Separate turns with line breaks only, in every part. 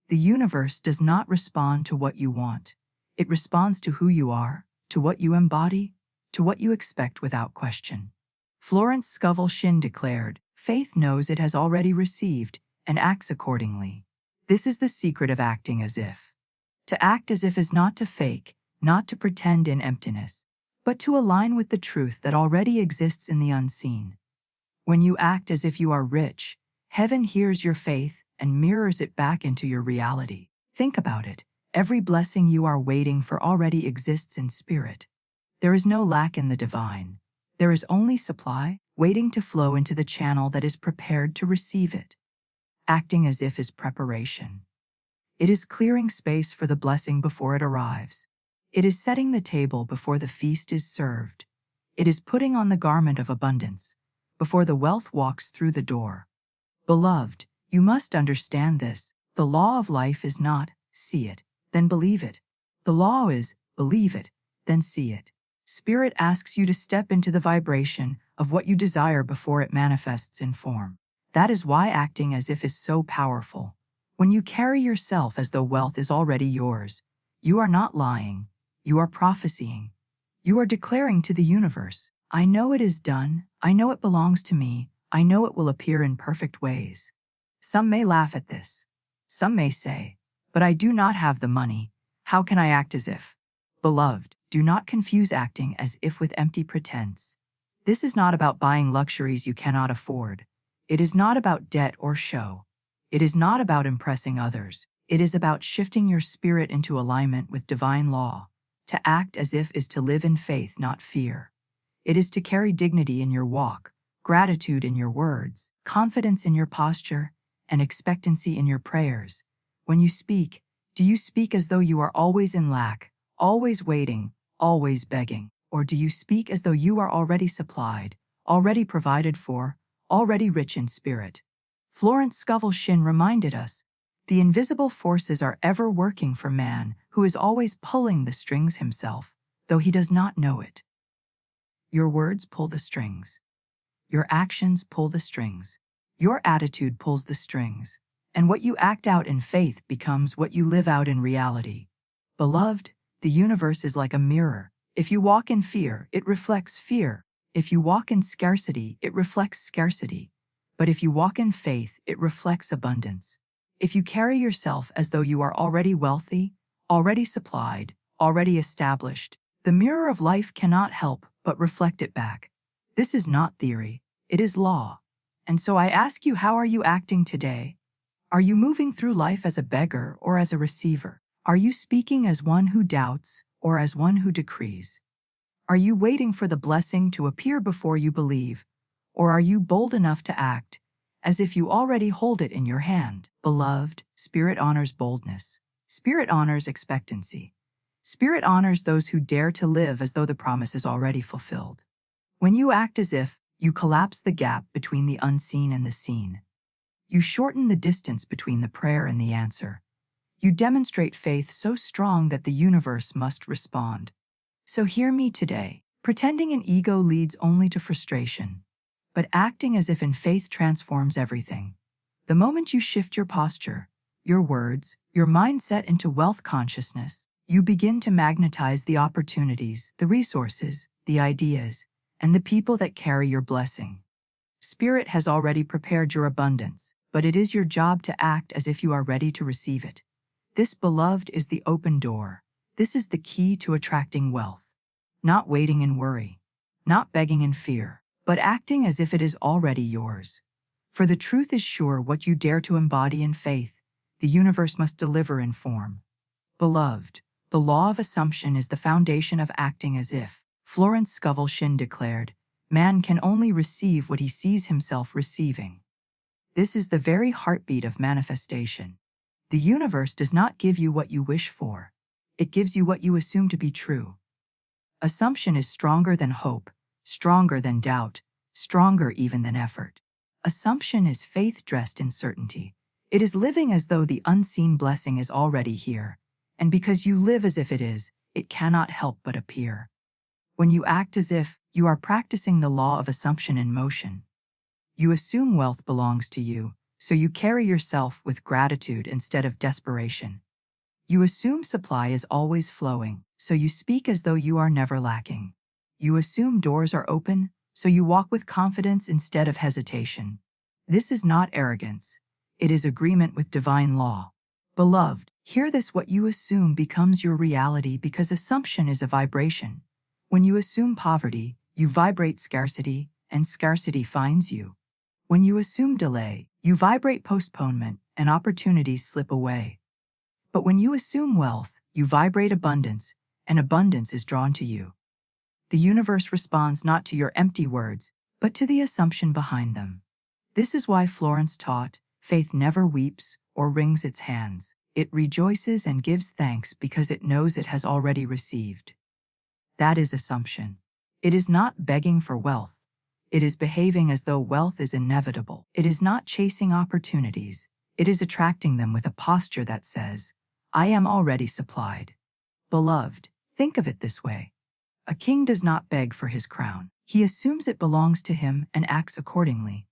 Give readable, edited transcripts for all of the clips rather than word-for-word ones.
The universe does not respond to what you want. It responds to who you are, to what you embody, to what you expect without question. Florence Scovel Shinn declared, "Faith knows it has already received and acts accordingly." This is the secret of acting as if. To act as if is not to fake, not to pretend in emptiness, but to align with the truth that already exists in the unseen. When you act as if you are rich, heaven hears your faith and mirrors it back into your reality. Think about it. Every blessing you are waiting for already exists in spirit. There is no lack in the divine. There is only supply, waiting to flow into the channel that is prepared to receive it. Acting as if is preparation. It is clearing space for the blessing before it arrives. It is setting the table before the feast is served. It is putting on the garment of abundance before the wealth walks through the door. Beloved, you must understand this. The law of life is not, see it, then believe it. The law is, believe it, then see it. Spirit asks you to step into the vibration of what you desire before it manifests in form. That is why acting as if is so powerful. When you carry yourself as though wealth is already yours, you are not lying, you are prophesying. You are declaring to the universe, I know it is done, I know it belongs to me, I know it will appear in perfect ways. Some may laugh at this. Some may say, but I do not have the money, how can I act as if? Beloved, do not confuse acting as if with empty pretense. This is not about buying luxuries you cannot afford. It is not about debt or show. It is not about impressing others. It is about shifting your spirit into alignment with divine law. To act as if is to live in faith, not fear. It is to carry dignity in your walk, gratitude in your words, confidence in your posture, and expectancy in your prayers. When you speak, do you speak as though you are always in lack, always waiting, always begging? Or do you speak as though you are already supplied, already provided for, already rich in spirit? Florence Scovel Shinn reminded us, the invisible forces are ever working for man who is always pulling the strings himself, though he does not know it. Your words pull the strings. Your actions pull the strings. Your attitude pulls the strings. And what you act out in faith becomes what you live out in reality. Beloved, the universe is like a mirror. If you walk in fear, it reflects fear. If you walk in scarcity, it reflects scarcity. But if you walk in faith, it reflects abundance. If you carry yourself as though you are already wealthy, already supplied, already established, the mirror of life cannot help but reflect it back. This is not theory, it is law. And so I ask you, how are you acting today? Are you moving through life as a beggar or as a receiver? Are you speaking as one who doubts or as one who decrees? Are you waiting for the blessing to appear before you believe? Or are you bold enough to act as if you already hold it in your hand? Beloved, Spirit honors boldness. Spirit honors expectancy. Spirit honors those who dare to live as though the promise is already fulfilled. When you act as if, you collapse the gap between the unseen and the seen. You shorten the distance between the prayer and the answer. You demonstrate faith so strong that the universe must respond. So hear me today. Pretending in ego leads only to frustration. But acting as if in faith transforms everything. The moment you shift your posture, your words, your mindset into wealth consciousness, you begin to magnetize the opportunities, the resources, the ideas, and the people that carry your blessing. Spirit has already prepared your abundance, but it is your job to act as if you are ready to receive it. This, beloved, is the open door. This is the key to attracting wealth. Not waiting in worry, not begging in fear, but acting as if it is already yours. For the truth is sure, what you dare to embody in faith, the universe must deliver in form. Beloved, the law of assumption is the foundation of acting as if. Florence Scovel Shinn declared, man can only receive what he sees himself receiving. This is the very heartbeat of manifestation. The universe does not give you what you wish for. It gives you what you assume to be true. Assumption is stronger than hope, stronger than doubt, stronger even than effort. Assumption is faith dressed in certainty. It is living as though the unseen blessing is already here, and because you live as if it is, it cannot help but appear. When you act as if, you are practicing the law of assumption in motion. You assume wealth belongs to you, so you carry yourself with gratitude instead of desperation. You assume supply is always flowing, so you speak as though you are never lacking. You assume doors are open, so you walk with confidence instead of hesitation. This is not arrogance. It is agreement with divine law. Beloved, hear this: what you assume becomes your reality because assumption is a vibration. When you assume poverty, you vibrate scarcity, and scarcity finds you. When you assume delay, you vibrate postponement, and opportunities slip away. But when you assume wealth, you vibrate abundance, and abundance is drawn to you. The universe responds not to your empty words, but to the assumption behind them. This is why Florence taught, faith never weeps or wrings its hands. It rejoices and gives thanks because it knows it has already received. That is assumption. It is not begging for wealth. It is behaving as though wealth is inevitable. It is not chasing opportunities. It is attracting them with a posture that says, I am already supplied. Beloved, think of it this way. A king does not beg for his crown. He assumes it belongs to him and acts accordingly.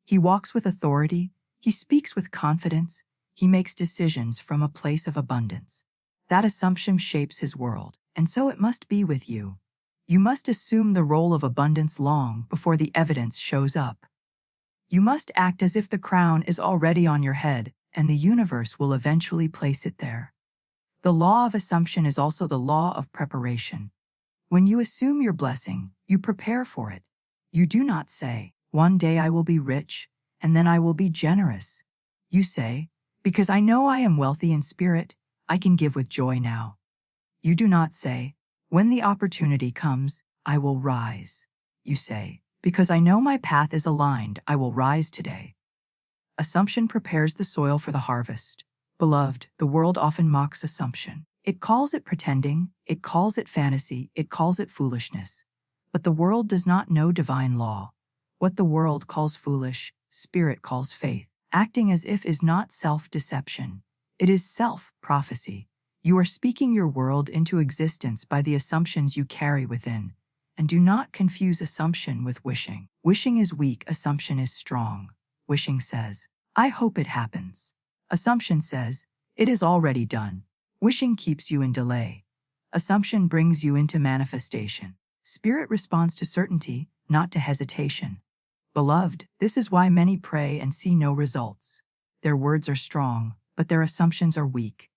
He walks with authority, he speaks with confidence, he makes decisions from a place of abundance. That assumption shapes his world, and so it must be with you. You must assume the role of abundance long before the evidence shows up. You must act as if the crown is already on your head, and the universe will eventually place it there. The law of assumption is also the law of preparation. When you assume your blessing, you prepare for it. You do not say, one day I will be rich, and then I will be generous. You say, because I know I am wealthy in spirit, I can give with joy now. You do not say, when the opportunity comes, I will rise. You say, because I know my path is aligned, I will rise today. Assumption prepares the soil for the harvest. Beloved, the world often mocks assumption. It calls it pretending, it calls it fantasy, it calls it foolishness. But the world does not know divine law. What the world calls foolish, spirit calls faith. Acting as if is not self-deception. It is self-prophecy. You are speaking your world into existence by the assumptions you carry within. And do not confuse assumption with wishing. Wishing is weak, assumption is strong. Wishing says, I hope it happens. Assumption says, it is already done. Wishing keeps you in delay. Assumption brings you into manifestation. Spirit responds to certainty, not to hesitation. Beloved, this is why many pray and see no results. Their words are strong, but their assumptions are weak.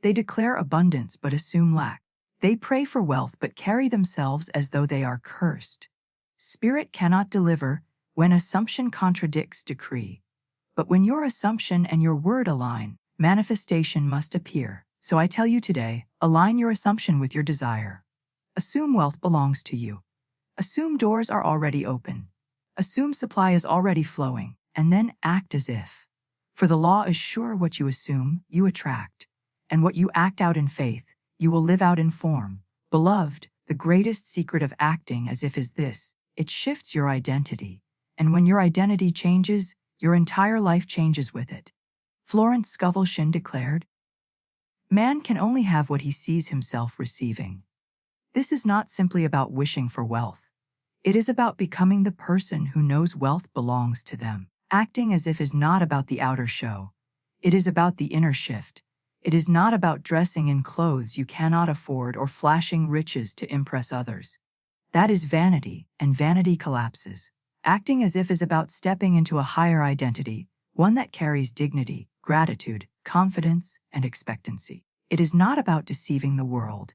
They declare abundance but assume lack. They pray for wealth but carry themselves as though they are cursed. Spirit cannot deliver when assumption contradicts decree. But when your assumption and your word align, manifestation must appear. So I tell you today, align your assumption with your desire. Assume wealth belongs to you. Assume doors are already open. Assume supply is already flowing, and then act as if. For the law is sure: what you assume, you attract. And what you act out in faith, you will live out in form. Beloved, the greatest secret of acting as if is this: it shifts your identity. And when your identity changes, your entire life changes with it. Florence Scovel Shinn declared, man can only have what he sees himself receiving. This is not simply about wishing for wealth. It is about becoming the person who knows wealth belongs to them. Acting as if is not about the outer show. It is about the inner shift. It is not about dressing in clothes you cannot afford or flashing riches to impress others. That is vanity, and vanity collapses. Acting as if is about stepping into a higher identity, one that carries dignity, gratitude, confidence, and expectancy. It is not about deceiving the world.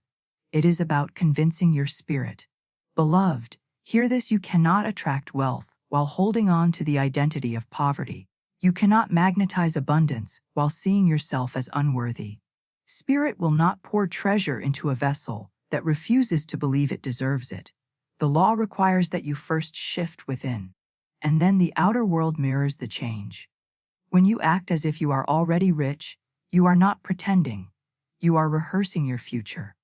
It is about convincing your spirit. Beloved, hear this: you cannot attract wealth while holding on to the identity of poverty. You cannot magnetize abundance while seeing yourself as unworthy. Spirit will not pour treasure into a vessel that refuses to believe it deserves it. The law requires that you first shift within, and then the outer world mirrors the change. When you act as if you are already rich, you are not pretending. You are rehearsing your future.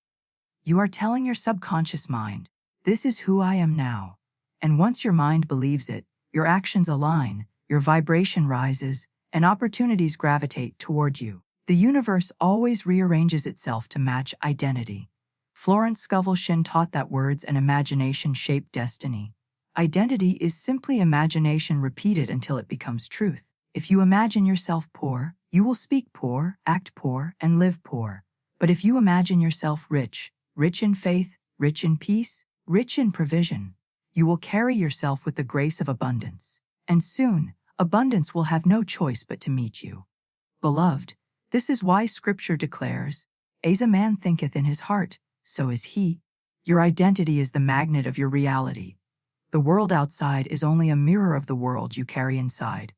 You are telling your subconscious mind, this is who I am now. And once your mind believes it, your actions align, your vibration rises, and opportunities gravitate toward you. The universe always rearranges itself to match identity. Florence Scovel Shinn taught that words and imagination shape destiny. Identity is simply imagination repeated until it becomes truth. If you imagine yourself poor, you will speak poor, act poor, and live poor. But if you imagine yourself rich, rich in faith, rich in peace, rich in provision, you will carry yourself with the grace of abundance. And soon, abundance will have no choice but to meet you. Beloved, this is why Scripture declares, "As a man thinketh in his heart, so is he." Your identity is the magnet of your reality. The world outside is only a mirror of the world you carry inside.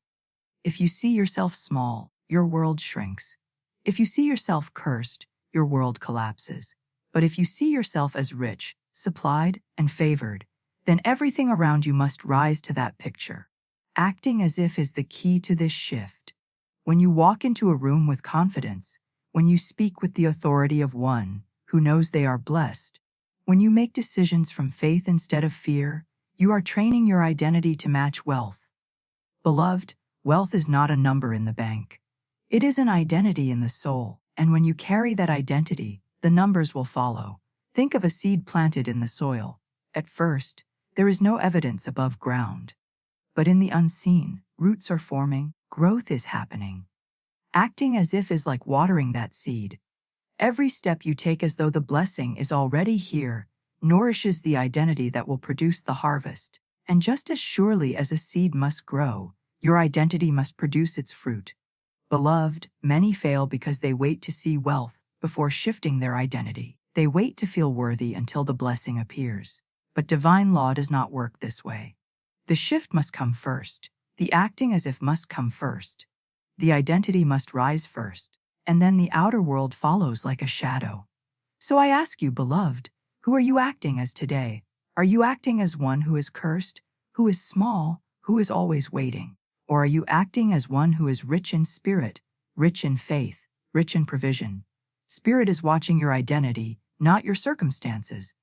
If you see yourself small, your world shrinks. If you see yourself cursed, your world collapses. But if you see yourself as rich, supplied, and favored, then everything around you must rise to that picture. Acting as if is the key to this shift. When you walk into a room with confidence, when you speak with the authority of one who knows they are blessed, when you make decisions from faith instead of fear, you are training your identity to match wealth. Beloved, wealth is not a number in the bank. It is an identity in the soul, and when you carry that identity, the numbers will follow. Think of a seed planted in the soil. At first, there is no evidence above ground. But in the unseen, roots are forming, growth is happening. Acting as if is like watering that seed. Every step you take as though the blessing is already here nourishes the identity that will produce the harvest. And just as surely as a seed must grow, your identity must produce its fruit. Beloved, many fail because they wait to see wealth before shifting their identity. They wait to feel worthy until the blessing appears. But divine law does not work this way. The shift must come first. The acting as if must come first. The identity must rise first, and then the outer world follows like a shadow. So I ask you, beloved, who are you acting as today? Are you acting as one who is cursed, who is small, who is always waiting? Or are you acting as one who is rich in spirit, rich in faith, rich in provision? Spirit is watching your identity, not your circumstances.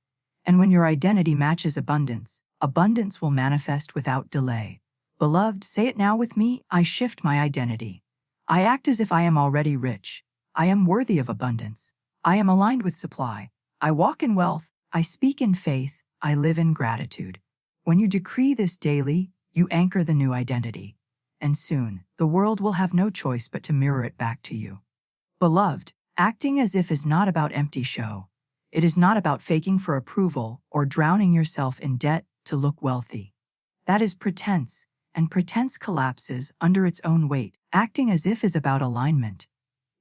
And when your identity matches abundance, abundance will manifest without delay. Beloved, say it now with me, I shift my identity. I act as if I am already rich. I am worthy of abundance. I am aligned with supply. I walk in wealth. I speak in faith. I live in gratitude. When you decree this daily, you anchor the new identity. And soon, the world will have no choice but to mirror it back to you. Beloved, acting as if is not about empty show. It is not about faking for approval or drowning yourself in debt to look wealthy. That is pretense, and pretense collapses under its own weight. Acting as if is about alignment.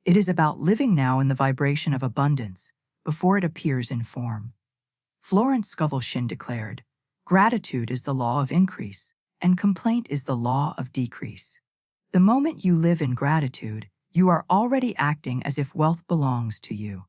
It is about living now in the vibration of abundance before it appears in form. Florence Scovel Shinn declared, "Gratitude is the law of increase, and complaint is the law of decrease." The moment you live in gratitude, you are already acting as if wealth belongs to you.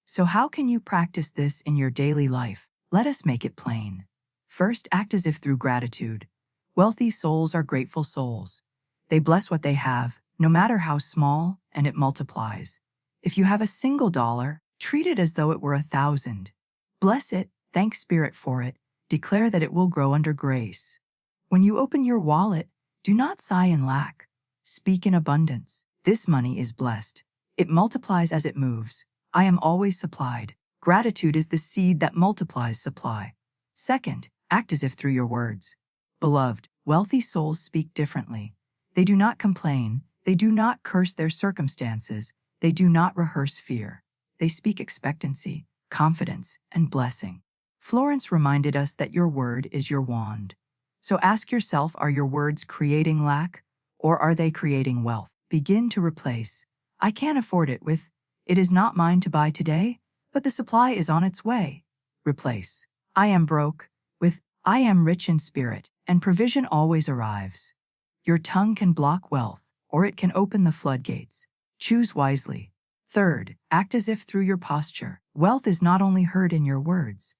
So how can you practice this in your daily life? Let us make it plain. First, act as if through gratitude. Wealthy souls are grateful souls. They bless what they have, no matter how small, and it multiplies. If you have a single dollar, treat it as though it were 1,000. Bless it, thank Spirit for it, declare that it will grow under grace. When you open your wallet, do not sigh in lack. Speak in abundance. This money is blessed. It multiplies as it moves. I am always supplied. Gratitude is the seed that multiplies supply. Second, act as if through your words. Beloved, wealthy souls speak differently. They do not complain. They do not curse their circumstances. They do not rehearse fear. They speak expectancy, confidence, and blessing. Florence reminded us that your word is your wand. So ask yourself, are your words creating lack, or are they creating wealth? Begin to replace, "I can't afford it," with, "It is not mine to buy today, but the supply is on its way." Replace, "I am broke," with, "I am rich in spirit, and provision always arrives." Your tongue can block wealth, or it can open the floodgates. Choose wisely. Third, act as if through your posture. Wealth is not only heard in your words,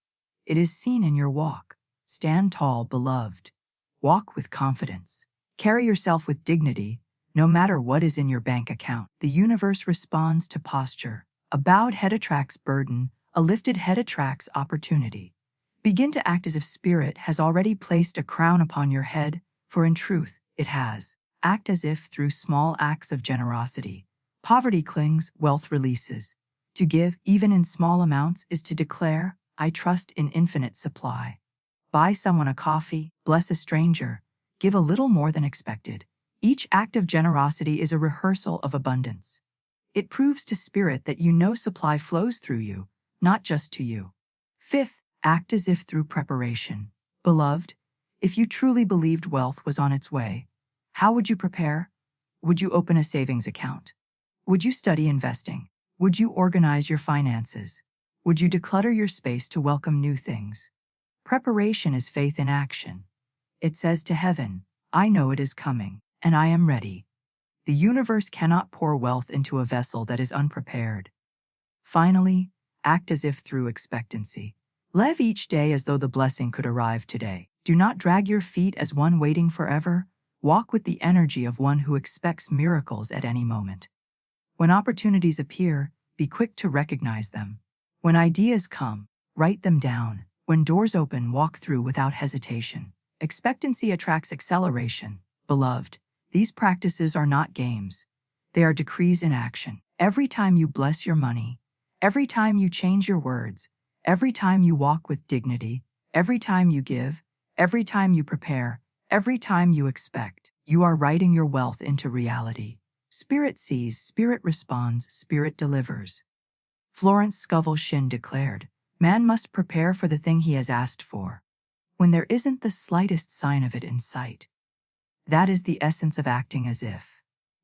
it is seen in your walk. Stand tall, beloved. Walk with confidence. Carry yourself with dignity, no matter what is in your bank account. The universe responds to posture. A bowed head attracts burden, a lifted head attracts opportunity. Begin to act as if Spirit has already placed a crown upon your head, for in truth, it has. Act as if through small acts of generosity. Poverty clings, wealth releases. To give, even in small amounts, is to declare, "I trust in infinite supply." Buy someone a coffee, bless a stranger, give a little more than expected. Each act of generosity is a rehearsal of abundance. It proves to spirit that you know supply flows through you, not just to you. Fifth, act as if through preparation. Beloved, if you truly believed wealth was on its way, how would you prepare? Would you open a savings account? Would you study investing? Would you organize your finances? Would you declutter your space to welcome new things? Preparation is faith in action. It says to heaven, I know it is coming, and I am ready. The universe cannot pour wealth into a vessel that is unprepared. Finally, act as if through expectancy. Live each day as though the blessing could arrive today. Do not drag your feet as one waiting forever. Walk with the energy of one who expects miracles at any moment. When opportunities appear, be quick to recognize them. When ideas come, write them down. When doors open, walk through without hesitation. Expectancy attracts acceleration. Beloved, these practices are not games. They are decrees in action. Every time you bless your money, every time you change your words, every time you walk with dignity, every time you give, every time you prepare, every time you expect, you are writing your wealth into reality. Spirit sees, Spirit responds, Spirit delivers. Florence Scovel Shinn declared, man must prepare for the thing he has asked for, when there isn't the slightest sign of it in sight. That is the essence of acting as if.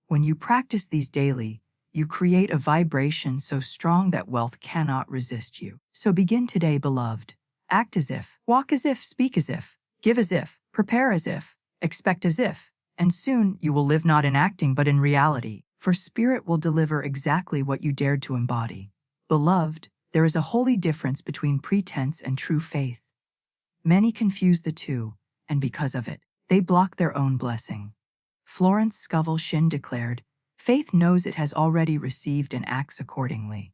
When you practice these daily, you create a vibration so strong that wealth cannot resist you. So begin today, beloved. Act as if, walk as if, speak as if, give as if, prepare as if, expect as if, and soon you will live not in acting but in reality, for Spirit will deliver exactly what you dared to embody. Beloved, there is a holy difference between pretense and true faith. Many confuse the two, and because of it, they block their own blessing. Florence Scovel Shinn declared, faith knows it has already received and acts accordingly.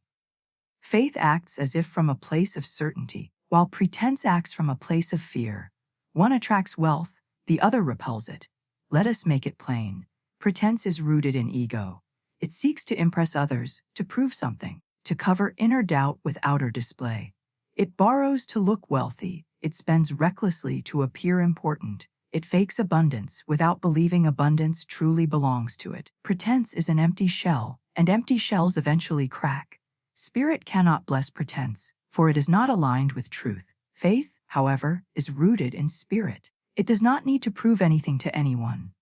Faith acts as if from a place of certainty, while pretense acts from a place of fear. One attracts wealth, the other repels it. Let us make it plain. Pretense is rooted in ego. It seeks to impress others, to prove something, to cover inner doubt with outer display. It borrows to look wealthy. It spends recklessly to appear important. It fakes abundance without believing abundance truly belongs to it. Pretense is an empty shell, and empty shells eventually crack. Spirit cannot bless pretense, for it is not aligned with truth. Faith, however, is rooted in spirit. It does not need to prove anything to anyone.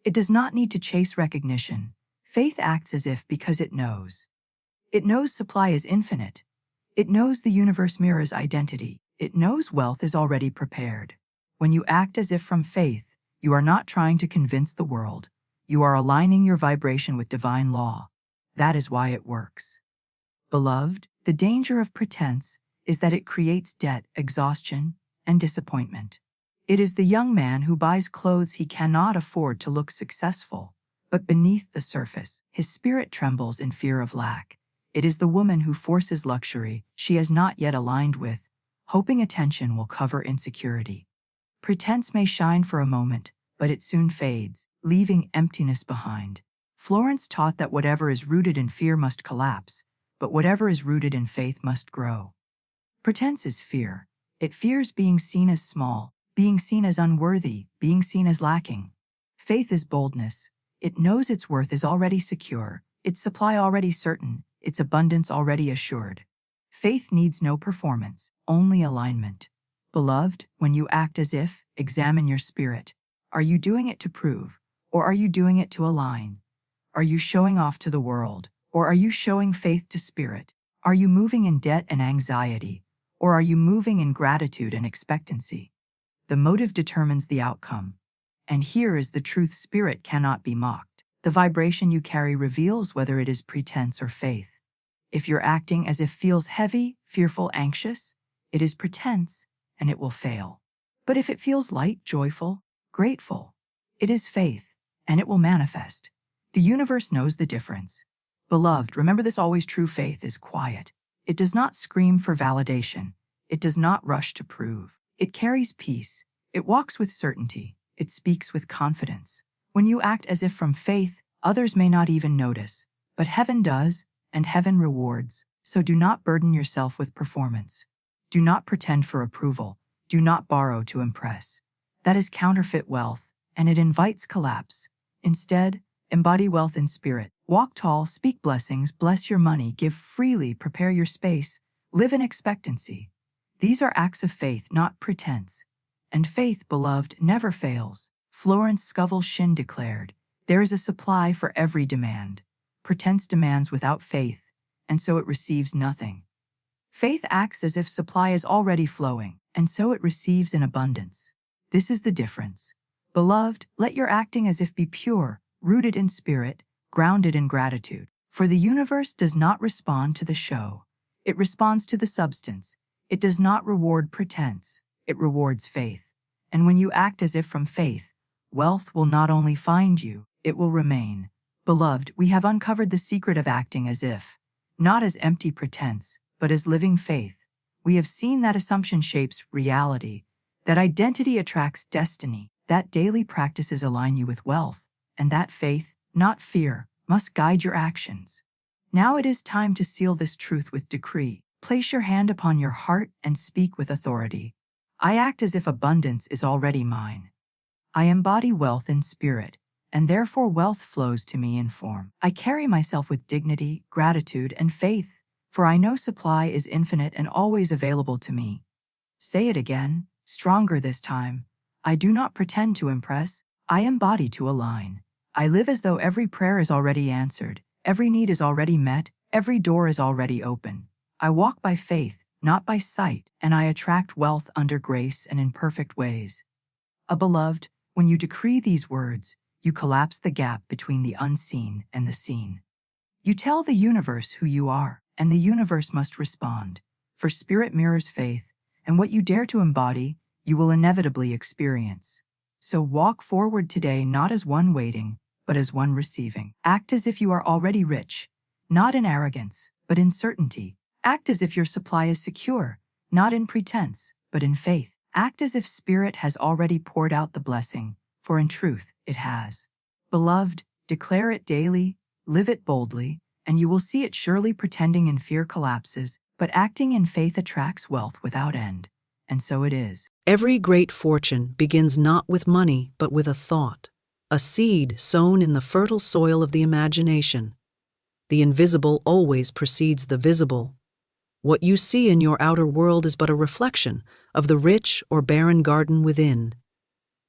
It does not need to chase recognition. Faith acts as if because it knows. It knows supply is infinite. It knows the universe mirrors identity. It knows wealth is already prepared. When you act as if from faith, you are not trying to convince the world. You are aligning your vibration with divine law. That is why it works. Beloved, the danger of pretense is that it creates debt, exhaustion, and disappointment. It is the young man who buys clothes he cannot afford to look successful, but beneath the surface, his spirit trembles in fear of lack. It is the woman who forces luxury she has not yet aligned with, hoping attention will cover insecurity. Pretense may shine for a moment, but it soon fades, leaving emptiness behind. Florence taught that whatever is rooted in fear must collapse, but whatever is rooted in faith must grow. Pretense is fear. It fears being seen as small, being seen as unworthy, being seen as lacking. Faith is boldness. It knows its worth is already secure, its supply already certain, its abundance already assured. Faith needs no performance, only alignment. Beloved, when you act as if, examine your spirit. Are you doing it to prove, or are you doing it to align? Are you showing off to the world, or are you showing faith to spirit? Are you moving in debt and anxiety, or are you moving in gratitude and expectancy? The motive determines the outcome. And here is the truth: spirit cannot be mocked. The vibration you carry reveals whether it is pretense or faith. If your acting as if feels heavy, fearful, anxious, it is pretense, and it will fail. But if it feels light, joyful, grateful, it is faith, and it will manifest. The universe knows the difference. Beloved, remember this always: true faith is quiet. It does not scream for validation. It does not rush to prove. It carries peace. It walks with certainty. It speaks with confidence. When you act as if from faith, others may not even notice, but heaven does, and heaven rewards. So do not burden yourself with performance. Do not pretend for approval. Do not borrow to impress. That is counterfeit wealth, and it invites collapse. Instead, embody wealth in spirit. Walk tall, speak blessings, bless your money, give freely, prepare your space, live in expectancy. These are acts of faith, not pretense. And faith, beloved, never fails. Florence Scovel Shinn declared, "There is a supply for every demand. Pretense demands without faith, and so it receives nothing. Faith acts as if supply is already flowing, and so it receives in abundance." This is the difference. Beloved, let your acting as if be pure, rooted in spirit, grounded in gratitude. For the universe does not respond to the show. It responds to the substance. It does not reward pretense. It rewards faith. And when you act as if from faith, wealth will not only find you, it will remain. Beloved, we have uncovered the secret of acting as if, not as empty pretense, but as living faith. We have seen that assumption shapes reality, that identity attracts destiny, that daily practices align you with wealth, and that faith, not fear, must guide your actions. Now it is time to seal this truth with decree. Place your hand upon your heart and speak with authority. I act as if abundance is already mine. I embody wealth in spirit, and therefore wealth flows to me in form. I carry myself with dignity, gratitude, and faith, for I know supply is infinite and always available to me. Say it again, stronger this time. I do not pretend to impress, I embody to align. I live as though every prayer is already answered, every need is already met, every door is already open. I walk by faith, not by sight, and I attract wealth under grace and in perfect ways. Beloved, when you decree these words, you collapse the gap between the unseen and the seen. You tell the universe who you are, and the universe must respond. For spirit mirrors faith, and what you dare to embody, you will inevitably experience. So walk forward today not as one waiting, but as one receiving. Act as if you are already rich, not in arrogance, but in certainty. Act as if your supply is secure, not in pretense, but in faith. Act as if spirit has already poured out the blessing, for in truth it has. Beloved, declare it daily, live it boldly, and you will see it surely. Pretending in fear collapses, but acting in faith attracts wealth without end. And so it is.
Every great fortune begins not with money, but with a thought, a seed sown in the fertile soil of the imagination. The invisible always precedes the visible. What you see in your outer world is but a reflection of the rich or barren garden within.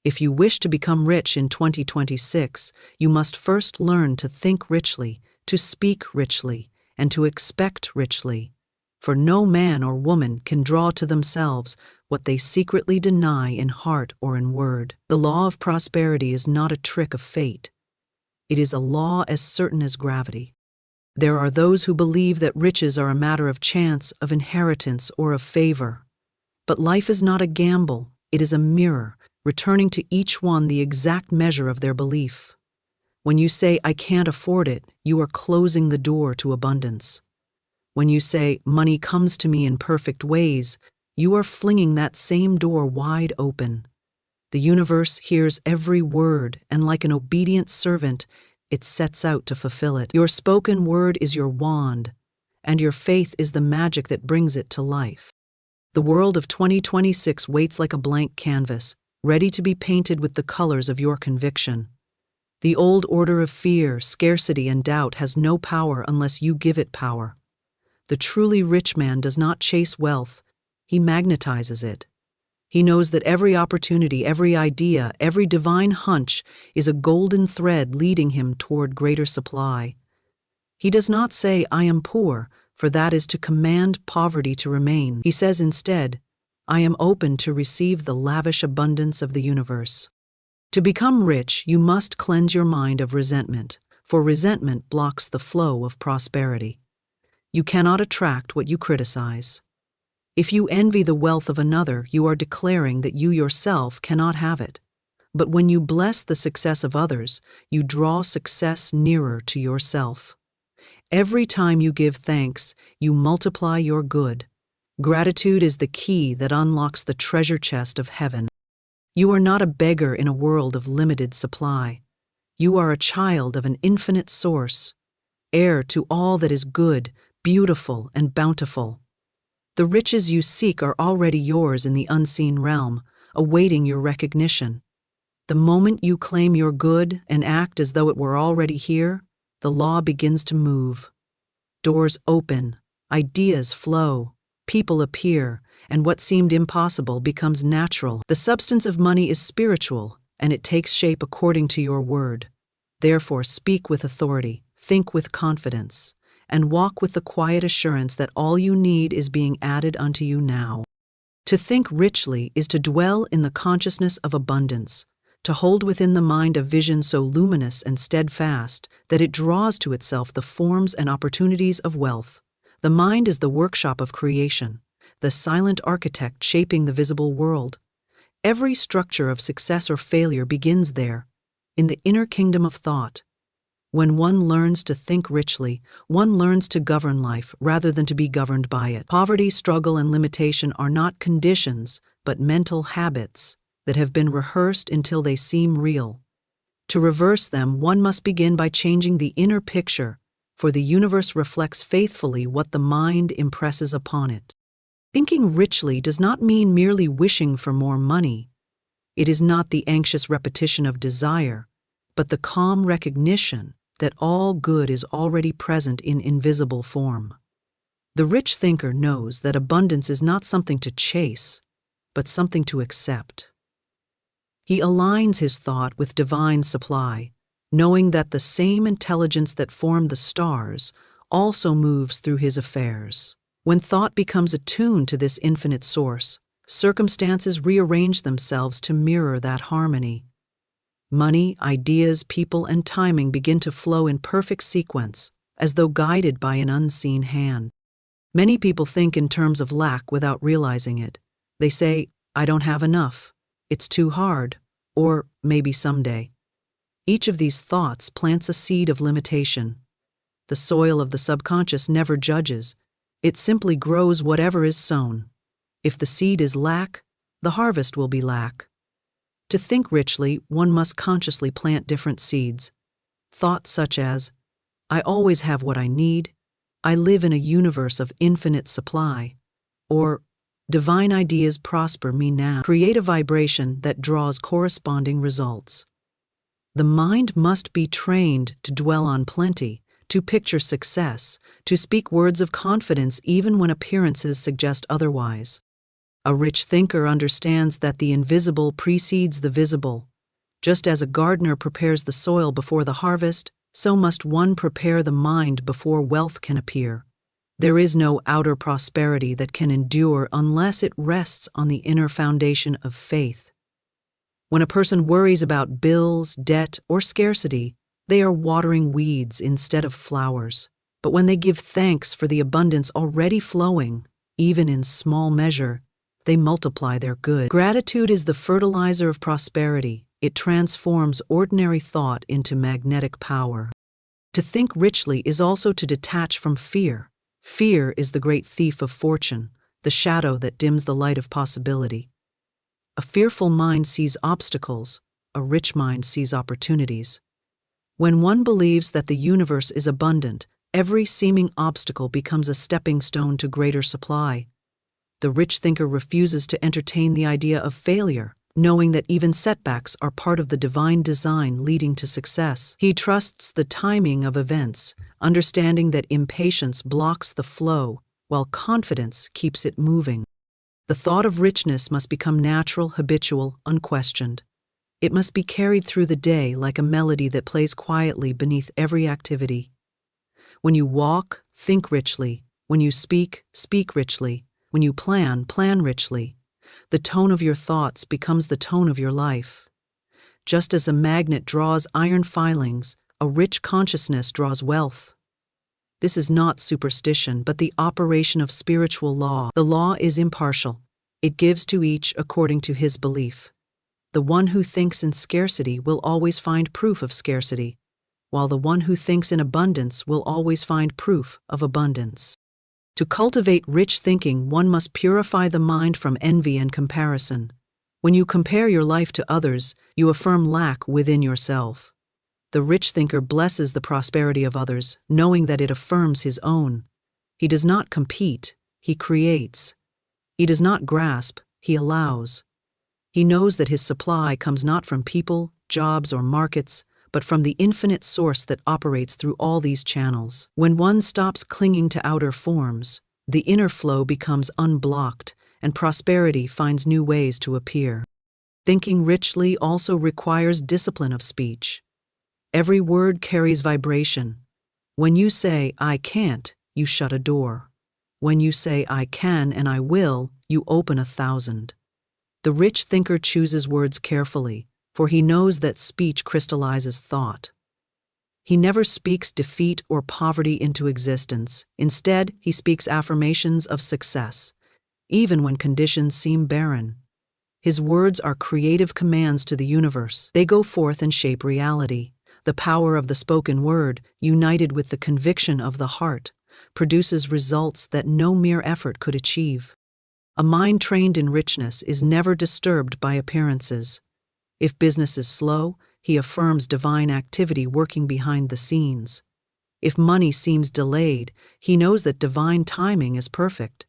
If you wish to become rich in 2026, you must first learn to think richly, to speak richly, and to expect richly. For no man or woman can draw to themselves what they secretly deny in heart or in word. The law of prosperity is not a trick of fate. It is a law as certain as gravity. There are those who believe that riches are a matter of chance, of inheritance, or of favor. But life is not a gamble, it is a mirror, returning to each one the exact measure of their belief. When you say, "I can't afford it," you are closing the door to abundance. When you say, "Money comes to me in perfect ways," you are flinging that same door wide open. The universe hears every word, and like an obedient servant, it sets out to fulfill it. Your spoken word is your wand, and your faith is the magic that brings it to life. The world of 2026 waits like a blank canvas, ready to be painted with the colors of your conviction. The old order of fear, scarcity, and doubt has no power unless you give it power. The truly rich man does not chase wealth, he magnetizes it. He knows that every opportunity, every idea, every divine hunch is a golden thread leading him toward greater supply. He does not say, "I am poor," for that is to command poverty to remain. He says instead, "I am open to receive the lavish abundance of the universe." To become rich, you must cleanse your mind of resentment, for resentment blocks the flow of prosperity. You cannot attract what you criticize. If you envy the wealth of another, you are declaring that you yourself cannot have it. But when you bless the success of others, you draw success nearer to yourself. Every time you give thanks, you multiply your good. Gratitude is the key that unlocks the treasure chest of heaven. You are not a beggar in a world of limited supply. You are a child of an infinite source, heir to all that is good, beautiful, and bountiful. The riches you seek are already yours in the unseen realm, awaiting your recognition. The moment you claim your good and act as though it were already here, the law begins to move. Doors open, ideas flow, people appear, and what seemed impossible becomes natural. The substance of money is spiritual, and it takes shape according to your word. Therefore, speak with authority, think with confidence, and walk with the quiet assurance that all you need is being added unto you now. To think richly is to dwell in the consciousness of abundance, to hold within the mind a vision so luminous and steadfast that it draws to itself the forms and opportunities of wealth. The mind is the workshop of creation, the silent architect shaping the visible world. Every structure of success or failure begins there, in the inner kingdom of thought. When one learns to think richly, one learns to govern life rather than to be governed by it. Poverty, struggle, and limitation are not conditions, but mental habits that have been rehearsed until they seem real. To reverse them, one must begin by changing the inner picture, for the universe reflects faithfully what the mind impresses upon it. Thinking richly does not mean merely wishing for more money. It is not the anxious repetition of desire, but the calm recognition that all good is already present in invisible form. The rich thinker knows that abundance is not something to chase, but something to accept. He aligns his thought with divine supply, knowing that the same intelligence that formed the stars also moves through his affairs. When thought becomes attuned to this infinite source, circumstances rearrange themselves to mirror that harmony. Money, ideas, people, and timing begin to flow in perfect sequence, as though guided by an unseen hand. Many people think in terms of lack without realizing it. They say, "I don't have enough," "it's too hard," or "maybe someday." Each of these thoughts plants a seed of limitation. The soil of the subconscious never judges. It simply grows whatever is sown. If the seed is lack, the harvest will be lack. To think richly, one must consciously plant different seeds. Thoughts such as, "I always have what I need," "I live in a universe of infinite supply," or "divine ideas prosper me now," create a vibration that draws corresponding results. The mind must be trained to dwell on plenty, to picture success, to speak words of confidence even when appearances suggest otherwise. A rich thinker understands that the invisible precedes the visible. Just as a gardener prepares the soil before the harvest, so must one prepare the mind before wealth can appear. There is no outer prosperity that can endure unless it rests on the inner foundation of faith. When a person worries about bills, debt, or scarcity, they are watering weeds instead of flowers. But when they give thanks for the abundance already flowing, even in small measure, they multiply their good. Gratitude is the fertilizer of prosperity. It transforms ordinary thought into magnetic power. To think richly is also to detach from fear. Fear is the great thief of fortune, the shadow that dims the light of possibility. A fearful mind sees obstacles, a rich mind sees opportunities. When one believes that the universe is abundant, every seeming obstacle becomes a stepping stone to greater supply. The rich thinker refuses to entertain the idea of failure, knowing that even setbacks are part of the divine design leading to success. He trusts the timing of events, understanding that impatience blocks the flow, while confidence keeps it moving. The thought of richness must become natural, habitual, unquestioned. It must be carried through the day like a melody that plays quietly beneath every activity. When you walk, think richly. When you speak, speak richly. When you plan, plan richly. The tone of your thoughts becomes the tone of your life. Just as a magnet draws iron filings, a rich consciousness draws wealth. This is not superstition, but the operation of spiritual law. The law is impartial. It gives to each according to his belief. The one who thinks in scarcity will always find proof of scarcity, while the one who thinks in abundance will always find proof of abundance. To cultivate rich thinking, one must purify the mind from envy and comparison. When you compare your life to others, you affirm lack within yourself. The rich thinker blesses the prosperity of others, knowing that it affirms his own. He does not compete, he creates. He does not grasp, he allows. He knows that his supply comes not from people, jobs, or markets, but from the infinite source that operates through all these channels. When one stops clinging to outer forms, the inner flow becomes unblocked, and prosperity finds new ways to appear. Thinking richly also requires discipline of speech. Every word carries vibration. When you say, "I can't," you shut a door. When you say, "I can and I will," you open 1,000. The rich thinker chooses words carefully, for he knows that speech crystallizes thought. He never speaks defeat or poverty into existence. Instead, he speaks affirmations of success, even when conditions seem barren. His words are creative commands to the universe. They go forth and shape reality. The power of the spoken word, united with the conviction of the heart, produces results that no mere effort could achieve. A mind trained in richness is never disturbed by appearances. If business is slow, he affirms divine activity working behind the scenes. If money seems delayed, he knows that divine timing is perfect.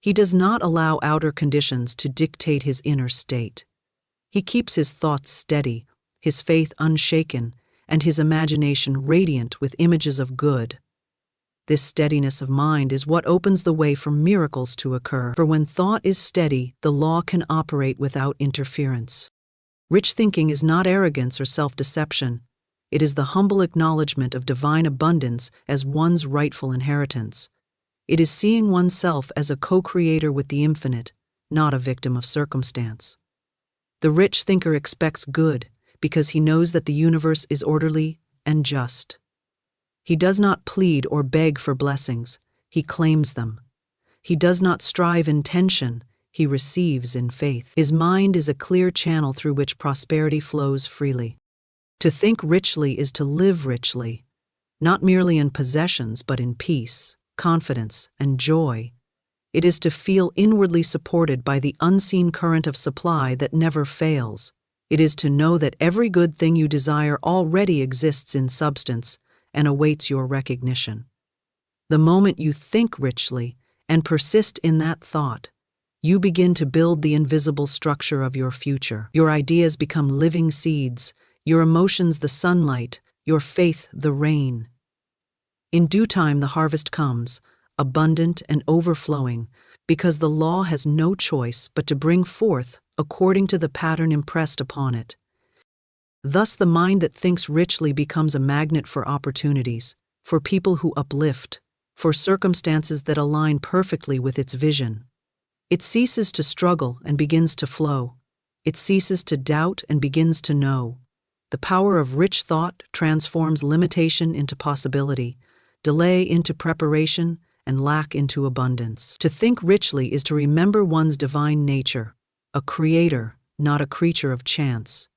He does not allow outer conditions to dictate his inner state. He keeps his thoughts steady, his faith unshaken, and his imagination radiant with images of good. This steadiness of mind is what opens the way for miracles to occur, for when thought is steady, the law can operate without interference. Rich thinking is not arrogance or self-deception. It is the humble acknowledgement of divine abundance as one's rightful inheritance. It is seeing oneself as a co-creator with the infinite, not a victim of circumstance. The rich thinker expects good because he knows that the universe is orderly and just. He does not plead or beg for blessings, he claims them. He does not strive in tension, he receives in faith. His mind is a clear channel through which prosperity flows freely. To think richly is to live richly, not merely in possessions but in peace, confidence, and joy. It is to feel inwardly supported by the unseen current of supply that never fails. It is to know that every good thing you desire already exists in substance and awaits your recognition. The moment you think richly and persist in that thought, you begin to build the invisible structure of your future. Your ideas become living seeds, your emotions the sunlight, your faith the rain. In due time the harvest comes, abundant and overflowing, because the law has no choice but to bring forth according to the pattern impressed upon it. Thus the mind that thinks richly becomes a magnet for opportunities, for people who uplift, for circumstances that align perfectly with its vision. It ceases to struggle and begins to flow. It ceases to doubt and begins to know. The power of rich thought transforms limitation into possibility, delay into preparation, and lack into abundance. To think richly is to remember one's divine nature, a creator, not a creature of chance,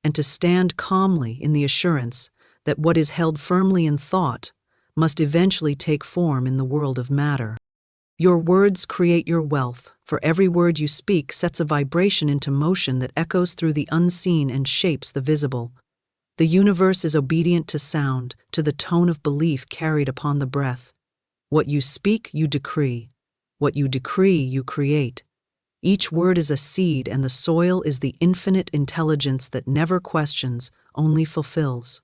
and to stand calmly in the assurance that what is held firmly in thought must eventually take form in the world of matter. Your words create your wealth, for every word you speak sets a vibration into motion that echoes through the unseen and shapes the visible. The universe is obedient to sound, to the tone of belief carried upon the breath. What you speak, you decree. What you decree, you create. Each word is a seed, and the soil is the infinite intelligence that never questions, only fulfills.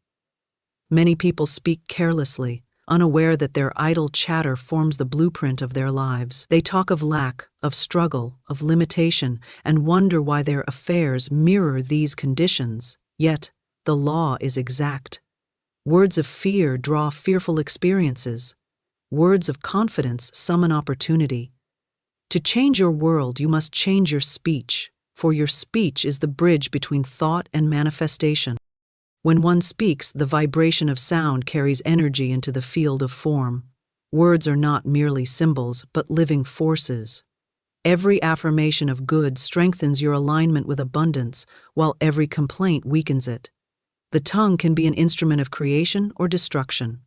Many people speak carelessly, unaware that their idle chatter forms the blueprint of their lives. They talk of lack, of struggle, of limitation, and wonder why their affairs mirror these conditions. Yet, the law is exact. Words of fear draw fearful experiences. Words of confidence summon opportunity. To change your world, you must change your speech, for your speech is the bridge between thought and manifestation. When one speaks, the vibration of sound carries energy into the field of form. Words are not merely symbols, but living forces. Every affirmation of good strengthens your alignment with abundance, while every complaint weakens it. The tongue can be an instrument of creation or destruction.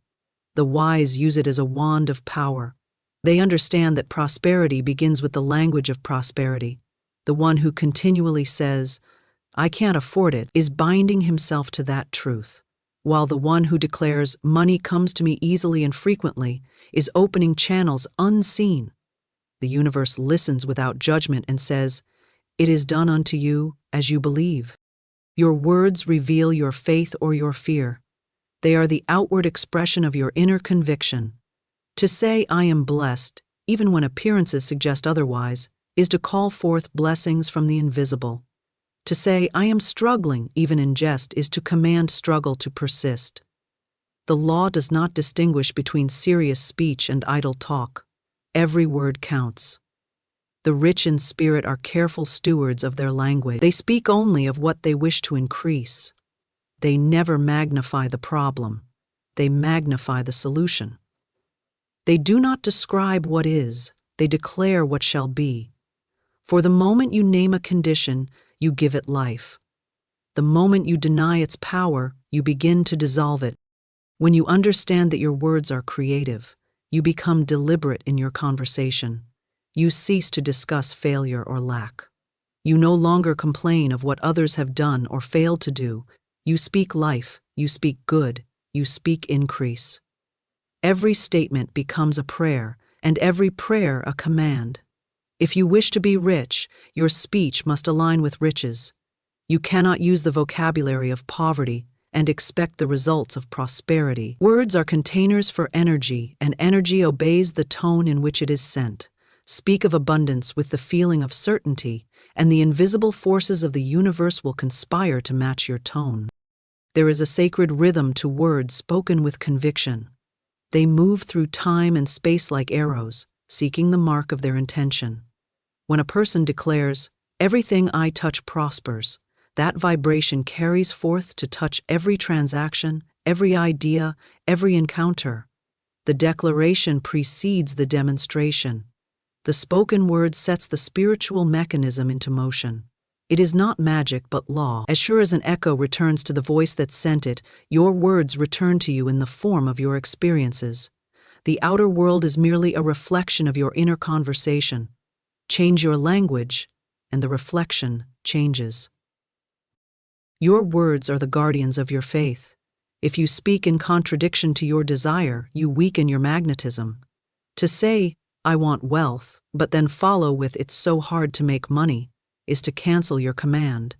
The wise use it as a wand of power. They understand that prosperity begins with the language of prosperity. The one who continually says, "I can't afford it," is binding himself to that truth, while the one who declares, "Money comes to me easily and frequently," is opening channels unseen. The universe listens without judgment and says, It is done unto you as you believe. Your words reveal your faith or your fear. They are the outward expression of your inner conviction. To say, I am blessed, even when appearances suggest otherwise, is to call forth blessings from the invisible. To say, I am struggling, even in jest, is to command struggle to persist. The law does not distinguish between serious speech and idle talk. Every word counts. The rich in spirit are careful stewards of their language. They speak only of what they wish to increase. They never magnify the problem. They magnify the solution. They do not describe what is, they declare what shall be. For the moment you name a condition, you give it life. The moment you deny its power, you begin to dissolve it. When you understand that your words are creative, you become deliberate in your conversation. You cease to discuss failure or lack. You no longer complain of what others have done or failed to do. You speak life, you speak good, you speak increase. Every statement becomes a prayer, and every prayer a command. If you wish to be rich, your speech must align with riches. You cannot use the vocabulary of poverty and expect the results of prosperity. Words are containers for energy, and energy obeys the tone in which it is sent. Speak of abundance with the feeling of certainty, and the invisible forces of the universe will conspire to match your tone. There is a sacred rhythm to words spoken with conviction. They move through time and space like arrows, seeking the mark of their intention. When a person declares, "Everything I touch prospers," that vibration carries forth to touch every transaction, every idea, every encounter. The declaration precedes the demonstration. The spoken word sets the spiritual mechanism into motion. It is not magic but law. As sure as an echo returns to the voice that sent it, your words return to you in the form of your experiences. The outer world is merely a reflection of your inner conversation. Change your language, and the reflection changes. Your words are the guardians of your faith. If you speak in contradiction to your desire, you weaken your magnetism. To say, "I want wealth," but then follow with "it's so hard to make money," is to cancel your command.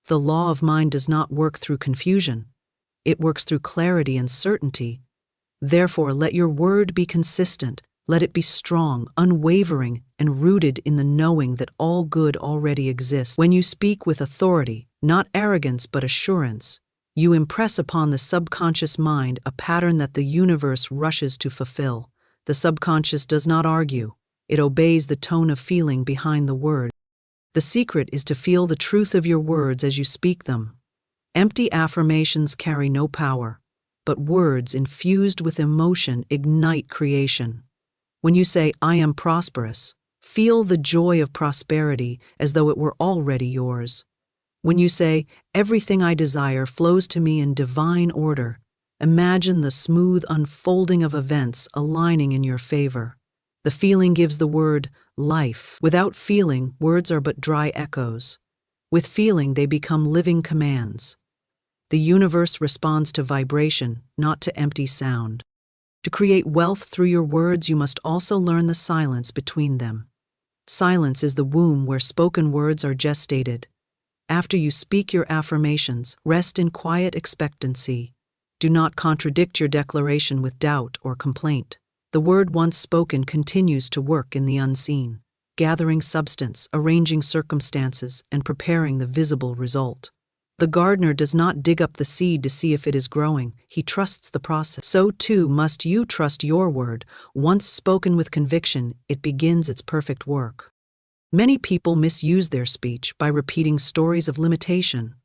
The law of mind does not work through confusion. It works through clarity and certainty. Therefore, let your word be consistent. Let it be strong, unwavering, and rooted in the knowing that all good already exists. When you speak with authority, not arrogance but assurance, you impress upon the subconscious mind a pattern that the universe rushes to fulfill. The subconscious does not argue. It obeys the tone of feeling behind the word. The secret is to feel the truth of your words as you speak them. Empty affirmations carry no power, but words infused with emotion ignite creation. When you say, "I am prosperous," feel the joy of prosperity as though it were already yours. When you say, "Everything I desire flows to me in divine order," imagine the smooth unfolding of events aligning in your favor. The feeling gives the word life. Without feeling, words are but dry echoes. With feeling, they become living commands. The universe responds to vibration, not to empty sound. To create wealth through your words, you must also learn the silence between them. Silence is the womb where spoken words are gestated. After you speak your affirmations, rest in quiet expectancy. Do not contradict your declaration with doubt or complaint. The word once spoken continues to work in the unseen, gathering substance, arranging circumstances, and preparing the visible result. The gardener does not dig up the seed to see if it is growing. He trusts the process. So too must you trust your word. Once spoken with conviction, it begins its perfect work. Many people misuse their speech by repeating stories of limitation.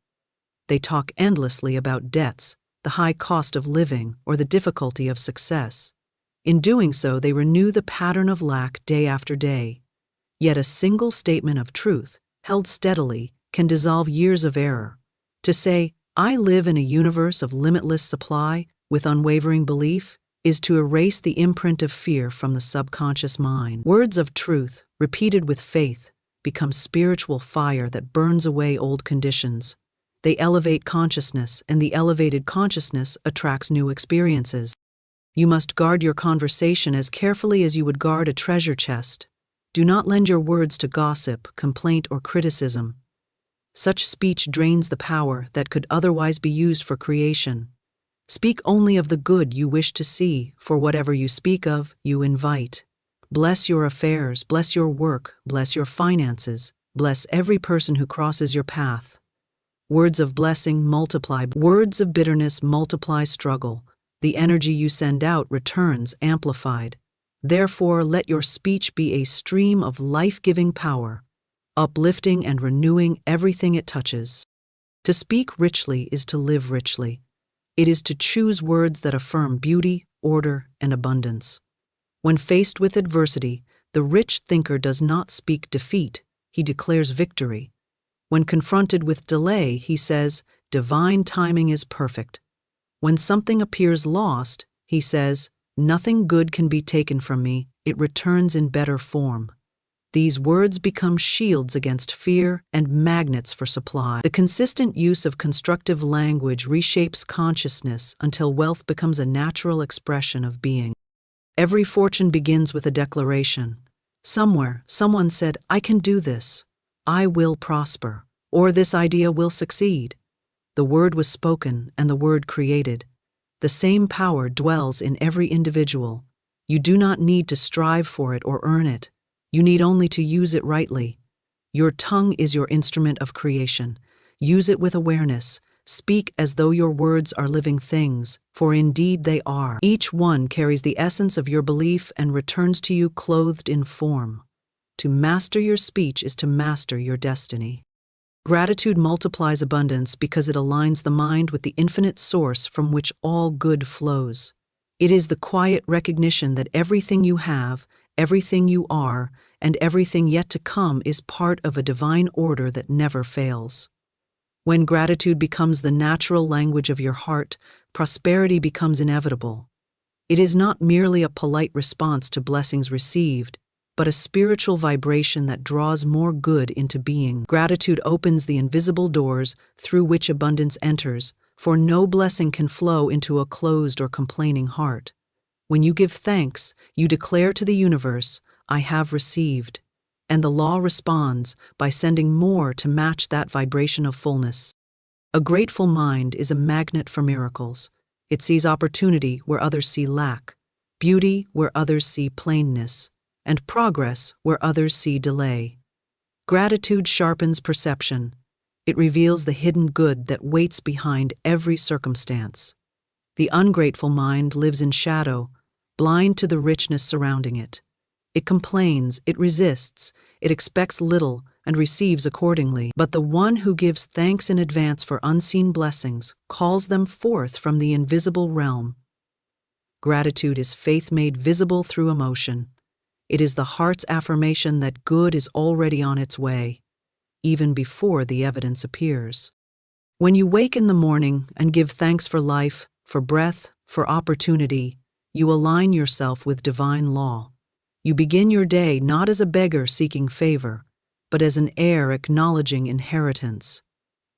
They talk endlessly about debts, the high cost of living, or the difficulty of success. In doing so, they renew the pattern of lack day after day. Yet a single statement of truth, held steadily, can dissolve years of error. To say, "I live in a universe of limitless supply," with unwavering belief, is to erase the imprint of fear from the subconscious mind. Words of truth, repeated with faith, become spiritual fire that burns away old conditions. They elevate consciousness, and the elevated consciousness attracts new experiences. You must guard your conversation as carefully as you would guard a treasure chest. Do not lend your words to gossip, complaint, or criticism. Such speech drains the power that could otherwise be used for creation. Speak only of the good you wish to see, for whatever you speak of, you invite. Bless your affairs, bless your work, bless your finances, bless every person who crosses your path. Words of blessing multiply, words of bitterness multiply struggle. The energy you send out returns amplified. Therefore, let your speech be a stream of life-giving power, uplifting and renewing everything it touches. To speak richly is to live richly. It is to choose words that affirm beauty, order, and abundance. When faced with adversity, the rich thinker does not speak defeat, he declares victory. When confronted with delay, he says, "Divine timing is perfect." When something appears lost, he says, "Nothing good can be taken from me, it returns in better form." These words become shields against fear and magnets for supply. The consistent use of constructive language reshapes consciousness until wealth becomes a natural expression of being. Every fortune begins with a declaration. Somewhere, someone said, "I can do this. I will prosper," or "This idea will succeed." The word was spoken and the word created. The same power dwells in every individual. You do not need to strive for it or earn it. You need only to use it rightly. Your tongue is your instrument of creation. Use it with awareness. Speak as though your words are living things, for indeed they are. Each one carries the essence of your belief and returns to you clothed in form. To master your speech is to master your destiny. Gratitude multiplies abundance because it aligns the mind with the infinite source from which all good flows. It is the quiet recognition that everything you have, everything you are, and everything yet to come is part of a divine order that never fails. When gratitude becomes the natural language of your heart, prosperity becomes inevitable. It is not merely a polite response to blessings received, but a spiritual vibration that draws more good into being. Gratitude opens the invisible doors through which abundance enters, for no blessing can flow into a closed or complaining heart. When you give thanks, you declare to the universe, "I have received," and the law responds by sending more to match that vibration of fullness. A grateful mind is a magnet for miracles. It sees opportunity where others see lack, beauty where others see plainness, and progress where others see delay. Gratitude sharpens perception. It reveals the hidden good that waits behind every circumstance. The ungrateful mind lives in shadow, blind to the richness surrounding it. It complains, it resists, it expects little and receives accordingly. But the one who gives thanks in advance for unseen blessings calls them forth from the invisible realm. Gratitude is faith made visible through emotion. It is the heart's affirmation that good is already on its way, even before the evidence appears. When you wake in the morning and give thanks for life, for breath, for opportunity, you align yourself with divine law. You begin your day not as a beggar seeking favor, but as an heir acknowledging inheritance.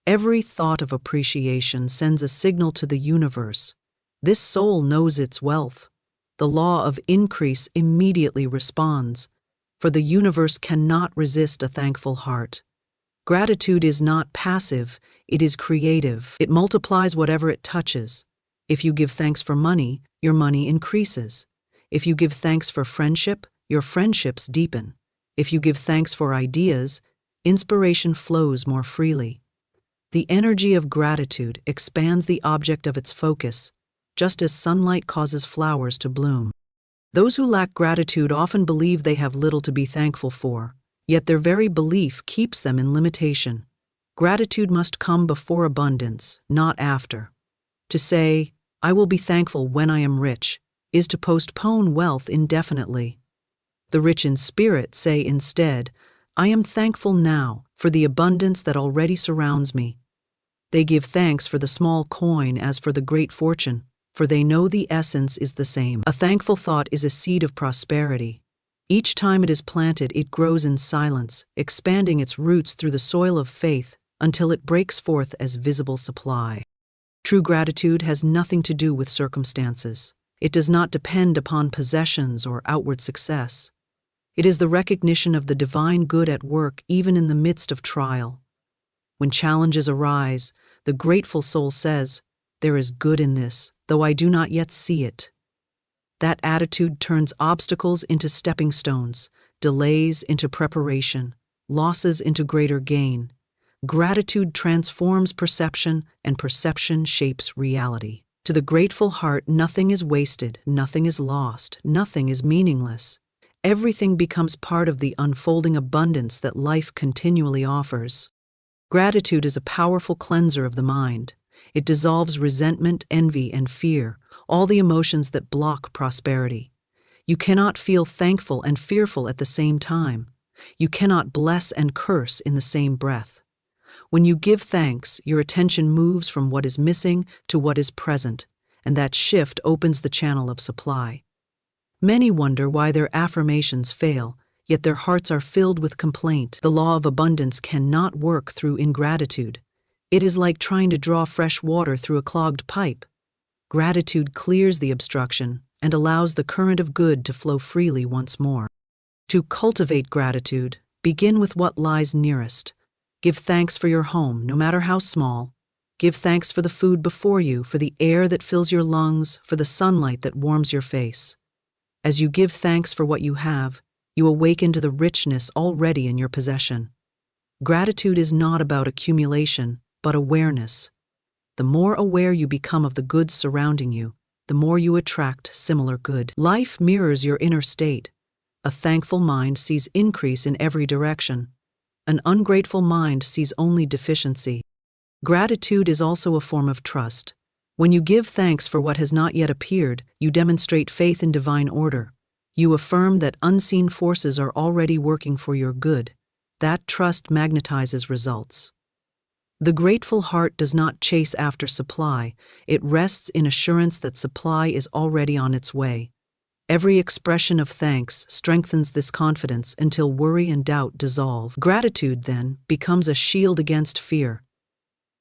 Every thought of appreciation sends a signal to the universe. This soul knows its wealth. The law of increase immediately responds, for the universe cannot resist a thankful heart. Gratitude is not passive, it is creative. It multiplies whatever it touches. If you give thanks for money, your money increases. If you give thanks for friendship, your friendships deepen. If you give thanks for ideas, inspiration flows more freely. The energy of gratitude expands the object of its focus, just as sunlight causes flowers to bloom. Those who lack gratitude often believe they have little to be thankful for, yet their very belief keeps them in limitation. Gratitude must come before abundance, not after. To say, "I will be thankful when I am rich," is to postpone wealth indefinitely. The rich in spirit say instead, "I am thankful now for the abundance that already surrounds me." They give thanks for the small coin as for the great fortune, for they know the essence is the same. A thankful thought is a seed of prosperity. Each time it is planted, it grows in silence, expanding its roots through the soil of faith until it breaks forth as visible supply. True gratitude has nothing to do with circumstances. It does not depend upon possessions or outward success. It is the recognition of the divine good at work even in the midst of trial. When challenges arise, the grateful soul says, "There is good in this, though I do not yet see it." That attitude turns obstacles into stepping stones, delays into preparation, losses into greater gain. Gratitude transforms perception, and perception shapes reality. To the grateful heart, nothing is wasted, nothing is lost, nothing is meaningless. Everything becomes part of the unfolding abundance that life continually offers. Gratitude is a powerful cleanser of the mind. It dissolves resentment, envy, and fear, all the emotions that block prosperity. You cannot feel thankful and fearful at the same time. You cannot bless and curse in the same breath. When you give thanks, your attention moves from what is missing to what is present, and that shift opens the channel of supply. Many wonder why their affirmations fail, yet their hearts are filled with complaint. The law of abundance cannot work through ingratitude. It is like trying to draw fresh water through a clogged pipe. Gratitude clears the obstruction and allows the current of good to flow freely once more. To cultivate gratitude, begin with what lies nearest. Give thanks for your home, no matter how small. Give thanks for the food before you, for the air that fills your lungs, for the sunlight that warms your face. As you give thanks for what you have, you awaken to the richness already in your possession. Gratitude is not about accumulation, but awareness. The more aware you become of the goods surrounding you, the more you attract similar good. Life mirrors your inner state. A thankful mind sees increase in every direction. An ungrateful mind sees only deficiency. Gratitude is also a form of trust. When you give thanks for what has not yet appeared, you demonstrate faith in divine order. You affirm that unseen forces are already working for your good. That trust magnetizes results. The grateful heart does not chase after supply, it rests in assurance that supply is already on its way. Every expression of thanks strengthens this confidence until worry and doubt dissolve. Gratitude, then, becomes a shield against fear.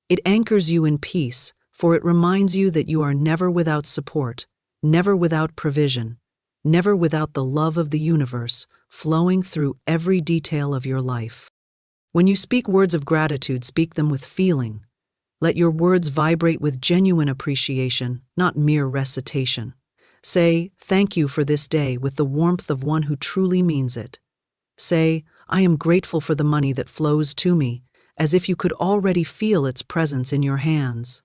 It anchors you in peace, for it reminds you that you are never without support, never without provision, never without the love of the universe flowing through every detail of your life. When you speak words of gratitude, speak them with feeling. Let your words vibrate with genuine appreciation, not mere recitation. Say, "Thank you for this day," with the warmth of one who truly means it. Say, "I am grateful for the money that flows to me," as if you could already feel its presence in your hands.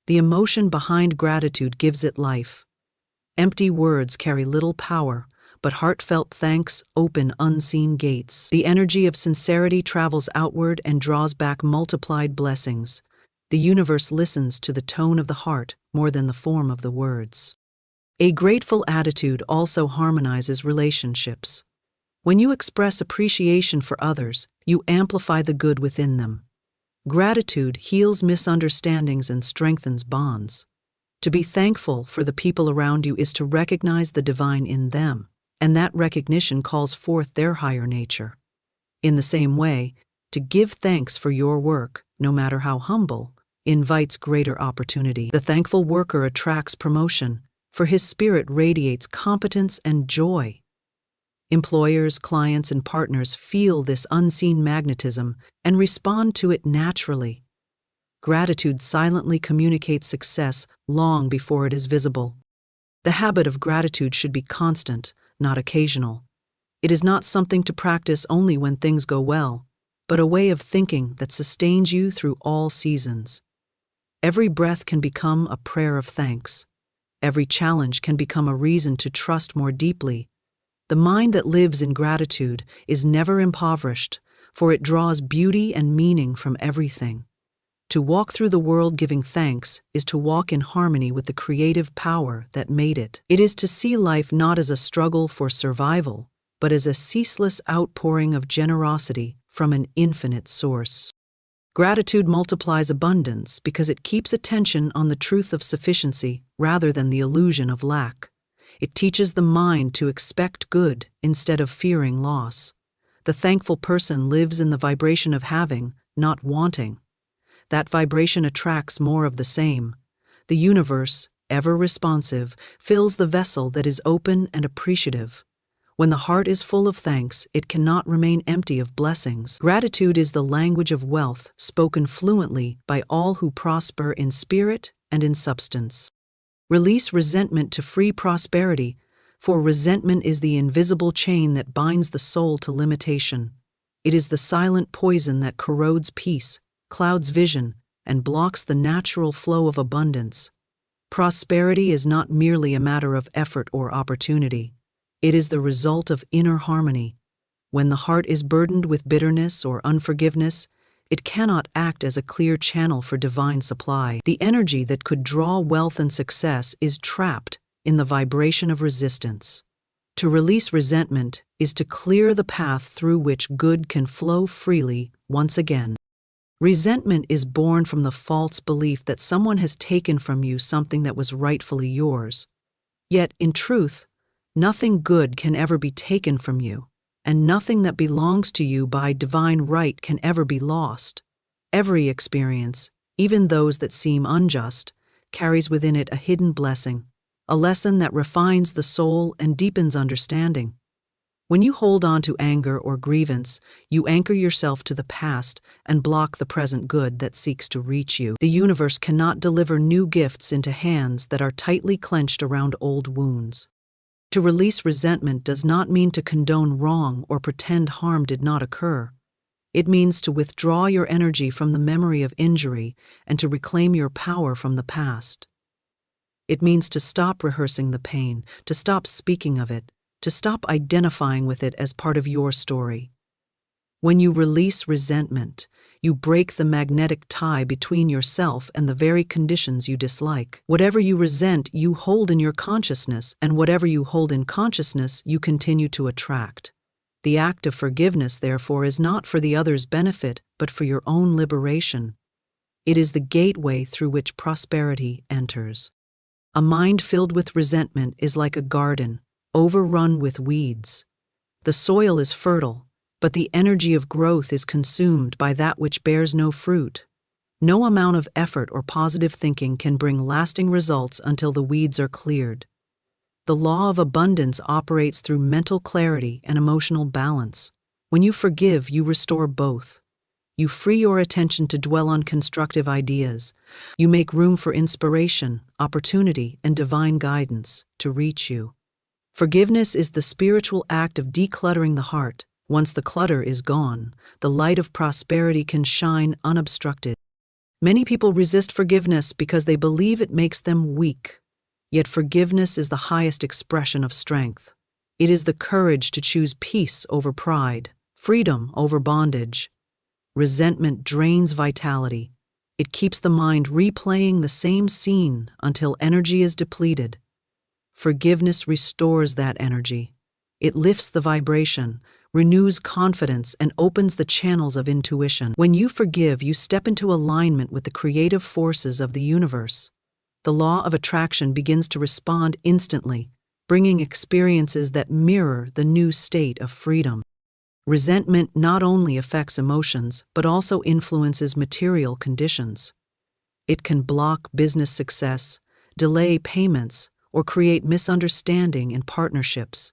The emotion behind gratitude gives it life. Empty words carry little power, but heartfelt thanks open unseen gates. The energy of sincerity travels outward and draws back multiplied blessings. The universe listens to the tone of the heart more than the form of the words. A grateful attitude also harmonizes relationships. When you express appreciation for others, you amplify the good within them. Gratitude heals misunderstandings and strengthens bonds. To be thankful for the people around you is to recognize the divine in them, and that recognition calls forth their higher nature. In the same way, to give thanks for your work, no matter how humble, invites greater opportunity. The thankful worker attracts promotion, for his spirit radiates competence and joy. Employers, clients, and partners feel this unseen magnetism and respond to it naturally. Gratitude silently communicates success long before it is visible. The habit of gratitude should be constant, not occasional. It is not something to practice only when things go well, but a way of thinking that sustains you through all seasons. Every breath can become a prayer of thanks. Every challenge can become a reason to trust more deeply. The mind that lives in gratitude is never impoverished, for it draws beauty and meaning from everything. To walk through the world giving thanks is to walk in harmony with the creative power that made it. It is to see life not as a struggle for survival, but as a ceaseless outpouring of generosity from an infinite source. Gratitude multiplies abundance because it keeps attention on the truth of sufficiency rather than the illusion of lack. It teaches the mind to expect good instead of fearing loss. The thankful person lives in the vibration of having, not wanting. That vibration attracts more of the same. The universe, ever responsive, fills the vessel that is open and appreciative. When the heart is full of thanks, it cannot remain empty of blessings. Gratitude is the language of wealth, spoken fluently by all who prosper in spirit and in substance. Release resentment to free prosperity, for resentment is the invisible chain that binds the soul to limitation. It is the silent poison that corrodes peace, clouds vision, and blocks the natural flow of abundance. Prosperity is not merely a matter of effort or opportunity. It is the result of inner harmony. When the heart is burdened with bitterness or unforgiveness, it cannot act as a clear channel for divine supply. The energy that could draw wealth and success is trapped in the vibration of resistance. To release resentment is to clear the path through which good can flow freely once again. Resentment is born from the false belief that someone has taken from you something that was rightfully yours. Yet, in truth, nothing good can ever be taken from you, and nothing that belongs to you by divine right can ever be lost. Every experience, even those that seem unjust, carries within it a hidden blessing, a lesson that refines the soul and deepens understanding. When you hold on to anger or grievance, you anchor yourself to the past and block the present good that seeks to reach you. The universe cannot deliver new gifts into hands that are tightly clenched around old wounds. To release resentment does not mean to condone wrong or pretend harm did not occur. It means to withdraw your energy from the memory of injury and to reclaim your power from the past. It means to stop rehearsing the pain, to stop speaking of it, to stop identifying with it as part of your story. When you release resentment, you break the magnetic tie between yourself and the very conditions you dislike. Whatever you resent, you hold in your consciousness, and whatever you hold in consciousness, you continue to attract. The act of forgiveness, therefore, is not for the other's benefit, but for your own liberation. It is the gateway through which prosperity enters. A mind filled with resentment is like a garden, overrun with weeds. The soil is fertile, but the energy of growth is consumed by that which bears no fruit. No amount of effort or positive thinking can bring lasting results until the weeds are cleared. The law of abundance operates through mental clarity and emotional balance. When you forgive, you restore both. You free your attention to dwell on constructive ideas. You make room for inspiration, opportunity, and divine guidance to reach you. Forgiveness is the spiritual act of decluttering the heart. Once the clutter is gone, the light of prosperity can shine unobstructed. Many people resist forgiveness because they believe it makes them weak. Yet forgiveness is the highest expression of strength. It is the courage to choose peace over pride, freedom over bondage. Resentment drains vitality. It keeps the mind replaying the same scene until energy is depleted. Forgiveness restores that energy. It lifts the vibration, renews confidence, and opens the channels of intuition. When you forgive, you step into alignment with the creative forces of the universe. The law of attraction begins to respond instantly, bringing experiences that mirror the new state of freedom. Resentment not only affects emotions, but also influences material conditions. It can block business success, delay payments, or create misunderstanding in partnerships.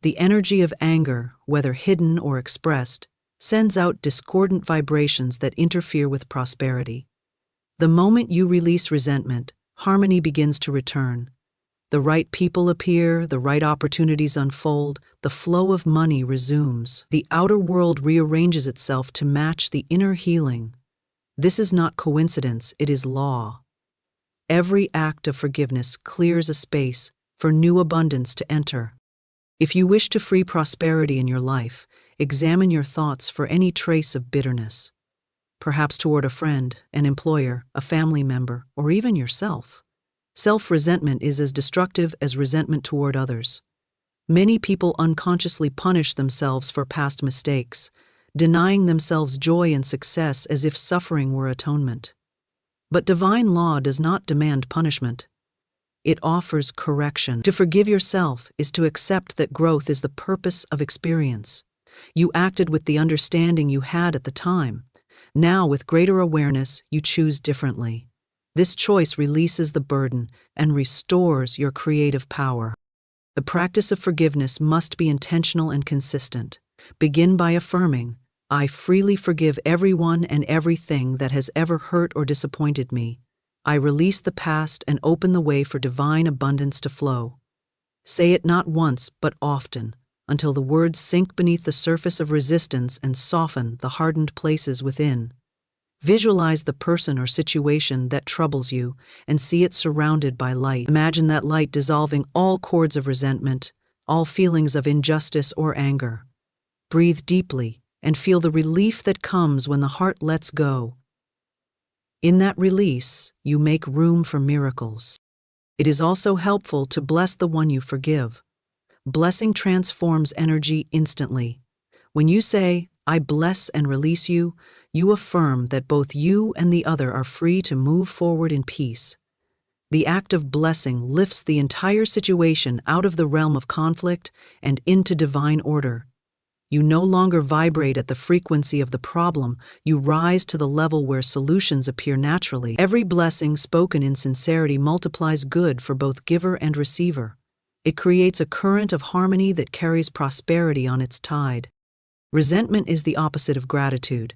The energy of anger, whether hidden or expressed, sends out discordant vibrations that interfere with prosperity. The moment you release resentment, harmony begins to return. The right people appear, the right opportunities unfold, the flow of money resumes. The outer world rearranges itself to match the inner healing. This is not coincidence, it is law. Every act of forgiveness clears a space for new abundance to enter. If you wish to free prosperity in your life, examine your thoughts for any trace of bitterness, perhaps toward a friend, an employer, a family member, or even yourself. Self-resentment is as destructive as resentment toward others. Many people unconsciously punish themselves for past mistakes, denying themselves joy and success as if suffering were atonement. But divine law does not demand punishment. It offers correction. To forgive yourself is to accept that growth is the purpose of experience. You acted with the understanding you had at the time. Now, with greater awareness, you choose differently. This choice releases the burden and restores your creative power. The practice of forgiveness must be intentional and consistent. Begin by affirming, I freely forgive everyone and everything that has ever hurt or disappointed me. I release the past and open the way for divine abundance to flow. Say it not once, but often, until the words sink beneath the surface of resistance and soften the hardened places within. Visualize the person or situation that troubles you and see it surrounded by light. Imagine that light dissolving all cords of resentment, all feelings of injustice or anger. Breathe deeply and feel the relief that comes when the heart lets go. In that release, you make room for miracles. It is also helpful to bless the one you forgive. Blessing transforms energy instantly. When you say, I bless and release you, you affirm that both you and the other are free to move forward in peace. The act of blessing lifts the entire situation out of the realm of conflict and into divine order. You no longer vibrate at the frequency of the problem, you rise to the level where solutions appear naturally. Every blessing spoken in sincerity multiplies good for both giver and receiver. It creates a current of harmony that carries prosperity on its tide. Resentment is the opposite of gratitude.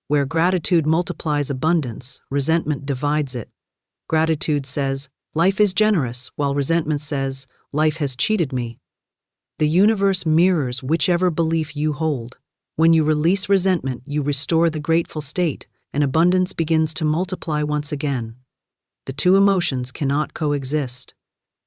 Where gratitude multiplies abundance, resentment divides it. Gratitude says, life is generous, while resentment says, life has cheated me. The universe mirrors whichever belief you hold. When you release resentment, you restore the grateful state, and abundance begins to multiply once again. The two emotions cannot coexist.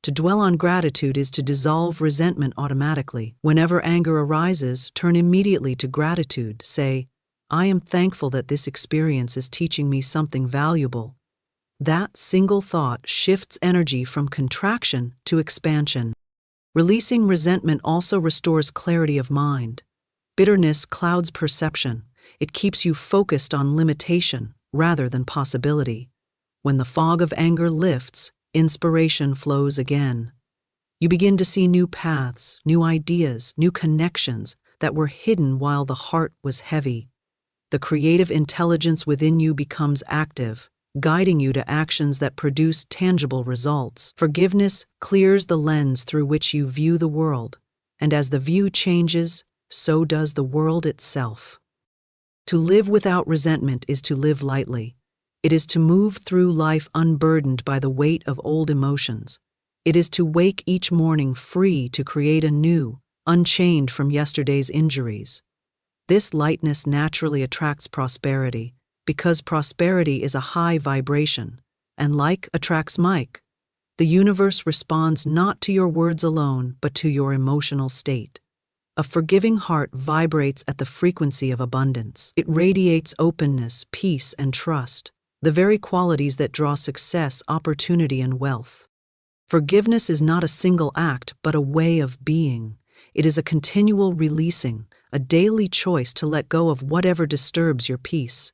To dwell on gratitude is to dissolve resentment automatically. Whenever anger arises, turn immediately to gratitude. Say, I am thankful that this experience is teaching me something valuable. That single thought shifts energy from contraction to expansion. Releasing resentment also restores clarity of mind. Bitterness clouds perception. It keeps you focused on limitation rather than possibility. When the fog of anger lifts, inspiration flows again. You begin to see new paths, new ideas, new connections that were hidden while the heart was heavy. The creative intelligence within you becomes active, guiding you to actions that produce tangible results. Forgiveness clears the lens through which you view the world, and as the view changes, so does the world itself. To live without resentment is to live lightly. It is to move through life unburdened by the weight of old emotions. It is to wake each morning free to create anew, unchained from yesterday's injuries. This lightness naturally attracts prosperity, because prosperity is a high vibration, and like attracts like. The universe responds not to your words alone, but to your emotional state. A forgiving heart vibrates at the frequency of abundance. It radiates openness, peace, and trust, the very qualities that draw success, opportunity, and wealth. Forgiveness is not a single act, but a way of being. It is a continual releasing, a daily choice to let go of whatever disturbs your peace.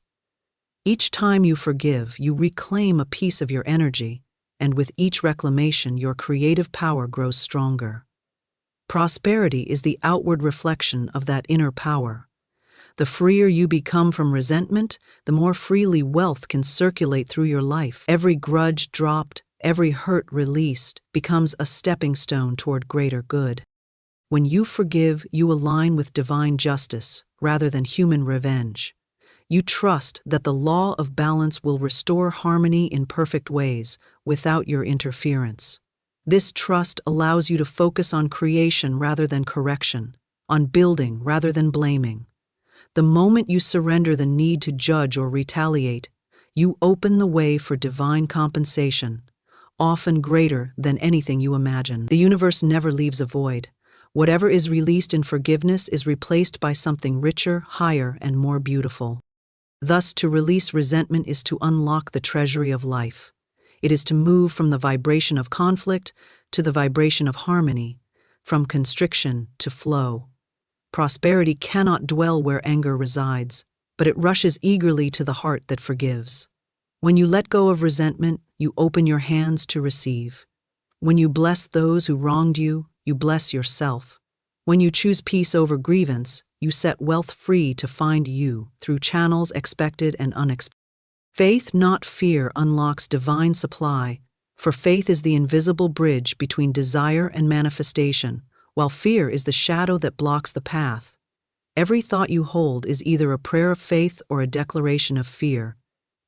Each time you forgive, you reclaim a piece of your energy, and with each reclamation, your creative power grows stronger. Prosperity is the outward reflection of that inner power. The freer you become from resentment, the more freely wealth can circulate through your life. Every grudge dropped, every hurt released, becomes a stepping stone toward greater good. When you forgive, you align with divine justice rather than human revenge. You trust that the law of balance will restore harmony in perfect ways without your interference. This trust allows you to focus on creation rather than correction, on building rather than blaming. The moment you surrender the need to judge or retaliate, you open the way for divine compensation, often greater than anything you imagine. The universe never leaves a void. Whatever is released in forgiveness is replaced by something richer, higher, and more beautiful. Thus, to release resentment is to unlock the treasury of life. It is to move from the vibration of conflict to the vibration of harmony, from constriction to flow. Prosperity cannot dwell where anger resides, but it rushes eagerly to the heart that forgives. When you let go of resentment, you open your hands to receive. When you bless those who wronged you, you bless yourself. When you choose peace over grievance, you set wealth free to find you through channels expected and unexpected. Faith, not fear, unlocks divine supply, For faith is the invisible bridge between desire and manifestation, while fear is the shadow that blocks the path. Every thought you hold is either a prayer of faith or a declaration of fear,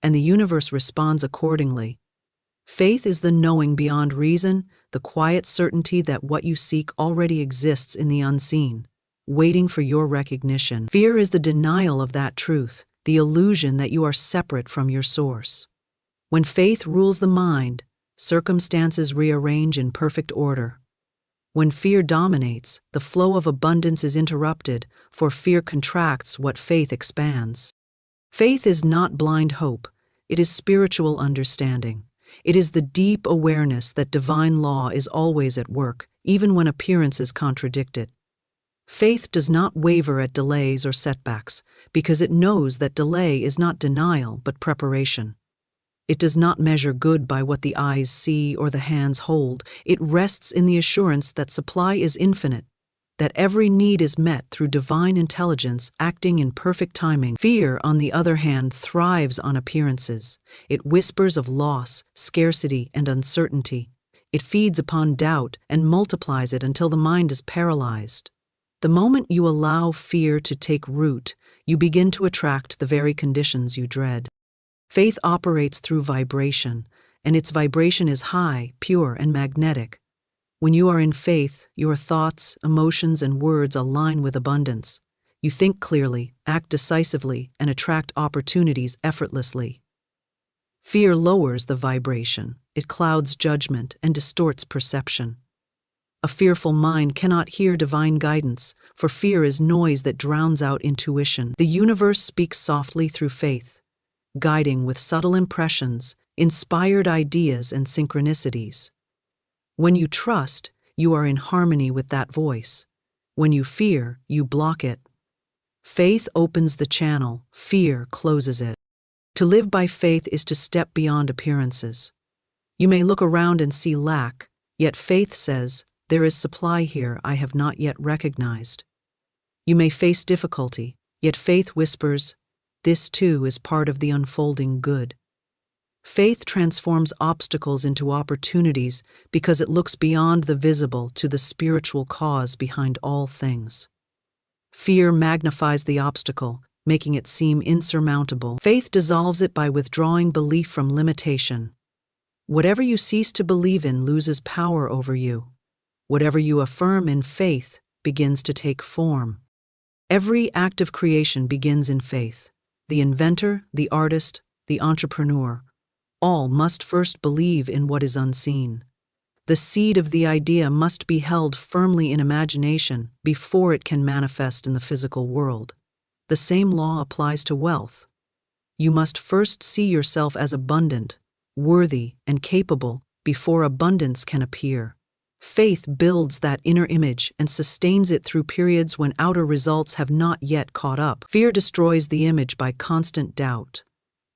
and the universe responds accordingly. Faith is the knowing beyond reason, the quiet certainty that what you seek already exists in the unseen, waiting for your recognition. Fear is the denial of that truth, the illusion that you are separate from your source. When faith rules the mind, circumstances rearrange in perfect order. When fear dominates, the flow of abundance is interrupted, for fear contracts what faith expands. Faith is not blind hope, it is spiritual understanding. It is the deep awareness that divine law is always at work, even when appearances contradict it. Faith does not waver at delays or setbacks, because it knows that delay is not denial but preparation. It does not measure good by what the eyes see or the hands hold. It rests in the assurance that supply is infinite, that every need is met through divine intelligence acting in perfect timing. Fear, on the other hand, thrives on appearances. It whispers of loss, scarcity, and uncertainty. It feeds upon doubt and multiplies it until the mind is paralyzed. The moment you allow fear to take root, you begin to attract the very conditions you dread. Faith operates through vibration, and its vibration is high, pure, and magnetic. When you are in faith, your thoughts, emotions, and words align with abundance. You think clearly, act decisively, and attract opportunities effortlessly. Fear lowers the vibration, it clouds judgment and distorts perception. A fearful mind cannot hear divine guidance, for fear is noise that drowns out intuition. The universe speaks softly through faith, guiding with subtle impressions, inspired ideas, and synchronicities. When you trust, you are in harmony with that voice. When you fear, you block it. Faith opens the channel, fear closes it. To live by faith is to step beyond appearances. You may look around and see lack, yet faith says, "There is supply here I have not yet recognized." You may face difficulty, yet faith whispers, "This too is part of the unfolding good." Faith transforms obstacles into opportunities because it looks beyond the visible to the spiritual cause behind all things. Fear magnifies the obstacle, making it seem insurmountable. Faith dissolves it by withdrawing belief from limitation. Whatever you cease to believe in loses power over you. Whatever you affirm in faith begins to take form. Every act of creation begins in faith. The inventor, the artist, the entrepreneur, all must first believe in what is unseen. The seed of the idea must be held firmly in imagination before it can manifest in the physical world. The same law applies to wealth. You must first see yourself as abundant, worthy, and capable before abundance can appear. Faith builds that inner image and sustains it through periods when outer results have not yet caught up. Fear destroys the image by constant doubt.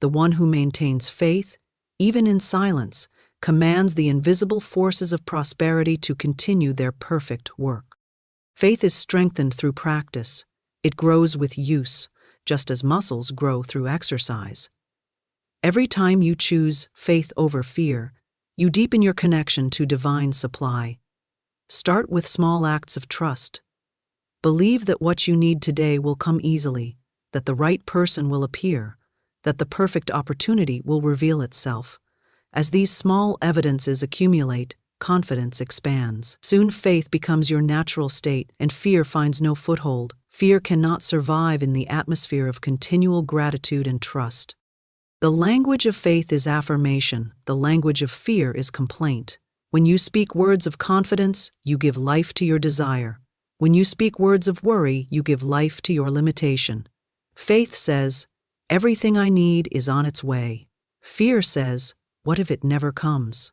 The one who maintains faith, even in silence, commands the invisible forces of prosperity to continue their perfect work. Faith is strengthened through practice. It grows with use, just as muscles grow through exercise. Every time you choose faith over fear, you deepen your connection to divine supply. Start with small acts of trust. Believe that what you need today will come easily, that the right person will appear, that the perfect opportunity will reveal itself. As these small evidences accumulate, confidence expands. Soon faith becomes your natural state and fear finds no foothold. Fear cannot survive in the atmosphere of continual gratitude and trust. The language of faith is affirmation, the language of fear is complaint. When you speak words of confidence, you give life to your desire. When you speak words of worry, you give life to your limitation. Faith says, "Everything I need is on its way." Fear says, "What if it never comes?"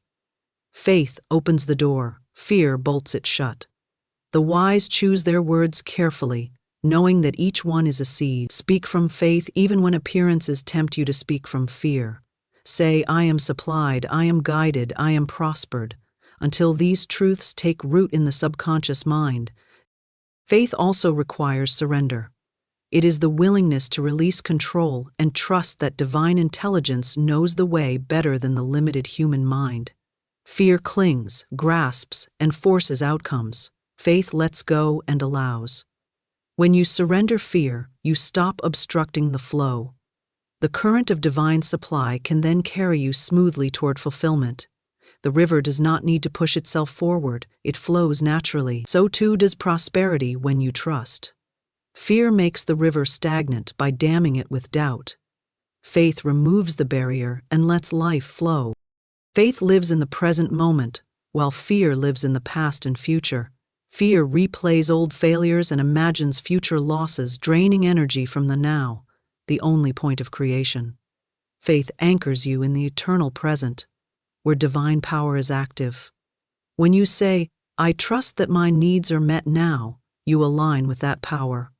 Faith opens the door, fear bolts it shut. The wise choose their words carefully, knowing that each one is a seed. Speak from faith even when appearances tempt you to speak from fear. Say, "I am supplied, I am guided, I am prospered," until these truths take root in the subconscious mind. Faith also requires surrender. It is the willingness to release control and trust that divine intelligence knows the way better than the limited human mind. Fear clings, grasps, and forces outcomes. Faith lets go and allows. When you surrender fear, you stop obstructing the flow. The current of divine supply can then carry you smoothly toward fulfillment. The river does not need to push itself forward, it flows naturally. So too does prosperity when you trust. Fear makes the river stagnant by damming it with doubt. Faith removes the barrier and lets life flow. Faith lives in the present moment, while fear lives in the past and future. Fear replays old failures and imagines future losses, draining energy from the now, the only point of creation. Faith anchors you in the eternal present, where divine power is active. When you say, "I trust that my needs are met now," you align with that power.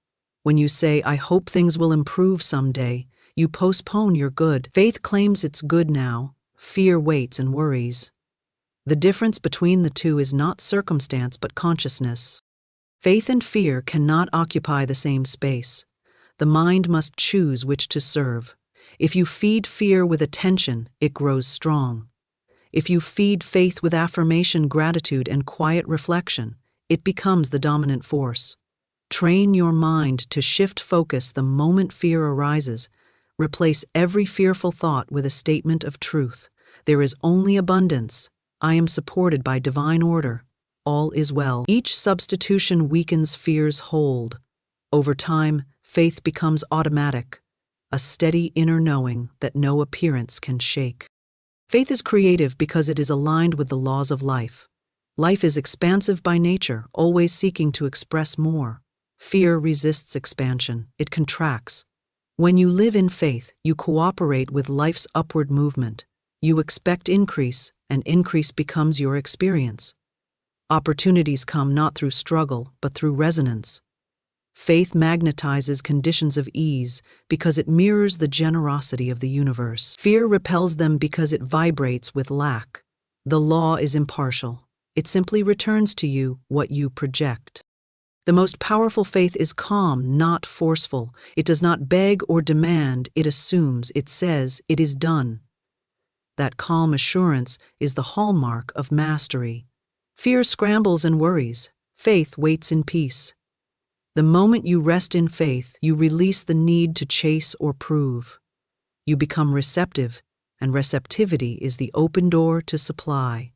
When you say, "I hope things will improve someday," you postpone your good. Faith claims it's good now, fear waits and worries. The difference between the two is not circumstance but consciousness. Faith and fear cannot occupy the same space. The mind must choose which to serve. If you feed fear with attention, it grows strong. If you feed faith with affirmation, gratitude, and quiet reflection, it becomes the dominant force. Train your mind to shift focus the moment fear arises. Replace every fearful thought with a statement of truth. There is only abundance. I am supported by divine order. All is well. Each substitution weakens fear's hold. Over time, faith becomes automatic, a steady inner knowing that no appearance can shake. Faith is creative because it is aligned with the laws of life. Life is expansive by nature, always seeking to express more. Fear resists expansion, it contracts. When you live in faith, you cooperate with life's upward movement. You expect increase, and increase becomes your experience. Opportunities come not through struggle, but through resonance. Faith magnetizes conditions of ease because it mirrors the generosity of the universe. Fear repels them because it vibrates with lack. The law is impartial. It simply returns to you what you project. The most powerful faith is calm, not forceful. It does not beg or demand, it assumes, it says, it is done. That calm assurance is the hallmark of mastery. Fear scrambles and worries. Faith waits in peace. The moment you rest in faith, you release the need to chase or prove. You become receptive, and receptivity is the open door to supply.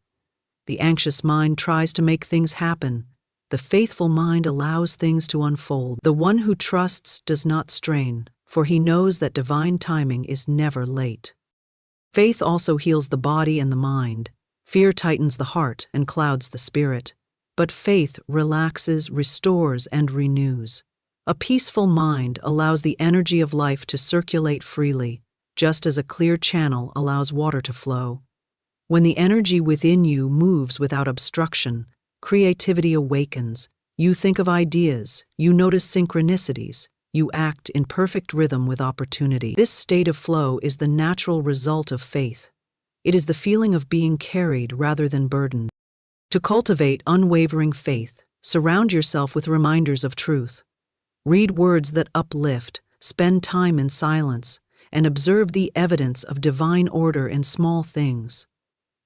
The anxious mind tries to make things happen. The faithful mind allows things to unfold. The one who trusts does not strain, for he knows that divine timing is never late. Faith also heals the body and the mind. Fear tightens the heart and clouds the spirit. But faith relaxes, restores, and renews. A peaceful mind allows the energy of life to circulate freely, just as a clear channel allows water to flow. When the energy within you moves without obstruction, creativity awakens. You think of ideas, you notice synchronicities, you act in perfect rhythm with opportunity. This state of flow is the natural result of faith. It is the feeling of being carried rather than burdened. To cultivate unwavering faith, surround yourself with reminders of truth. Read words that uplift, spend time in silence, and observe the evidence of divine order in small things.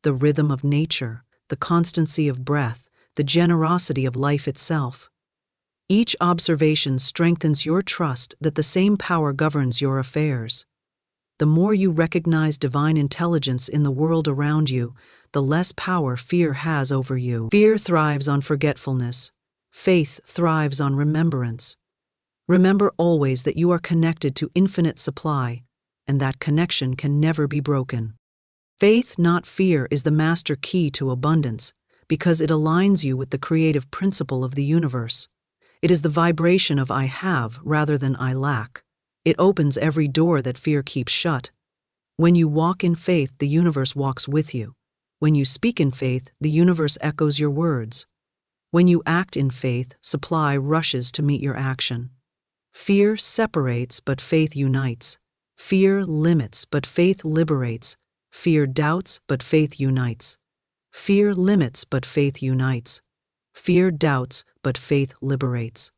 The rhythm of nature, the constancy of breath, the generosity of life itself. Each observation strengthens your trust that the same power governs your affairs. The more you recognize divine intelligence in the world around you, the less power fear has over you. Fear thrives on forgetfulness. Faith thrives on remembrance. Remember always that you are connected to infinite supply, and that connection can never be broken. Faith, not fear, is the master key to abundance, because it aligns you with the creative principle of the universe. It is the vibration of I have rather than I lack. It opens every door that fear keeps shut. When you walk in faith, the universe walks with you. When you speak in faith, the universe echoes your words. When you act in faith, supply rushes to meet your action. Fear separates, but faith unites. Fear limits, but faith liberates. Fear doubts, but faith unites. Fear limits, but faith unites. Fear doubts, but faith liberates.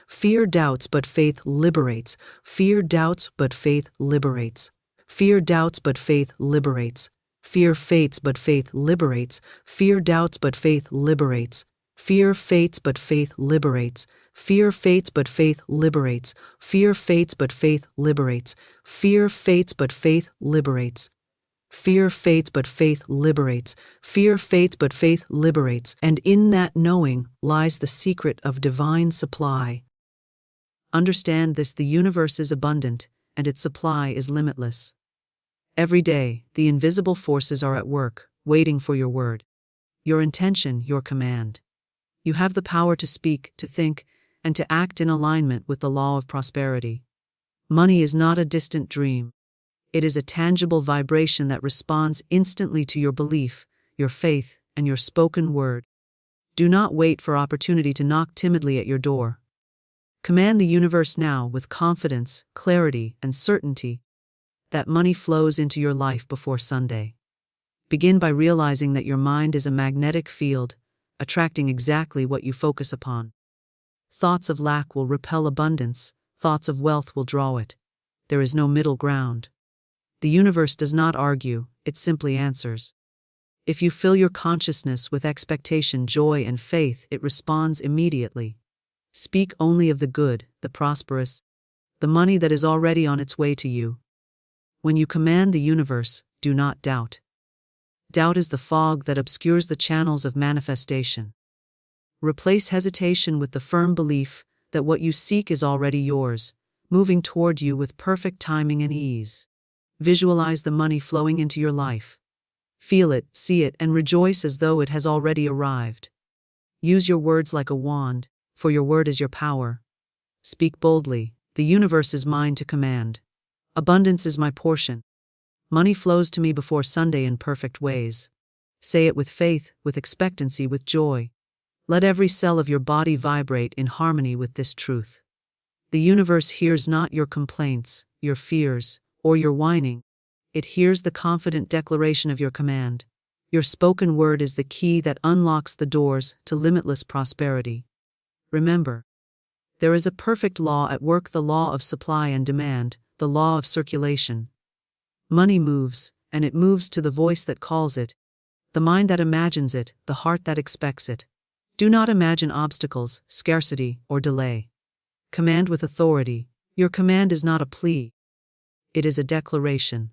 Fear doubts, but faith liberates. Fear doubts, but faith liberates. Fear doubts, but faith liberates. Fear fates but faith liberates. Fear doubts but faith liberates. Fear fates but faith liberates. Fear fates but faith liberates. Fear fates but faith liberates. Fear fates but faith liberates. Fear fates but faith liberates. Fear fates but faith liberates. And in that knowing lies the secret of divine supply. Understand this: the universe is abundant, and its supply is limitless. Every day, the invisible forces are at work, waiting for your word. Your intention, your command. You have the power to speak, to think, and to act in alignment with the law of prosperity. Money is not a distant dream. It is a tangible vibration that responds instantly to your belief, your faith, and your spoken word. Do not wait for opportunity to knock timidly at your door. Command the universe now with confidence, clarity, and certainty that money flows into your life before Sunday. Begin by realizing that your mind is a magnetic field, attracting exactly what you focus upon. Thoughts of lack will repel abundance, thoughts of wealth will draw it. There is no middle ground. The universe does not argue, it simply answers. If you fill your consciousness with expectation, joy, and faith, it responds immediately. Speak only of the good, the prosperous, the money that is already on its way to you. When you command the universe, do not doubt. Doubt is the fog that obscures the channels of manifestation. Replace hesitation with the firm belief that what you seek is already yours, moving toward you with perfect timing and ease. Visualize the money flowing into your life. Feel it, see it, and rejoice as though it has already arrived. Use your words like a wand, for your word is your power. Speak boldly: the universe is mine to command. Abundance is my portion. Money flows to me before Sunday in perfect ways. Say it with faith, with expectancy, with joy. Let every cell of your body vibrate in harmony with this truth. The universe hears not your complaints, your fears, or your whining. It hears the confident declaration of your command. Your spoken word is the key that unlocks the doors to limitless prosperity. Remember, there is a perfect law at work, the law of supply and demand, the law of circulation. Money moves, and it moves to the voice that calls it, the mind that imagines it, the heart that expects it. Do not imagine obstacles, scarcity, or delay. Command with authority. Your command is not a plea. It is a declaration.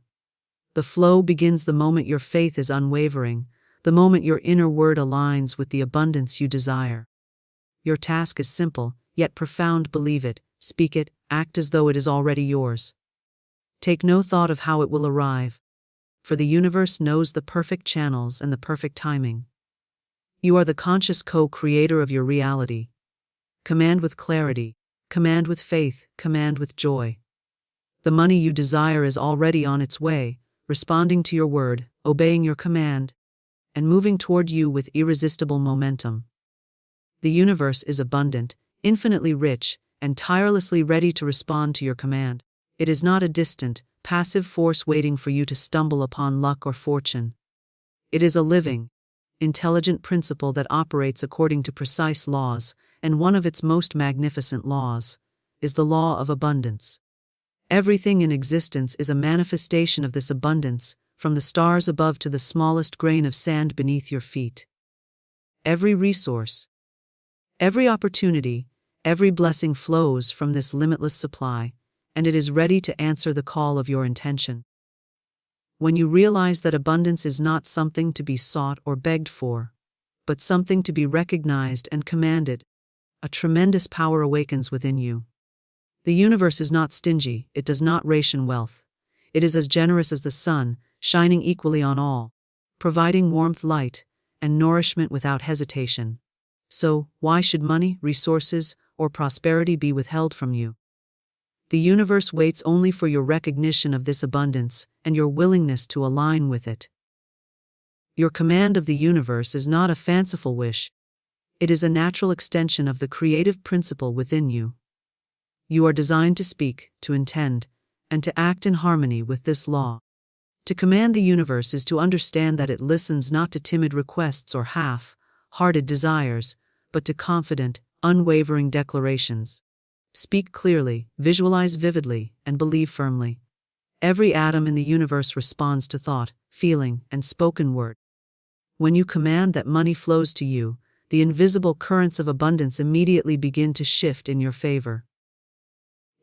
The flow begins the moment your faith is unwavering, the moment your inner word aligns with the abundance you desire. Your task is simple, yet profound. Believe it, speak it, act as though it is already yours. Take no thought of how it will arrive, for the universe knows the perfect channels and the perfect timing. You are the conscious co-creator of your reality. Command with clarity, command with faith, command with joy. The money you desire is already on its way, responding to your word, obeying your command, and moving toward you with irresistible momentum. The universe is abundant, infinitely rich, and tirelessly ready to respond to your command. It is not a distant, passive force waiting for you to stumble upon luck or fortune. It is a living, intelligent principle that operates according to precise laws, and one of its most magnificent laws is the law of abundance. Everything in existence is a manifestation of this abundance, from the stars above to the smallest grain of sand beneath your feet. Every resource, every opportunity, every blessing flows from this limitless supply, and it is ready to answer the call of your intention. When you realize that abundance is not something to be sought or begged for, but something to be recognized and commanded, a tremendous power awakens within you. The universe is not stingy, it does not ration wealth. It is as generous as the sun, shining equally on all, providing warmth, light, and nourishment without hesitation. So, why should money, resources, or prosperity be withheld from you? The universe waits only for your recognition of this abundance and your willingness to align with it. Your command of the universe is not a fanciful wish. It is a natural extension of the creative principle within you. You are designed to speak, to intend, and to act in harmony with this law. To command the universe is to understand that it listens not to timid requests or half-hearted desires, but to confident, unwavering declarations. Speak clearly, visualize vividly, and believe firmly. Every atom in the universe responds to thought, feeling, and spoken word. When you command that money flows to you, the invisible currents of abundance immediately begin to shift in your favor.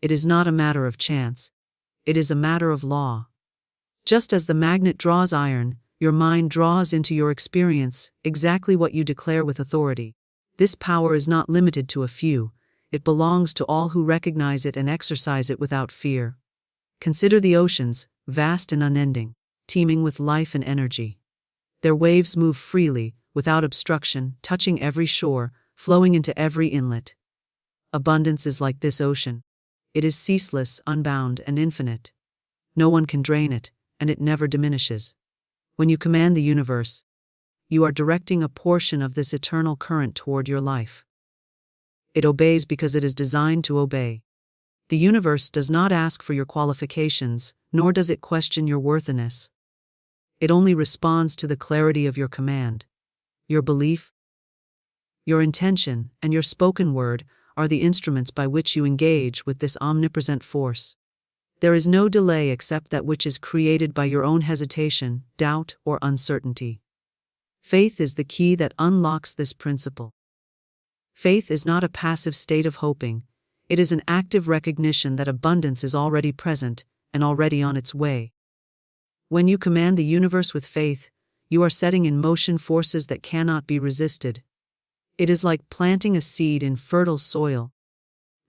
It is not a matter of chance. It is a matter of law. Just as the magnet draws iron, your mind draws into your experience exactly what you declare with authority. This power is not limited to a few. It belongs to all who recognize it and exercise it without fear. Consider the oceans, vast and unending, teeming with life and energy. Their waves move freely, without obstruction, touching every shore, flowing into every inlet. Abundance is like this ocean. It is ceaseless, unbound, and infinite. No one can drain it, and it never diminishes. When you command the universe, you are directing a portion of this eternal current toward your life. It obeys because it is designed to obey. The universe does not ask for your qualifications, nor does it question your worthiness. It only responds to the clarity of your command. Your belief, your intention, and your spoken word are the instruments by which you engage with this omnipresent force. There is no delay except that which is created by your own hesitation, doubt, or uncertainty. Faith is the key that unlocks this principle. Faith is not a passive state of hoping. It is an active recognition that abundance is already present and already on its way. When you command the universe with faith, you are setting in motion forces that cannot be resisted. It is like planting a seed in fertile soil.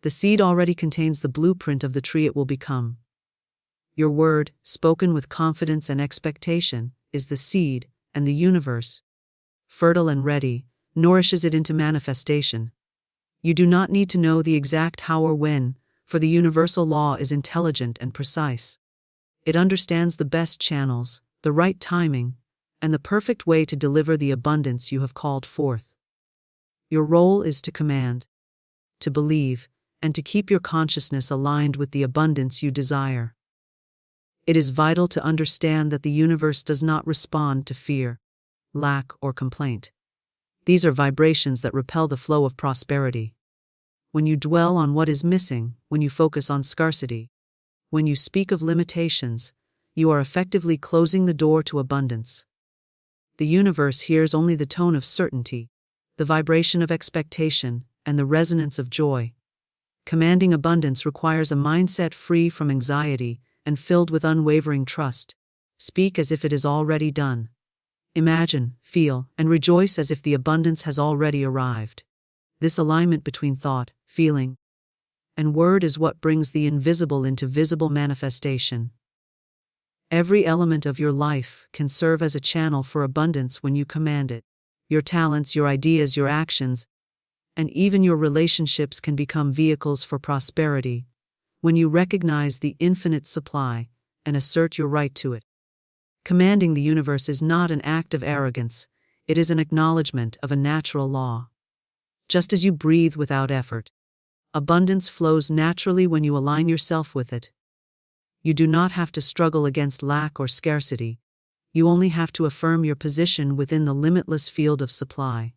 The seed already contains the blueprint of the tree it will become. Your word, spoken with confidence and expectation, is the seed, and the universe, fertile and ready, nourishes it into manifestation. You do not need to know the exact how or when, for the universal law is intelligent and precise. It understands the best channels, the right timing, and the perfect way to deliver the abundance you have called forth. Your role is to command, to believe, and to keep your consciousness aligned with the abundance you desire. It is vital to understand that the universe does not respond to fear, lack, or complaint. These are vibrations that repel the flow of prosperity. When you dwell on what is missing, when you focus on scarcity, when you speak of limitations, you are effectively closing the door to abundance. The universe hears only the tone of certainty, the vibration of expectation, and the resonance of joy. Commanding abundance requires a mindset free from anxiety and filled with unwavering trust. Speak as if it is already done. Imagine, feel, and rejoice as if the abundance has already arrived. This alignment between thought, feeling, and word is what brings the invisible into visible manifestation. Every element of your life can serve as a channel for abundance when you command it. Your talents, your ideas, your actions, and even your relationships can become vehicles for prosperity when you recognize the infinite supply and assert your right to it. Commanding the universe is not an act of arrogance, it is an acknowledgement of a natural law. Just as you breathe without effort, abundance flows naturally when you align yourself with it. You do not have to struggle against lack or scarcity. You only have to affirm your position within the limitless field of supply.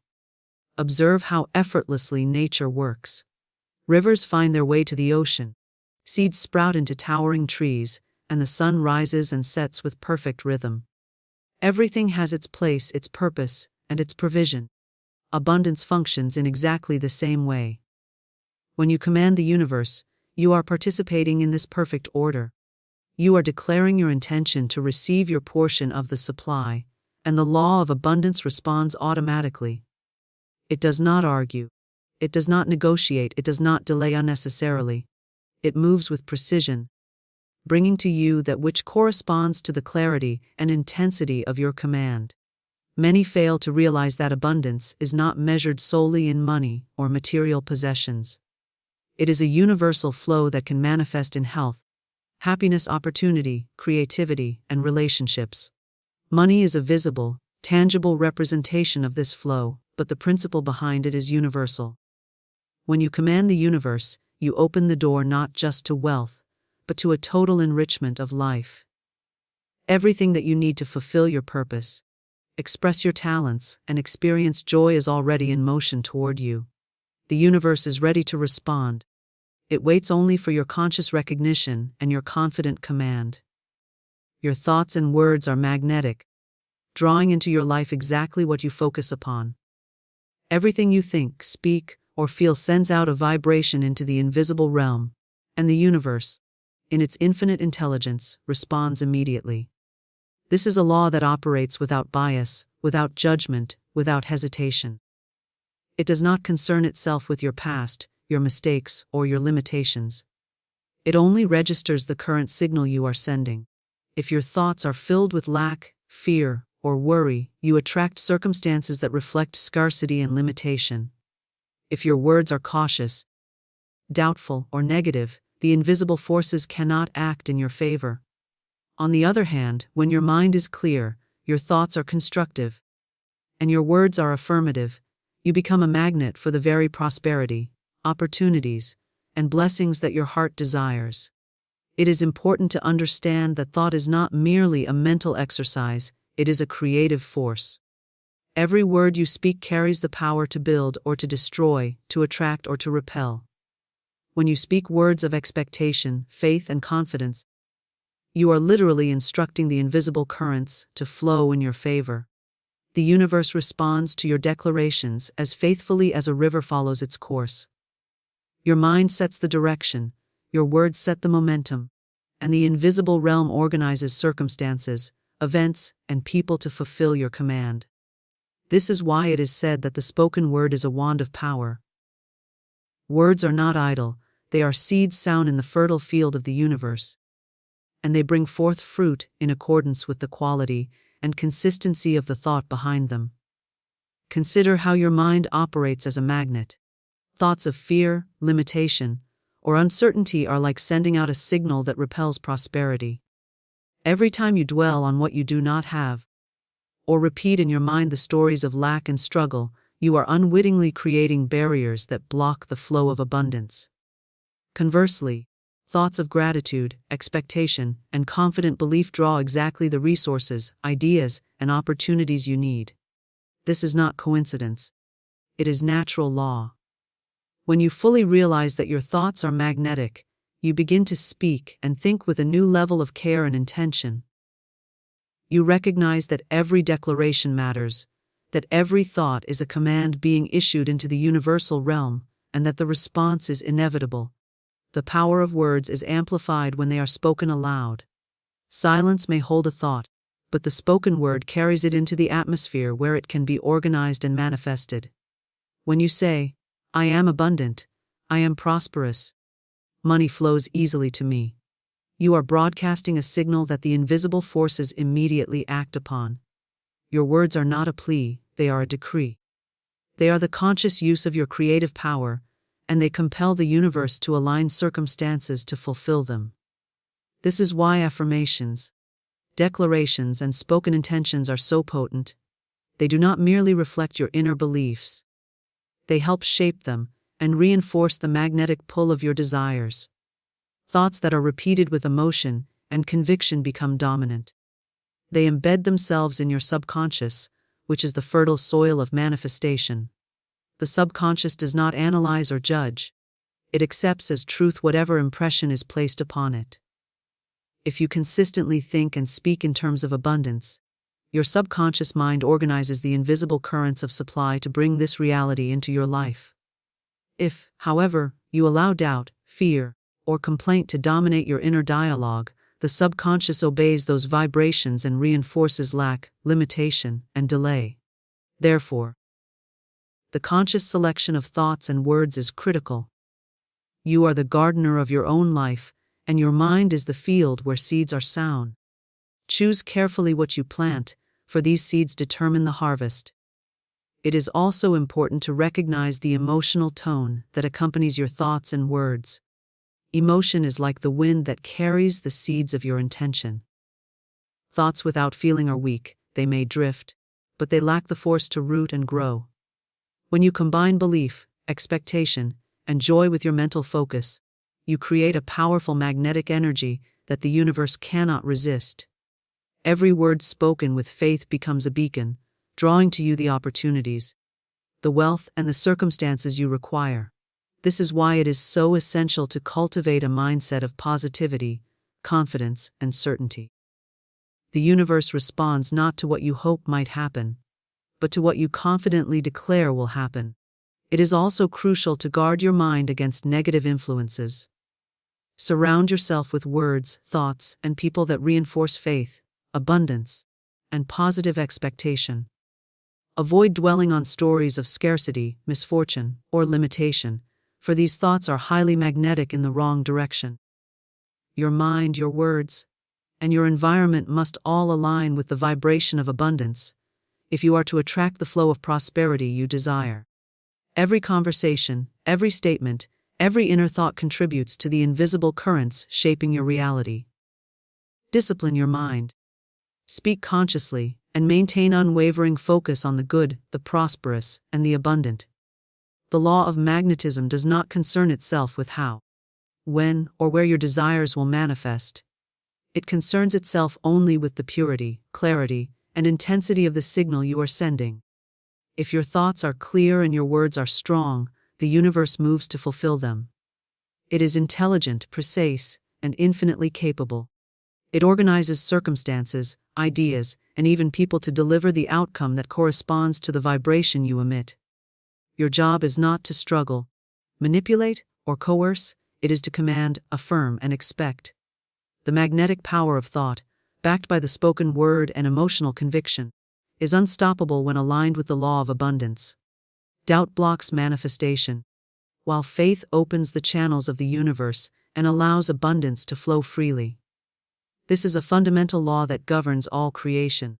Observe how effortlessly nature works. Rivers find their way to the ocean. Seeds sprout into towering trees, and the sun rises and sets with perfect rhythm. Everything has its place, its purpose, and its provision. Abundance functions in exactly the same way. When you command the universe, you are participating in this perfect order. You are declaring your intention to receive your portion of the supply, and the law of abundance responds automatically. It does not argue. It does not negotiate. It does not delay unnecessarily. It moves with precision, bringing to you that which corresponds to the clarity and intensity of your command. Many fail to realize that abundance is not measured solely in money or material possessions. It is a universal flow that can manifest in health, happiness, opportunity, creativity, and relationships. Money is a visible, tangible representation of this flow, but the principle behind it is universal. When you command the universe, you open the door not just to wealth, but to a total enrichment of life. Everything that you need to fulfill your purpose, express your talents, and experience joy is already in motion toward you. The universe is ready to respond. It waits only for your conscious recognition and your confident command. Your thoughts and words are magnetic, drawing into your life exactly what you focus upon. Everything you think, speak, or feel sends out a vibration into the invisible realm, and the universe, in its infinite intelligence, responds immediately. This is a law that operates without bias, without judgment, without hesitation. It does not concern itself with your past, your mistakes, or your limitations. It only registers the current signal you are sending. If your thoughts are filled with lack, fear, or worry, you attract circumstances that reflect scarcity and limitation. If your words are cautious, doubtful, or negative, the invisible forces cannot act in your favor. On the other hand, when your mind is clear, your thoughts are constructive, and your words are affirmative, you become a magnet for the very prosperity, opportunities, and blessings that your heart desires. It is important to understand that thought is not merely a mental exercise, it is a creative force. Every word you speak carries the power to build or to destroy, to attract or to repel. When you speak words of expectation, faith, and confidence, you are literally instructing the invisible currents to flow in your favor. The universe responds to your declarations as faithfully as a river follows its course. Your mind sets the direction, your words set the momentum, and the invisible realm organizes circumstances, events, and people to fulfill your command. This is why it is said that the spoken word is a wand of power. Words are not idle, they are seeds sown in the fertile field of the universe, and they bring forth fruit in accordance with the quality and consistency of the thought behind them. Consider how your mind operates as a magnet. Thoughts of fear, limitation, or uncertainty are like sending out a signal that repels prosperity. Every time you dwell on what you do not have, or repeat in your mind the stories of lack and struggle, you are unwittingly creating barriers that block the flow of abundance. Conversely, thoughts of gratitude, expectation, and confident belief draw exactly the resources, ideas, and opportunities you need. This is not coincidence. It is natural law. When you fully realize that your thoughts are magnetic, you begin to speak and think with a new level of care and intention. You recognize that every declaration matters, that every thought is a command being issued into the universal realm, and that the response is inevitable. The power of words is amplified when they are spoken aloud. Silence may hold a thought, but the spoken word carries it into the atmosphere where it can be organized and manifested. When you say, "I am abundant, I am prosperous, money flows easily to me," you are broadcasting a signal that the invisible forces immediately act upon. Your words are not a plea, they are a decree. They are the conscious use of your creative power, and they compel the universe to align circumstances to fulfill them. This is why affirmations, declarations, and spoken intentions are so potent. They do not merely reflect your inner beliefs. They help shape them and reinforce the magnetic pull of your desires. Thoughts that are repeated with emotion and conviction become dominant. They embed themselves in your subconscious, which is the fertile soil of manifestation. The subconscious does not analyze or judge. It accepts as truth whatever impression is placed upon it. If you consistently think and speak in terms of abundance, your subconscious mind organizes the invisible currents of supply to bring this reality into your life. If, however, you allow doubt, fear, or complaint to dominate your inner dialogue, the subconscious obeys those vibrations and reinforces lack, limitation, and delay. Therefore, the conscious selection of thoughts and words is critical. You are the gardener of your own life, and your mind is the field where seeds are sown. Choose carefully what you plant, for these seeds determine the harvest. It is also important to recognize the emotional tone that accompanies your thoughts and words. Emotion is like the wind that carries the seeds of your intention. Thoughts without feeling are weak, they may drift, but they lack the force to root and grow. When you combine belief, expectation, and joy with your mental focus, you create a powerful magnetic energy that the universe cannot resist. Every word spoken with faith becomes a beacon, drawing to you the opportunities, the wealth, and the circumstances you require. This is why it is so essential to cultivate a mindset of positivity, confidence, and certainty. The universe responds not to what you hope might happen, but to what you confidently declare will happen. It is also crucial to guard your mind against negative influences. Surround yourself with words, thoughts, and people that reinforce faith, abundance, and positive expectation. Avoid dwelling on stories of scarcity, misfortune, or limitation, for these thoughts are highly magnetic in the wrong direction. Your mind, your words, and your environment must all align with the vibration of abundance if you are to attract the flow of prosperity you desire. Every conversation, every statement, every inner thought contributes to the invisible currents shaping your reality. Discipline your mind. Speak consciously and maintain unwavering focus on the good, the prosperous, and the abundant. The law of magnetism does not concern itself with how, when, or where your desires will manifest. It concerns itself only with the purity, clarity, and intensity of the signal you are sending. If your thoughts are clear and your words are strong, the universe moves to fulfill them. It is intelligent, precise, and infinitely capable. It organizes circumstances, ideas, and even people to deliver the outcome that corresponds to the vibration you emit. Your job is not to struggle, manipulate, or coerce, it is to command, affirm, and expect. The magnetic power of thought, backed by the spoken word and emotional conviction, is unstoppable when aligned with the law of abundance. Doubt blocks manifestation, while faith opens the channels of the universe and allows abundance to flow freely. This is a fundamental law that governs all creation.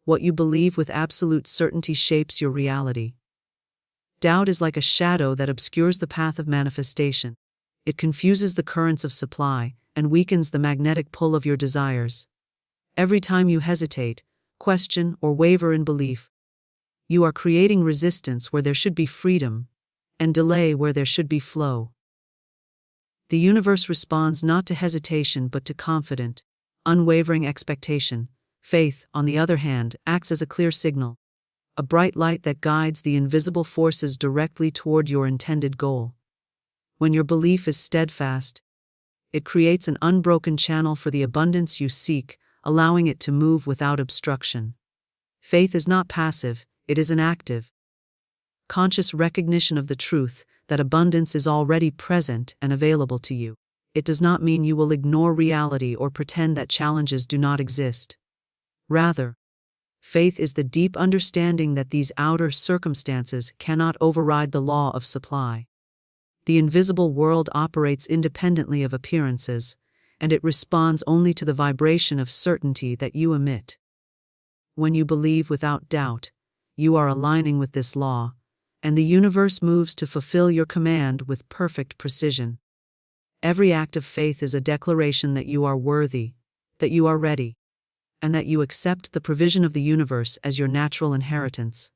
What you believe with absolute certainty shapes your reality. Doubt is like a shadow that obscures the path of manifestation. It confuses the currents of supply and weakens the magnetic pull of your desires. Every time you hesitate, question, or waver in belief, you are creating resistance where there should be freedom, and delay where there should be flow. The universe responds not to hesitation but to confident, unwavering expectation. Faith, on the other hand, acts as a clear signal, a bright light that guides the invisible forces directly toward your intended goal. When your belief is steadfast, it creates an unbroken channel for the abundance you seek, allowing it to move without obstruction. Faith is not passive, it is an active, conscious recognition of the truth that abundance is already present and available to you. It does not mean you will ignore reality or pretend that challenges do not exist. Rather, faith is the deep understanding that these outer circumstances cannot override the law of supply. The invisible world operates independently of appearances, and it responds only to the vibration of certainty that you emit. When you believe without doubt, you are aligning with this law, and the universe moves to fulfill your command with perfect precision. Every act of faith is a declaration that you are worthy, that you are ready, and that you accept the provision of the universe as your natural inheritance.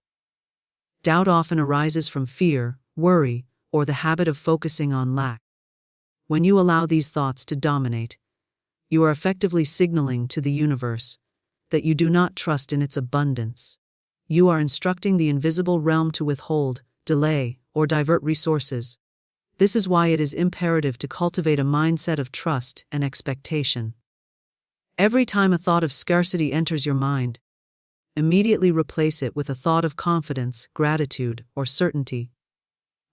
Doubt often arises from fear, worry, or the habit of focusing on lack. When you allow these thoughts to dominate, you are effectively signaling to the universe that you do not trust in its abundance. You are instructing the invisible realm to withhold, delay, or divert resources. This is why it is imperative to cultivate a mindset of trust and expectation. Every time a thought of scarcity enters your mind, immediately replace it with a thought of confidence, gratitude, or certainty.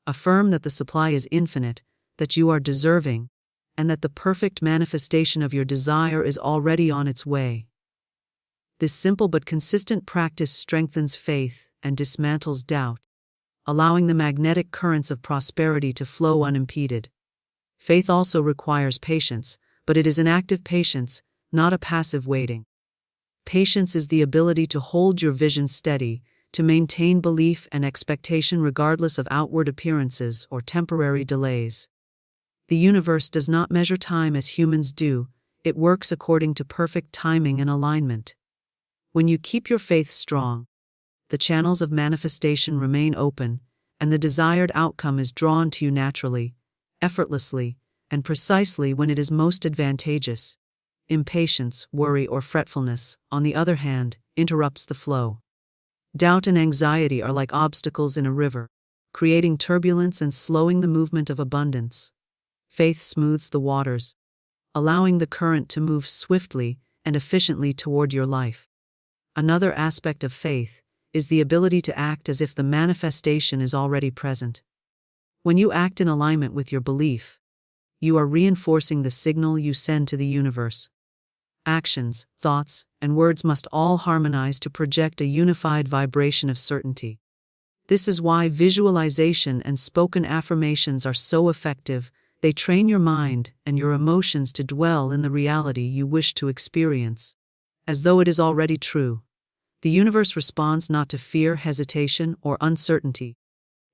Affirm that the supply is infinite, that you are deserving, and that the perfect manifestation of your desire is already on its way. This simple but consistent practice strengthens faith and dismantles doubt, allowing the magnetic currents of prosperity to flow unimpeded. Faith also requires patience, but it is an active patience, not a passive waiting. Patience is the ability to hold your vision steady, to maintain belief and expectation regardless of outward appearances or temporary delays. The universe does not measure time as humans do, it works according to perfect timing and alignment. When you keep your faith strong, the channels of manifestation remain open, and the desired outcome is drawn to you naturally, effortlessly, and precisely when it is most advantageous. Impatience, worry, or fretfulness, on the other hand, interrupts the flow. Doubt and anxiety are like obstacles in a river, creating turbulence and slowing the movement of abundance. Faith smooths the waters, allowing the current to move swiftly and efficiently toward your life. Another aspect of faith is the ability to act as if the manifestation is already present. When you act in alignment with your belief, you are reinforcing the signal you send to the universe. Actions, thoughts, and words must all harmonize to project a unified vibration of certainty. This is why visualization and spoken affirmations are so effective. They train your mind and your emotions to dwell in the reality you wish to experience, as though it is already true. The universe responds not to fear, hesitation, or uncertainty.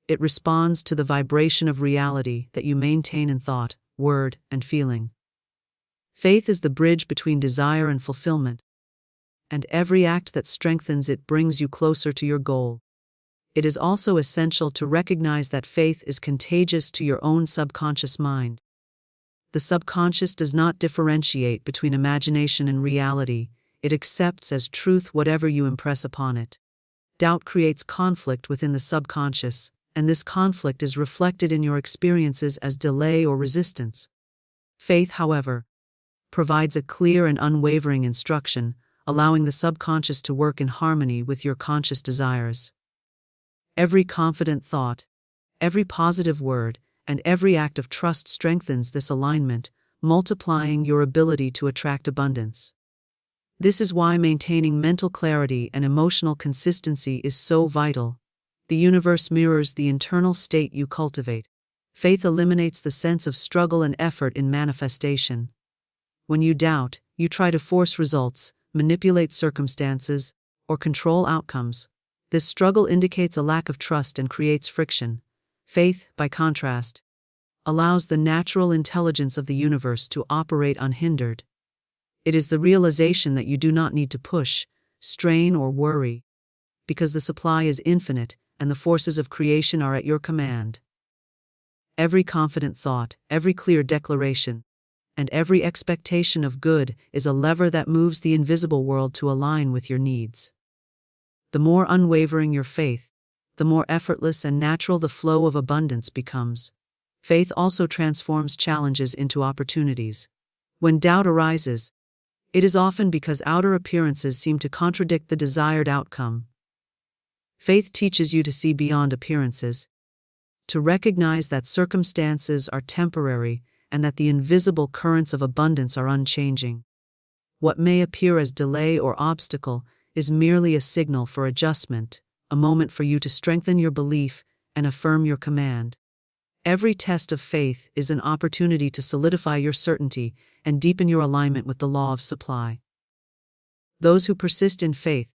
It responds to the vibration of reality that you maintain in thought, word, and feeling. Faith is the bridge between desire and fulfillment, and every act that strengthens it brings you closer to your goal. It is also essential to recognize that faith is contagious to your own subconscious mind. The subconscious does not differentiate between imagination and reality. It accepts as truth whatever you impress upon it. Doubt creates conflict within the subconscious, and this conflict is reflected in your experiences as delay or resistance. Faith, however, provides a clear and unwavering instruction, allowing the subconscious to work in harmony with your conscious desires. Every confident thought, every positive word, and every act of trust strengthens this alignment, multiplying your ability to attract abundance. This is why maintaining mental clarity and emotional consistency is so vital. The universe mirrors the internal state you cultivate. Faith eliminates the sense of struggle and effort in manifestation. When you doubt, you try to force results, manipulate circumstances, or control outcomes. This struggle indicates a lack of trust and creates friction. Faith, by contrast, allows the natural intelligence of the universe to operate unhindered. It is the realization that you do not need to push, strain, or worry, because the supply is infinite and the forces of creation are at your command. Every confident thought, every clear declaration, and every expectation of good is a lever that moves the invisible world to align with your needs. The more unwavering your faith, the more effortless and natural the flow of abundance becomes. Faith also transforms challenges into opportunities. When doubt arises, it is often because outer appearances seem to contradict the desired outcome. Faith teaches you to see beyond appearances, to recognize that circumstances are temporary and that the invisible currents of abundance are unchanging. What may appear as delay or obstacle is merely a signal for adjustment, a moment for you to strengthen your belief and affirm your command. Every test of faith is an opportunity to solidify your certainty and deepen your alignment with the law of supply. Those who persist in faith,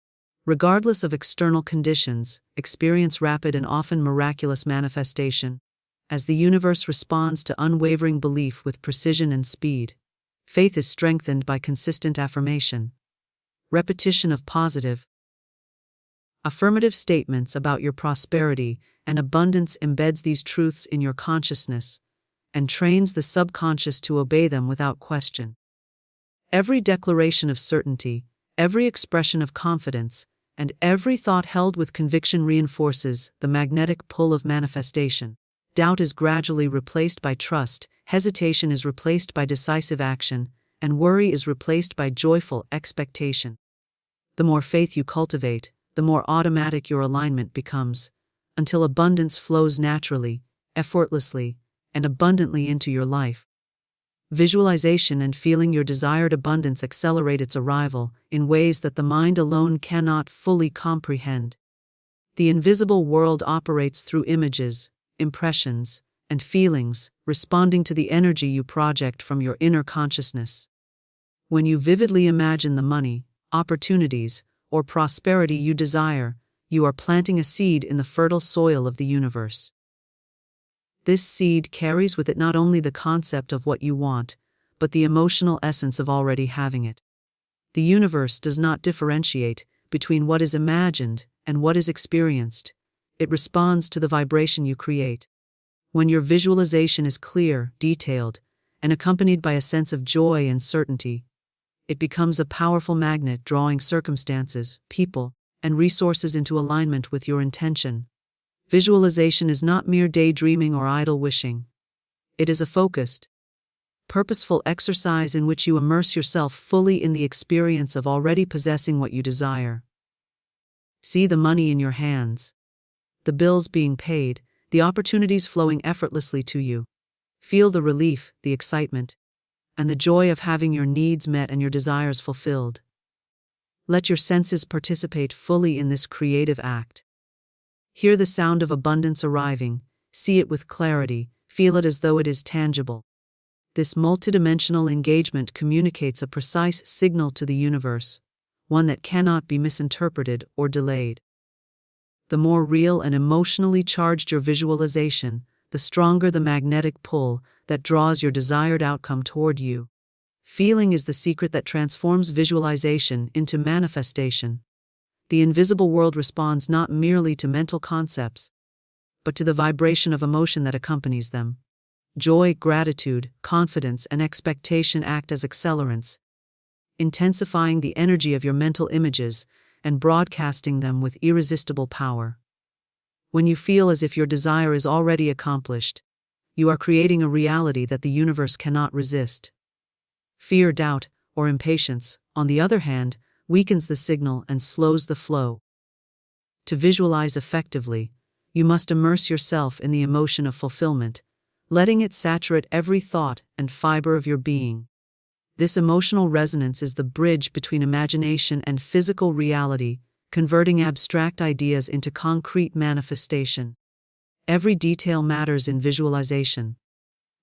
regardless of external conditions, experience rapid and often miraculous manifestation, as the universe responds to unwavering belief with precision and speed. Faith is strengthened by consistent affirmation. Repetition of positive, affirmative statements about your prosperity and abundance embeds these truths in your consciousness and trains the subconscious to obey them without question. Every declaration of certainty, every expression of confidence, and every thought held with conviction reinforces the magnetic pull of manifestation. Doubt is gradually replaced by trust, hesitation is replaced by decisive action, and worry is replaced by joyful expectation. The more faith you cultivate, the more automatic your alignment becomes, until abundance flows naturally, effortlessly, and abundantly into your life. Visualization and feeling your desired abundance accelerate its arrival in ways that the mind alone cannot fully comprehend. The invisible world operates through images, impressions, and feelings, responding to the energy you project from your inner consciousness. When you vividly imagine the money, opportunities, or prosperity you desire, you are planting a seed in the fertile soil of the universe. This seed carries with it not only the concept of what you want, but the emotional essence of already having it. The universe does not differentiate between what is imagined and what is experienced. It responds to the vibration you create. When your visualization is clear, detailed, and accompanied by a sense of joy and certainty, it becomes a powerful magnet drawing circumstances, people, and resources into alignment with your intention. Visualization is not mere daydreaming or idle wishing. It is a focused, purposeful exercise in which you immerse yourself fully in the experience of already possessing what you desire. See the money in your hands, the bills being paid, the opportunities flowing effortlessly to you. Feel the relief, the excitement, and the joy of having your needs met and your desires fulfilled. Let your senses participate fully in this creative act. Hear the sound of abundance arriving, see it with clarity, feel it as though it is tangible. This multidimensional engagement communicates a precise signal to the universe, one that cannot be misinterpreted or delayed. The more real and emotionally charged your visualization, the stronger the magnetic pull that draws your desired outcome toward you. Feeling is the secret that transforms visualization into manifestation. The invisible world responds not merely to mental concepts, but to the vibration of emotion that accompanies them. Joy, gratitude, confidence, and expectation act as accelerants, intensifying the energy of your mental images and broadcasting them with irresistible power. When you feel as if your desire is already accomplished, you are creating a reality that the universe cannot resist. Fear, doubt, or impatience, on the other hand, weakens the signal and slows the flow. To visualize effectively, you must immerse yourself in the emotion of fulfillment, letting it saturate every thought and fiber of your being. This emotional resonance is the bridge between imagination and physical reality, converting abstract ideas into concrete manifestation. Every detail matters in visualization.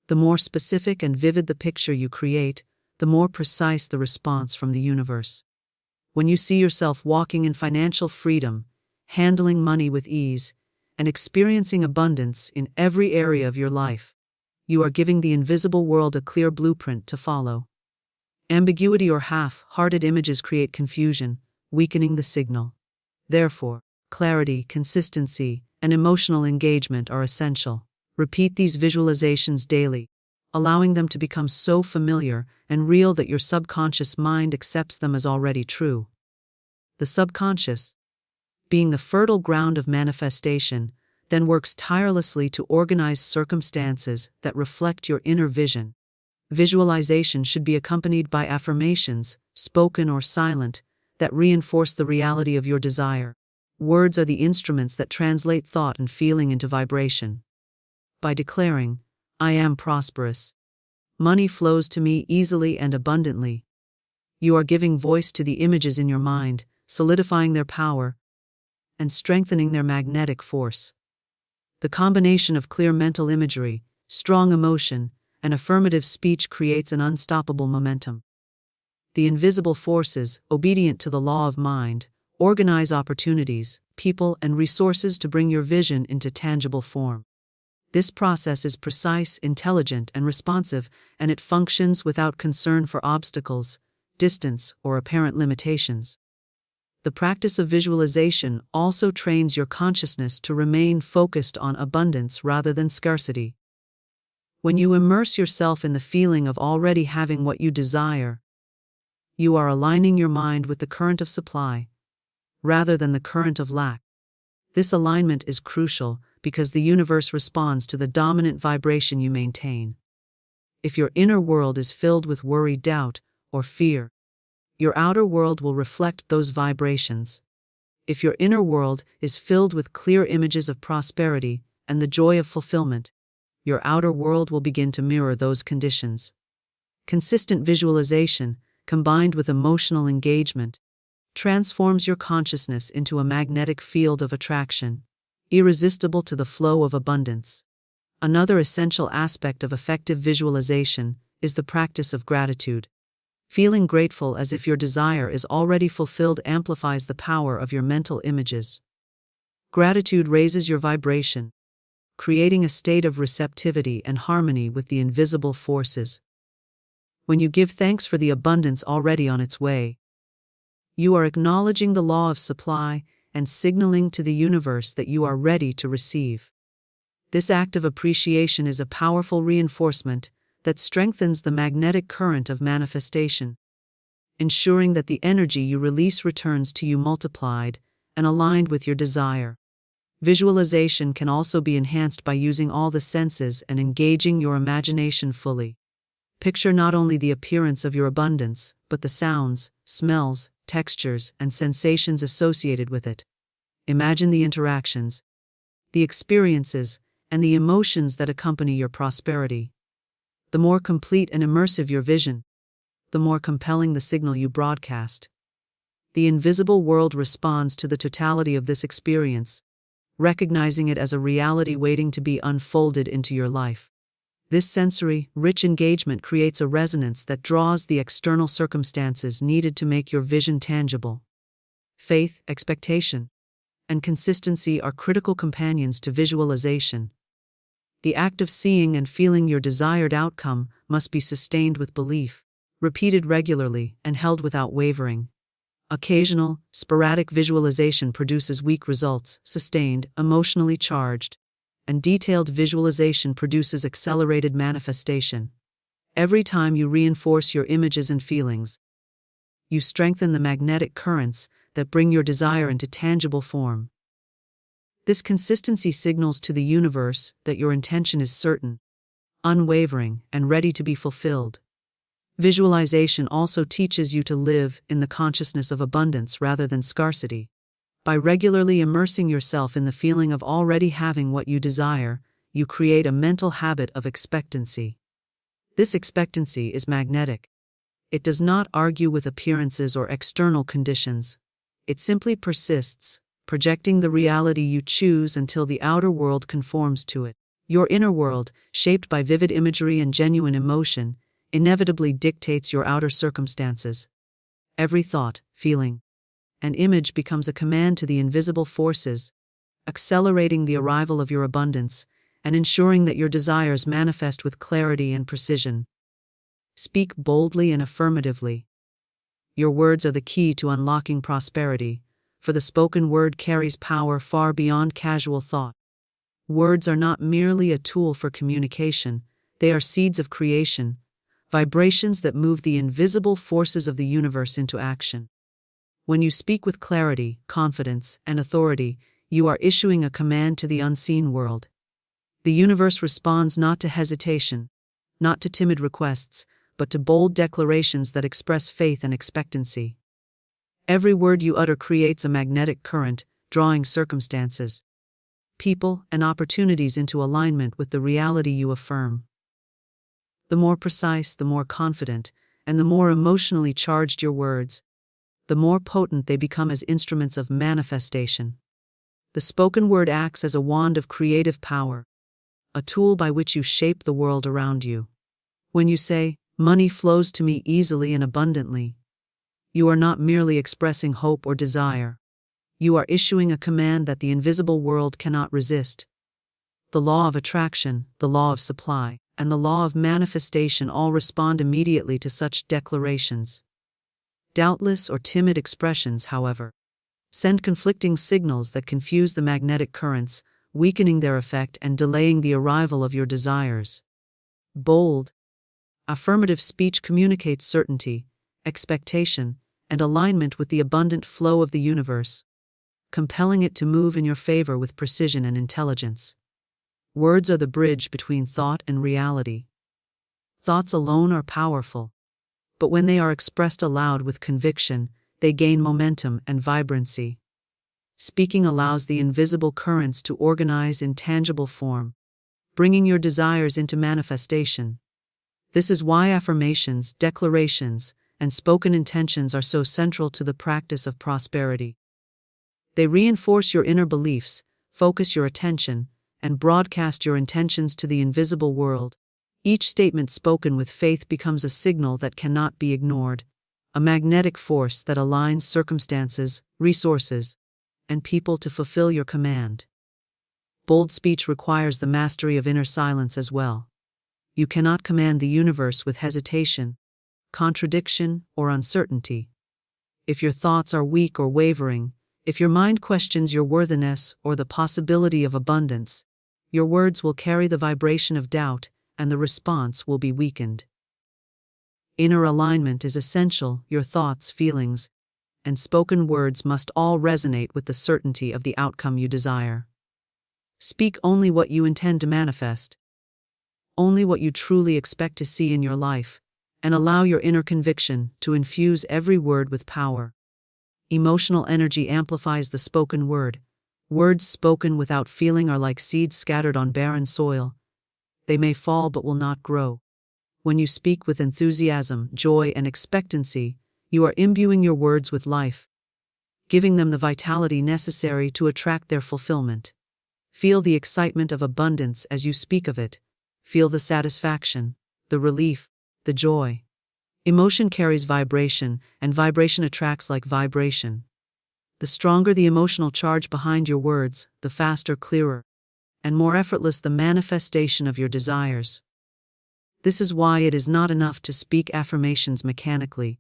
The more specific and vivid the picture you create, the more precise the response from the universe. When you see yourself walking in financial freedom, handling money with ease, and experiencing abundance in every area of your life, you are giving the invisible world a clear blueprint to follow. Ambiguity or half-hearted images create confusion, weakening the signal. Therefore, clarity, consistency, and emotional engagement are essential. Repeat these visualizations daily, allowing them to become so familiar and real that your subconscious mind accepts them as already true. The subconscious, being the fertile ground of manifestation, then works tirelessly to organize circumstances that reflect your inner vision. Visualization should be accompanied by affirmations, spoken or silent, that reinforce the reality of your desire. Words are the instruments that translate thought and feeling into vibration. By declaring, "I am prosperous. Money flows to me easily and abundantly," you are giving voice to the images in your mind, solidifying their power, and strengthening their magnetic force. The combination of clear mental imagery, strong emotion, and affirmative speech creates an unstoppable momentum. The invisible forces, obedient to the law of mind, organize opportunities, people, and resources to bring your vision into tangible form. This process is precise, intelligent, and responsive, and it functions without concern for obstacles, distance, or apparent limitations. The practice of visualization also trains your consciousness to remain focused on abundance rather than scarcity. When you immerse yourself in the feeling of already having what you desire, you are aligning your mind with the current of supply, rather than the current of lack. This alignment is crucial because the universe responds to the dominant vibration you maintain. If your inner world is filled with worry, doubt, or fear, your outer world will reflect those vibrations. If your inner world is filled with clear images of prosperity and the joy of fulfillment, your outer world will begin to mirror those conditions. Consistent visualization, combined with emotional engagement, transforms your consciousness into a magnetic field of attraction, irresistible to the flow of abundance. Another essential aspect of effective visualization is the practice of gratitude. Feeling grateful as if your desire is already fulfilled amplifies the power of your mental images. Gratitude raises your vibration, creating a state of receptivity and harmony with the invisible forces. When you give thanks for the abundance already on its way, you are acknowledging the law of supply and signaling to the universe that you are ready to receive. This act of appreciation is a powerful reinforcement that strengthens the magnetic current of manifestation, ensuring that the energy you release returns to you multiplied and aligned with your desire. Visualization can also be enhanced by using all the senses and engaging your imagination fully. Picture not only the appearance of your abundance, but the sounds, smells, textures, and sensations associated with it. Imagine the interactions, the experiences, and the emotions that accompany your prosperity. The more complete and immersive your vision, the more compelling the signal you broadcast. The invisible world responds to the totality of this experience, recognizing it as a reality waiting to be unfolded into your life. This sensory, rich engagement creates a resonance that draws the external circumstances needed to make your vision tangible. Faith, expectation, and consistency are critical companions to visualization. The act of seeing and feeling your desired outcome must be sustained with belief, repeated regularly, and held without wavering. Occasional, sporadic visualization produces weak results, sustained, emotionally charged, and detailed visualization produces accelerated manifestation. Every time you reinforce your images and feelings, you strengthen the magnetic currents that bring your desire into tangible form. This consistency signals to the universe that your intention is certain, unwavering, and ready to be fulfilled. Visualization also teaches you to live in the consciousness of abundance rather than scarcity. By regularly immersing yourself in the feeling of already having what you desire, you create a mental habit of expectancy. This expectancy is magnetic. It does not argue with appearances or external conditions. It simply persists, projecting the reality you choose until the outer world conforms to it. Your inner world, shaped by vivid imagery and genuine emotion, inevitably dictates your outer circumstances. Every thought, feeling, and image becomes a command to the invisible forces, accelerating the arrival of your abundance and ensuring that your desires manifest with clarity and precision. Speak boldly and affirmatively. Your words are the key to unlocking prosperity, for the spoken word carries power far beyond casual thought. Words are not merely a tool for communication, they are seeds of creation, vibrations that move the invisible forces of the universe into action. When you speak with clarity, confidence, and authority, you are issuing a command to the unseen world. The universe responds not to hesitation, not to timid requests, but to bold declarations that express faith and expectancy. Every word you utter creates a magnetic current, drawing circumstances, people, and opportunities into alignment with the reality you affirm. The more precise, the more confident, and the more emotionally charged your words, the more potent they become as instruments of manifestation. The spoken word acts as a wand of creative power, a tool by which you shape the world around you. When you say, "Money flows to me easily and abundantly," you are not merely expressing hope or desire. You are issuing a command that the invisible world cannot resist. The law of attraction, the law of supply, and the law of manifestation all respond immediately to such declarations. Doubtless or timid expressions, however, send conflicting signals that confuse the magnetic currents, weakening their effect and delaying the arrival of your desires. Bold, affirmative speech communicates certainty, expectation, and alignment with the abundant flow of the universe, compelling it to move in your favor with precision and intelligence. Words are the bridge between thought and reality. Thoughts alone are powerful, but when they are expressed aloud with conviction, they gain momentum and vibrancy. Speaking allows the invisible currents to organize in tangible form, bringing your desires into manifestation. This is why affirmations, declarations, and spoken intentions are so central to the practice of prosperity. They reinforce your inner beliefs, focus your attention, and broadcast your intentions to the invisible world. Each statement spoken with faith becomes a signal that cannot be ignored, a magnetic force that aligns circumstances, resources, and people to fulfill your command. Bold speech requires the mastery of inner silence as well. You cannot command the universe with hesitation, contradiction, or uncertainty. If your thoughts are weak or wavering, if your mind questions your worthiness or the possibility of abundance, your words will carry the vibration of doubt, and the response will be weakened. Inner alignment is essential. Your thoughts, feelings, and spoken words must all resonate with the certainty of the outcome you desire. Speak only what you intend to manifest. only what you truly expect to see in your life, and allow your inner conviction to infuse every word with power. Emotional energy amplifies the spoken word. Words spoken without feeling are like seeds scattered on barren soil. They may fall but will not grow. When you speak with enthusiasm, joy, and expectancy, you are imbuing your words with life, giving them the vitality necessary to attract their fulfillment. Feel the excitement of abundance as you speak of it. Feel the satisfaction, the relief, the joy. Emotion carries vibration, and vibration attracts like vibration. The stronger the emotional charge behind your words, the faster, clearer, and more effortless the manifestation of your desires. This is why it is not enough to speak affirmations mechanically.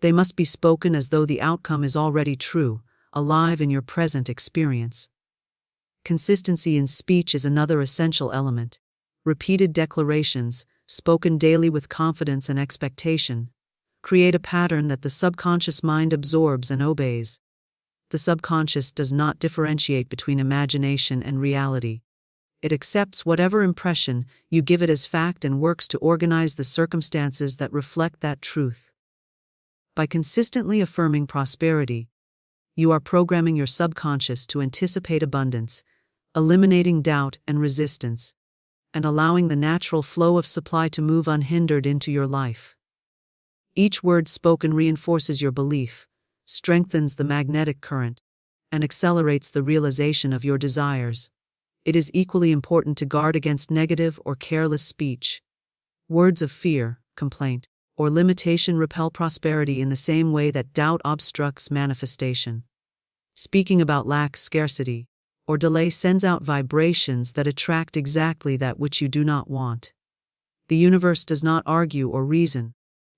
They must be spoken as though the outcome is already true, alive in your present experience. Consistency in speech is another essential element. Repeated declarations, spoken daily with confidence and expectation, create a pattern that the subconscious mind absorbs and obeys. The subconscious does not differentiate between imagination and reality. It accepts whatever impression you give it as fact and works to organize the circumstances that reflect that truth. By consistently affirming prosperity, you are programming your subconscious to anticipate abundance, eliminating doubt and resistance, and allowing the natural flow of supply to move unhindered into your life. Each word spoken reinforces your belief, strengthens the magnetic current, and accelerates the realization of your desires. It is equally important to guard against negative or careless speech. Words of fear, complaint, or limitation repel prosperity in the same way that doubt obstructs manifestation. Speaking about lack, scarcity, or delay sends out vibrations that attract exactly that which you do not want. The universe does not argue or reason.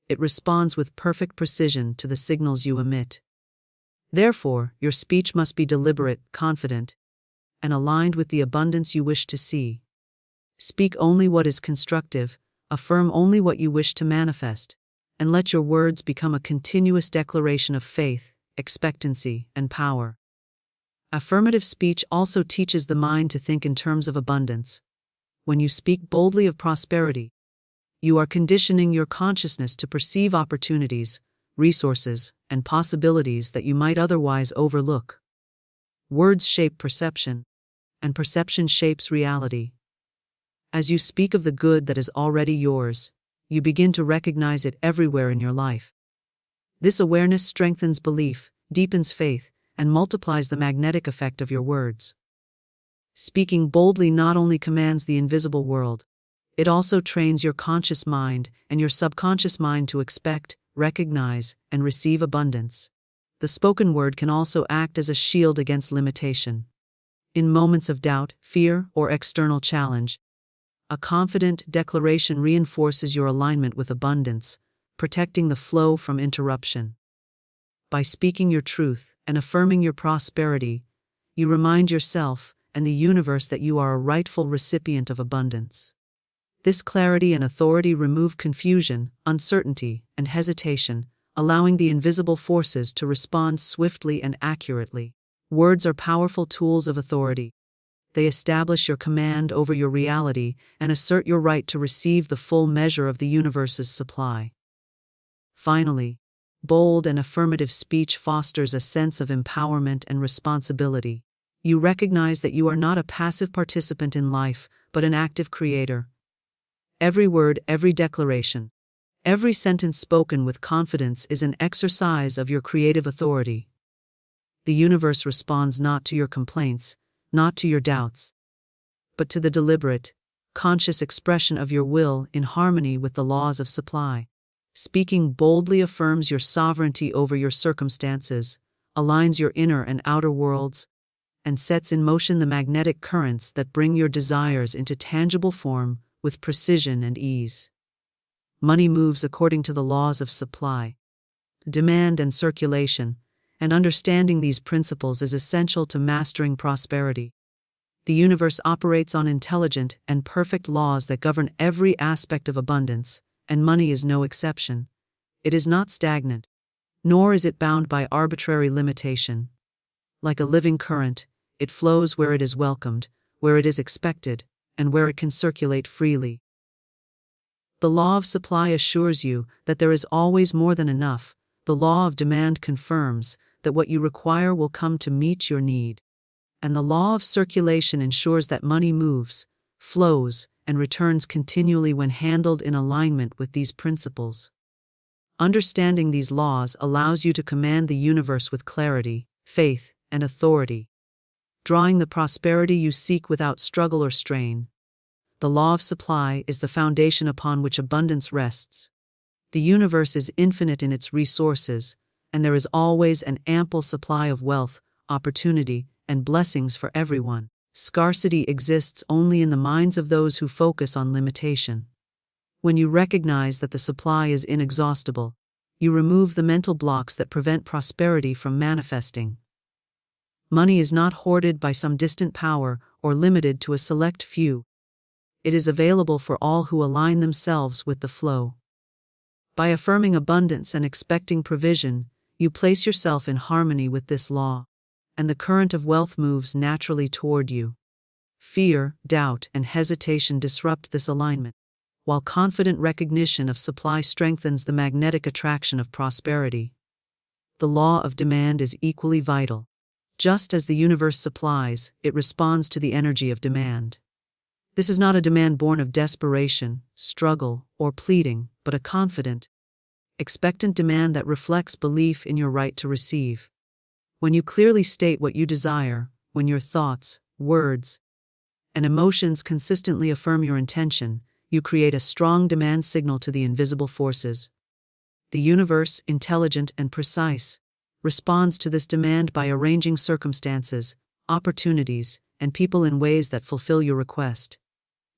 It responds with perfect precision to the signals you emit. Therefore, your speech must be deliberate, confident, and aligned with the abundance you wish to see. Speak only what is constructive, affirm only what you wish to manifest, and let your words become a continuous declaration of faith, expectancy, and power. Affirmative speech also teaches the mind to think in terms of abundance. When you speak boldly of prosperity, you are conditioning your consciousness to perceive opportunities, resources, and possibilities that you might otherwise overlook. Words shape perception, and perception shapes reality. As you speak of the good that is already yours, you begin to recognize it everywhere in your life. This awareness strengthens belief, deepens faith, and multiplies the magnetic effect of your words. Speaking boldly not only commands the invisible world, it also trains your conscious mind and your subconscious mind to expect, recognize, and receive abundance. The spoken word can also act as a shield against limitation. In moments of doubt, fear, or external challenge, a confident declaration reinforces your alignment with abundance, protecting the flow from interruption. By speaking your truth and affirming your prosperity, you remind yourself and the universe that you are a rightful recipient of abundance. This clarity and authority remove confusion, uncertainty, and hesitation, allowing the invisible forces to respond swiftly and accurately. Words are powerful tools of authority. They establish your command over your reality and assert your right to receive the full measure of the universe's supply. Finally, bold and affirmative speech fosters a sense of empowerment and responsibility. You recognize that you are not a passive participant in life, but an active creator. Every word, every declaration, every sentence spoken with confidence is an exercise of your creative authority. The universe responds not to your complaints, not to your doubts, but to the deliberate, conscious expression of your will in harmony with the laws of supply. Speaking boldly affirms your sovereignty over your circumstances, aligns your inner and outer worlds, and sets in motion the magnetic currents that bring your desires into tangible form with precision and ease. Money moves according to the laws of supply, demand, and circulation, and understanding these principles is essential to mastering prosperity. The universe operates on intelligent and perfect laws that govern every aspect of abundance, and money is no exception. It is not stagnant, nor is it bound by arbitrary limitation. Like a living current, it flows where it is welcomed, where it is expected, and where it can circulate freely. The law of supply assures you that there is always more than enough. The law of demand confirms that what you require will come to meet your need. And the law of circulation ensures that money moves, flows, and returns continually when handled in alignment with these principles. Understanding these laws allows you to command the universe with clarity, faith, and authority, drawing the prosperity you seek without struggle or strain. The law of supply is the foundation upon which abundance rests. The universe is infinite in its resources, and there is always an ample supply of wealth, opportunity, and blessings for everyone. Scarcity exists only in the minds of those who focus on limitation. When you recognize that the supply is inexhaustible, you remove the mental blocks that prevent prosperity from manifesting. Money is not hoarded by some distant power or limited to a select few. It is available for all who align themselves with the flow. By affirming abundance and expecting provision, you place yourself in harmony with this law, and the current of wealth moves naturally toward you. Fear, doubt, and hesitation disrupt this alignment, while confident recognition of supply strengthens the magnetic attraction of prosperity. The law of demand is equally vital. Just as the universe supplies, it responds to the energy of demand. This is not a demand born of desperation, struggle, or pleading, but a confident, expectant demand that reflects belief in your right to receive. When you clearly state what you desire, when your thoughts, words, and emotions consistently affirm your intention, you create a strong demand signal to the invisible forces. The universe, intelligent and precise, responds to this demand by arranging circumstances, opportunities, and people in ways that fulfill your request.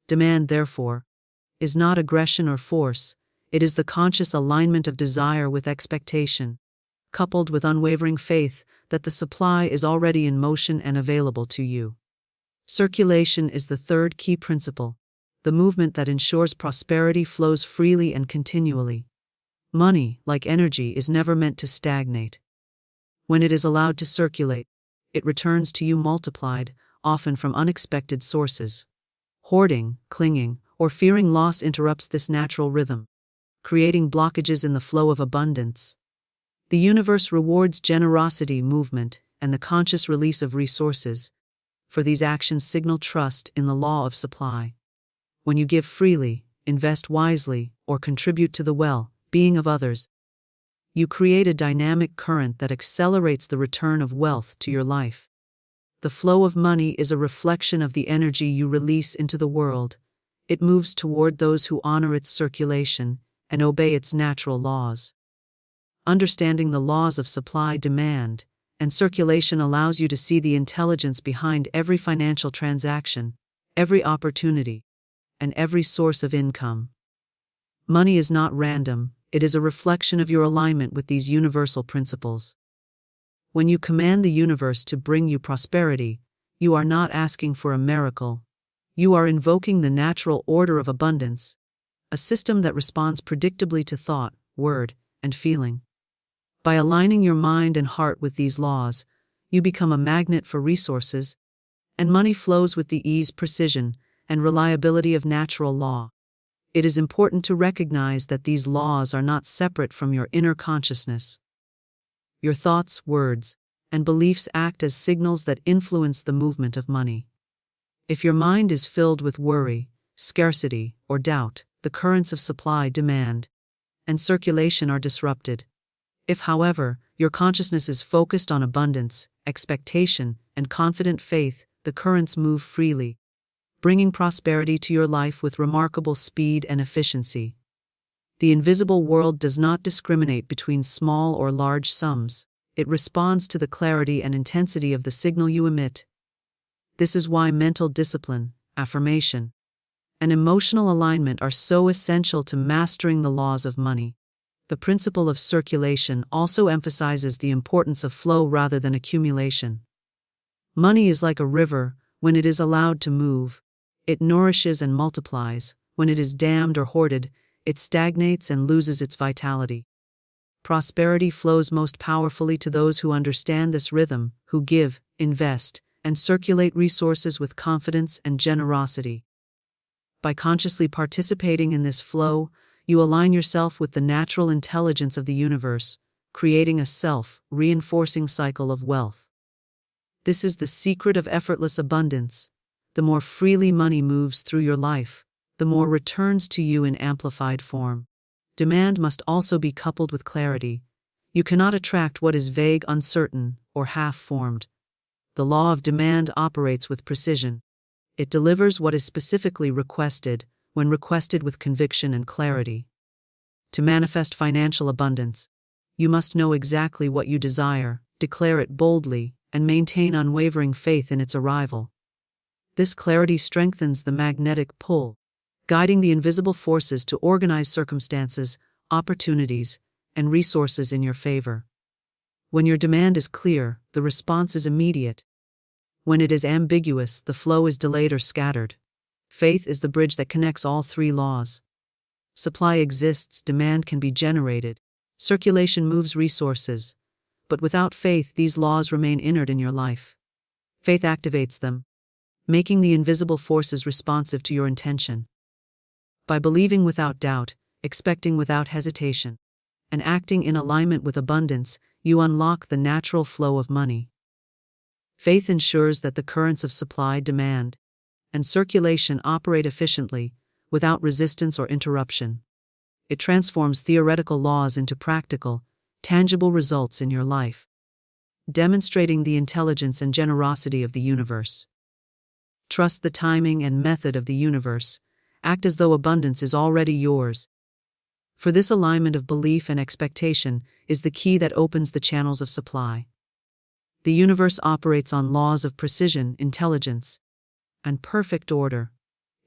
Demand, therefore, is not aggression or force, it is the conscious alignment of desire with expectation, coupled with unwavering faith that the supply is already in motion and available to you. Circulation is the third key principle, the movement that ensures prosperity flows freely and continually. Money, like energy, is never meant to stagnate. When it is allowed to circulate, it returns to you multiplied, often from unexpected sources. Hoarding, clinging, or fearing loss interrupts this natural rhythm, creating blockages in the flow of abundance. The universe rewards generosity, movement, and the conscious release of resources, for these actions signal trust in the law of supply. When you give freely, invest wisely, or contribute to the well-being of others, you create a dynamic current that accelerates the return of wealth to your life. The flow of money is a reflection of the energy you release into the world. It moves toward those who honor its circulation and obey its natural laws. Understanding the laws of supply, demand, and circulation allows you to see the intelligence behind every financial transaction, every opportunity, and every source of income. Money is not random, it is a reflection of your alignment with these universal principles. When you command the universe to bring you prosperity, you are not asking for a miracle. You are invoking the natural order of abundance, a system that responds predictably to thought, word, and feeling. By aligning your mind and heart with these laws, you become a magnet for resources, and money flows with the ease, precision, and reliability of natural law. It is important to recognize that these laws are not separate from your inner consciousness. Your thoughts, words, and beliefs act as signals that influence the movement of money. If your mind is filled with worry, scarcity, or doubt, the currents of supply, demand, and circulation are disrupted. If, however, your consciousness is focused on abundance, expectation, and confident faith, the currents move freely, bringing prosperity to your life with remarkable speed and efficiency. The invisible world does not discriminate between small or large sums. It responds to the clarity and intensity of the signal you emit. This is why mental discipline, affirmation, and emotional alignment are so essential to mastering the laws of money. The principle of circulation also emphasizes the importance of flow rather than accumulation. Money is like a river. When it is allowed to move, it nourishes and multiplies. When it is dammed or hoarded, it stagnates and loses its vitality. Prosperity flows most powerfully to those who understand this rhythm, who give, invest, and circulate resources with confidence and generosity. By consciously participating in this flow, you align yourself with the natural intelligence of the universe, creating a self-reinforcing cycle of wealth. This is the secret of effortless abundance. The more freely money moves through your life, the more returns to you in amplified form. Demand must also be coupled with clarity. You cannot attract what is vague, uncertain, or half-formed. The law of demand operates with precision. It delivers what is specifically requested, when requested with conviction and clarity. To manifest financial abundance, you must know exactly what you desire, declare it boldly, and maintain unwavering faith in its arrival. This clarity strengthens the magnetic pull, guiding the invisible forces to organize circumstances, opportunities, and resources in your favor. When your demand is clear, the response is immediate. When it is ambiguous, the flow is delayed or scattered. Faith is the bridge that connects all three laws. Supply exists, demand can be generated, circulation moves resources, but without faith, these laws remain inert in your life. Faith activates them, making the invisible forces responsive to your intention. By believing without doubt, expecting without hesitation, and acting in alignment with abundance, you unlock the natural flow of money. Faith ensures that the currents of supply, demand, and circulation operate efficiently, without resistance or interruption. It transforms theoretical laws into practical, tangible results in your life, demonstrating the intelligence and generosity of the universe. Trust the timing and method of the universe. Act as though abundance is already yours. For this alignment of belief and expectation is the key that opens the channels of supply. The universe operates on laws of precision, intelligence, and perfect order.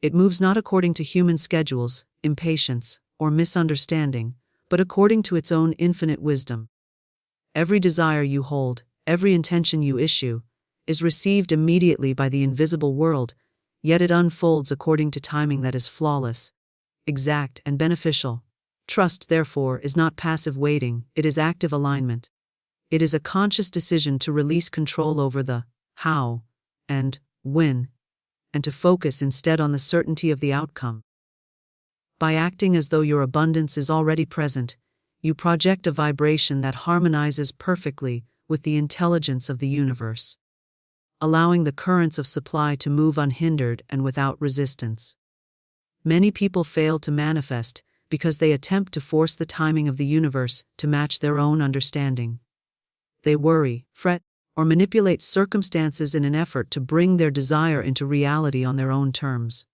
It moves not according to human schedules, impatience, or misunderstanding, but according to its own infinite wisdom. Every desire you hold, every intention you issue, is received immediately by the invisible world, yet it unfolds according to timing that is flawless, exact, and beneficial. Trust, therefore, is not passive waiting, it is active alignment. It is a conscious decision to release control over the how and when, and to focus instead on the certainty of the outcome. By acting as though your abundance is already present, you project a vibration that harmonizes perfectly with the intelligence of the universe, allowing the currents of supply to move unhindered and without resistance. Many people fail to manifest because they attempt to force the timing of the universe to match their own understanding. They worry, fret, or manipulate circumstances in an effort to bring their desire into reality on their own terms.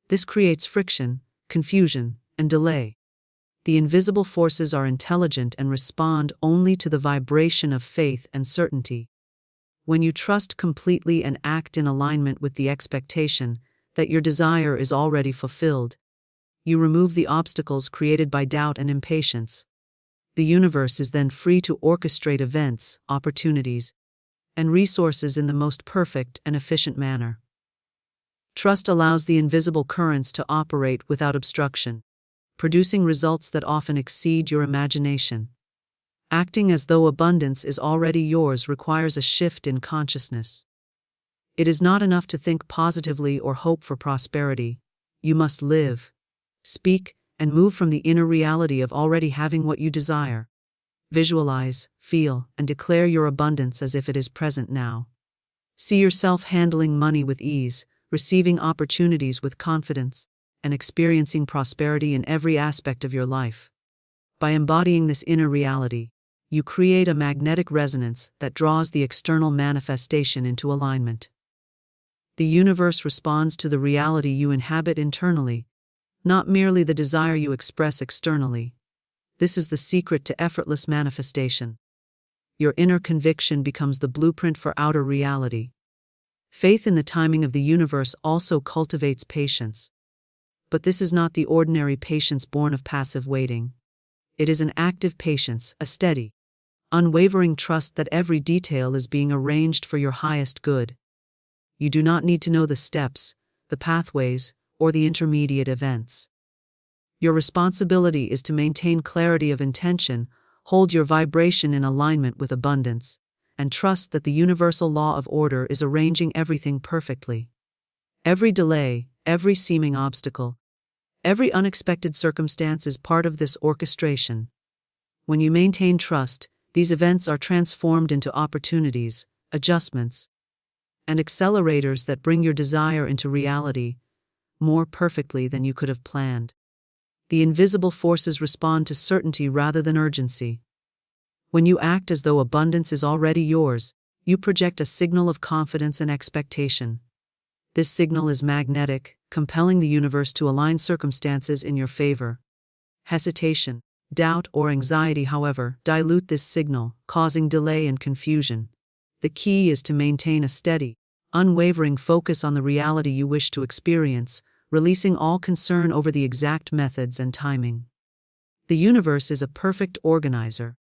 This creates friction, confusion, and delay. The invisible forces are intelligent and respond only to the vibration of faith and certainty. When you trust completely and act in alignment with the expectation that your desire is already fulfilled, you remove the obstacles created by doubt and impatience. The universe is then free to orchestrate events, opportunities, and resources in the most perfect and efficient manner. Trust allows the invisible currents to operate without obstruction, producing results that often exceed your imagination. Acting as though abundance is already yours requires a shift in consciousness. It is not enough to think positively or hope for prosperity. You must live, speak, and move from the inner reality of already having what you desire. Visualize, feel, and declare your abundance as if it is present now. See yourself handling money with ease, receiving opportunities with confidence, and experiencing prosperity in every aspect of your life. By embodying this inner reality, you create a magnetic resonance that draws the external manifestation into alignment. The universe responds to the reality you inhabit internally, not merely the desire you express externally. This is the secret to effortless manifestation. Your inner conviction becomes the blueprint for outer reality. Faith in the timing of the universe also cultivates patience. But this is not the ordinary patience born of passive waiting. It is an active patience, a steady, unwavering trust that every detail is being arranged for your highest good. You do not need to know the steps, the pathways, or the intermediate events. Your responsibility is to maintain clarity of intention, hold your vibration in alignment with abundance, and trust that the universal law of order is arranging everything perfectly. Every delay, every seeming obstacle, every unexpected circumstance is part of this orchestration. When you maintain trust, these events are transformed into opportunities, adjustments, and accelerators that bring your desire into reality more perfectly than you could have planned. The invisible forces respond to certainty rather than urgency. When you act as though abundance is already yours, you project a signal of confidence and expectation. This signal is magnetic, compelling the universe to align circumstances in your favor. Hesitation, doubt, or anxiety, however, dilute this signal, causing delay and confusion. The key is to maintain a steady, unwavering focus on the reality you wish to experience, releasing all concern over the exact methods and timing. The universe is a perfect organizer,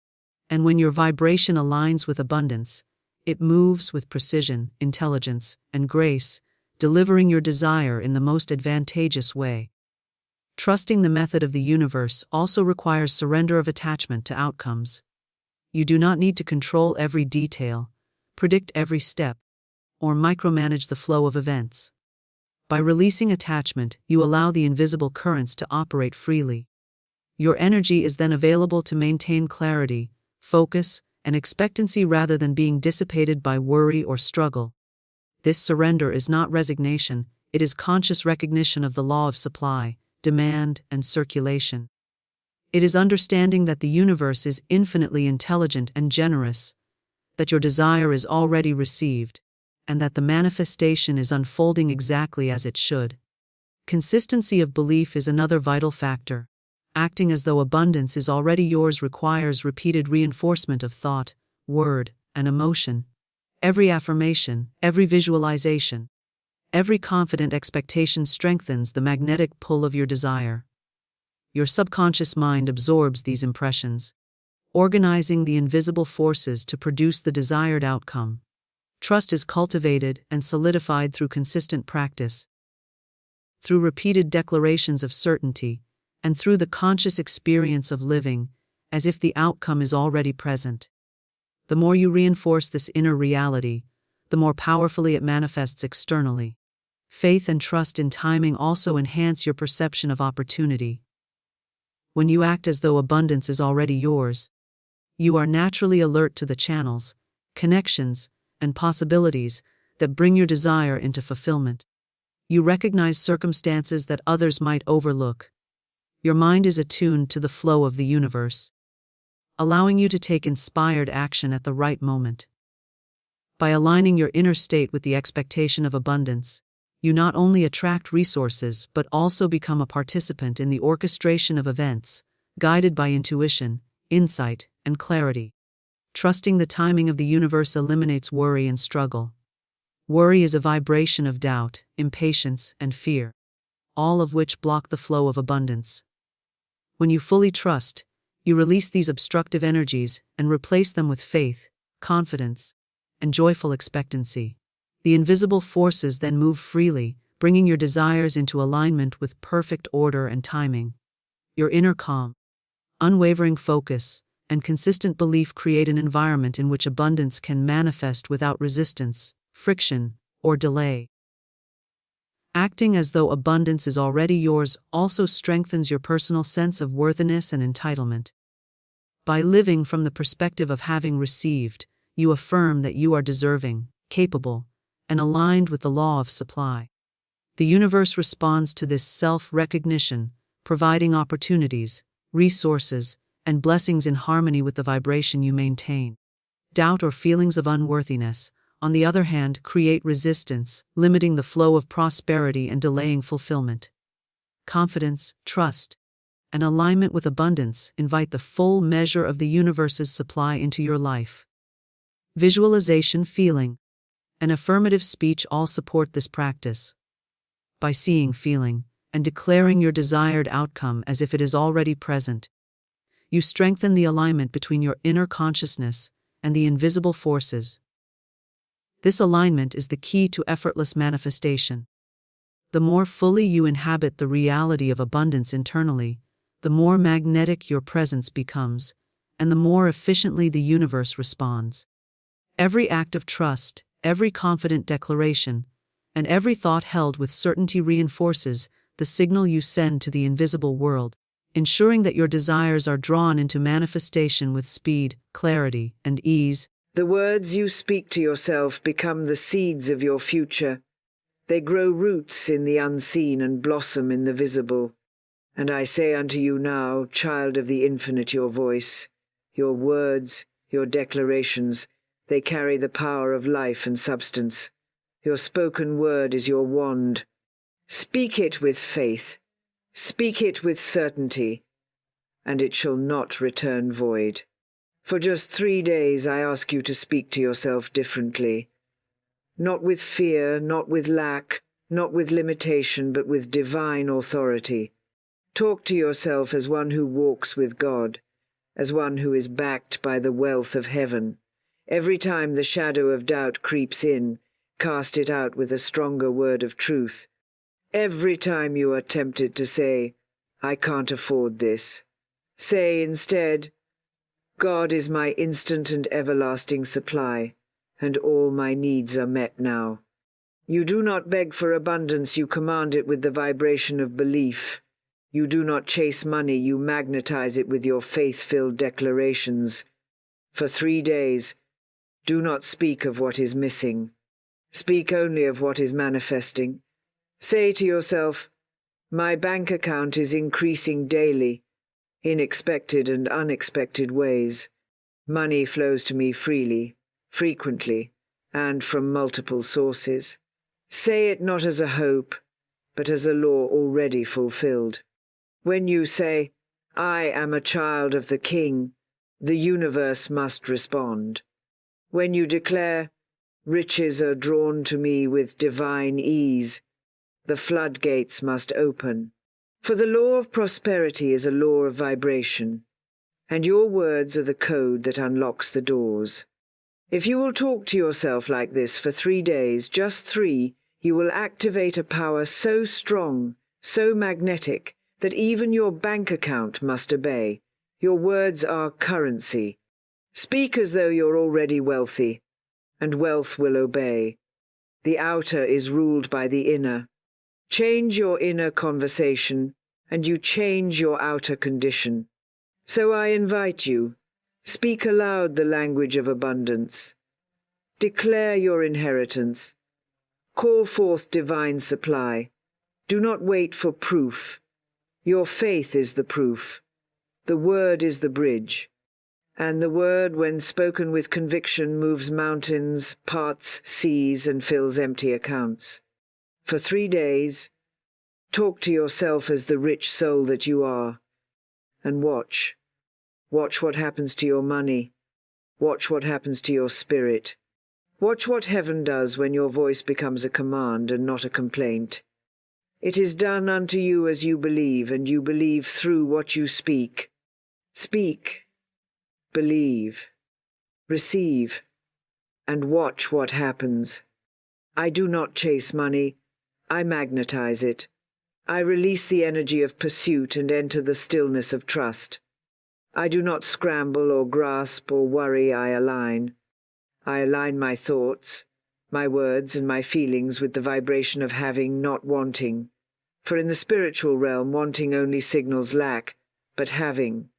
and when your vibration aligns with abundance, it moves with precision, intelligence, and grace, delivering your desire in the most advantageous way. Trusting the method of the universe also requires surrender of attachment to outcomes. You do not need to control every detail, predict every step, or micromanage the flow of events. By releasing attachment, you allow the invisible currents to operate freely. Your energy is then available to maintain clarity, focus, and expectancy rather than being dissipated by worry or struggle. This surrender is not resignation, it is conscious recognition of the law of supply, demand, and circulation. It is understanding that the universe is infinitely intelligent and generous, that your desire is already received, and that the manifestation is unfolding exactly as it should. Consistency of belief is another vital factor. Acting as though abundance is already yours requires repeated reinforcement of thought, word, and emotion. Every affirmation, every visualization, every confident expectation strengthens the magnetic pull of your desire. Your subconscious mind absorbs these impressions, organizing the invisible forces to produce the desired outcome. Trust is cultivated and solidified through consistent practice, through repeated declarations of certainty, and through the conscious experience of living as if the outcome is already present. The more you reinforce this inner reality, the more powerfully it manifests externally. Faith and trust in timing also enhance your perception of opportunity. When you act as though abundance is already yours, you are naturally alert to the channels, connections, and possibilities that bring your desire into fulfillment. You recognize circumstances that others might overlook. Your mind is attuned to the flow of the universe, allowing you to take inspired action at the right moment. By aligning your inner state with the expectation of abundance, you not only attract resources but also become a participant in the orchestration of events, guided by intuition, insight, and clarity. Trusting the timing of the universe eliminates worry and struggle. Worry is a vibration of doubt, impatience, and fear, all of which block the flow of abundance. When you fully trust, you release these obstructive energies and replace them with faith, confidence, and joyful expectancy. The invisible forces then move freely, bringing your desires into alignment with perfect order and timing. Your inner calm, unwavering focus, and consistent belief create an environment in which abundance can manifest without resistance, friction, or delay. Acting as though abundance is already yours also strengthens your personal sense of worthiness and entitlement. By living from the perspective of having received, you affirm that you are deserving, capable, and aligned with the law of supply. The universe responds to this self-recognition, providing opportunities, resources, and blessings in harmony with the vibration you maintain. Doubt or feelings of unworthiness, on the other hand, create resistance, limiting the flow of prosperity and delaying fulfillment. Confidence, trust, and alignment with abundance invite the full measure of the universe's supply into your life. Visualization, feeling, and affirmative speech all support this practice. By seeing, feeling, and declaring your desired outcome as if it is already present, you strengthen the alignment between your inner consciousness and the invisible forces. This alignment is the key to effortless manifestation. The more fully you inhabit the reality of abundance internally, the more magnetic your presence becomes, and the more efficiently the universe responds. Every act of trust, every confident declaration, and every thought held with certainty reinforces the signal you send to the invisible world, ensuring that your desires are drawn into manifestation with speed, clarity, and ease.
The words you speak to yourself become the seeds of your future. They grow roots in the unseen and blossom in the visible. And I say unto you now, child of the infinite, your voice, your words, your declarations, they carry the power of life and substance. Your spoken word is your wand. Speak it with faith. Speak it with certainty, and it shall not return void. For just 3 days I ask you to speak to yourself differently. Not with fear, not with lack, not with limitation, but with divine authority. Talk to yourself as one who walks with God, as one who is backed by the wealth of heaven. Every time the shadow of doubt creeps in, cast it out with a stronger word of truth. Every time you are tempted to say, I can't afford this, say instead, God is my instant and everlasting supply, and all my needs are met now. You do not beg for abundance, you command it with the vibration of belief. You do not chase money, you magnetize it with your faith-filled declarations. For 3 days, do not speak of what is missing. Speak only of what is manifesting. Say to yourself, my bank account is increasing daily, in expected and unexpected ways. Money flows to me freely, frequently, and from multiple sources. Say it not as a hope, but as a law already fulfilled. When you say, I am a child of the King, the universe must respond. When you declare, riches are drawn to me with divine ease, the floodgates must open. For the law of prosperity is a law of vibration, and your words are the code that unlocks the doors. If you will talk to yourself like this for 3 days, just 3, you will activate a power so strong, so magnetic, that even your bank account must obey. Your words are currency. Speak as though you're already wealthy, and wealth will obey. The outer is ruled by the inner. Change your inner conversation, and you change your outer condition. So I invite you, speak aloud the language of abundance. Declare your inheritance. Call forth divine supply. Do not wait for proof. Your faith is the proof. The word is the bridge. And the word, when spoken with conviction, moves mountains, parts seas, and fills empty accounts. For 3 days, talk to yourself as the rich soul that you are, and watch. Watch what happens to your money. Watch what happens to your spirit. Watch what heaven does when your voice becomes a command and not a complaint. It is done unto you as you believe, and you believe through what you speak. Speak, believe, receive, and watch what happens. I do not chase money. I magnetize it. I release the energy of pursuit and enter the stillness of trust. I do not scramble or grasp or worry, I align. I align my thoughts, my words, and my feelings with the vibration of having, not wanting. For in the spiritual realm, wanting only signals lack, but having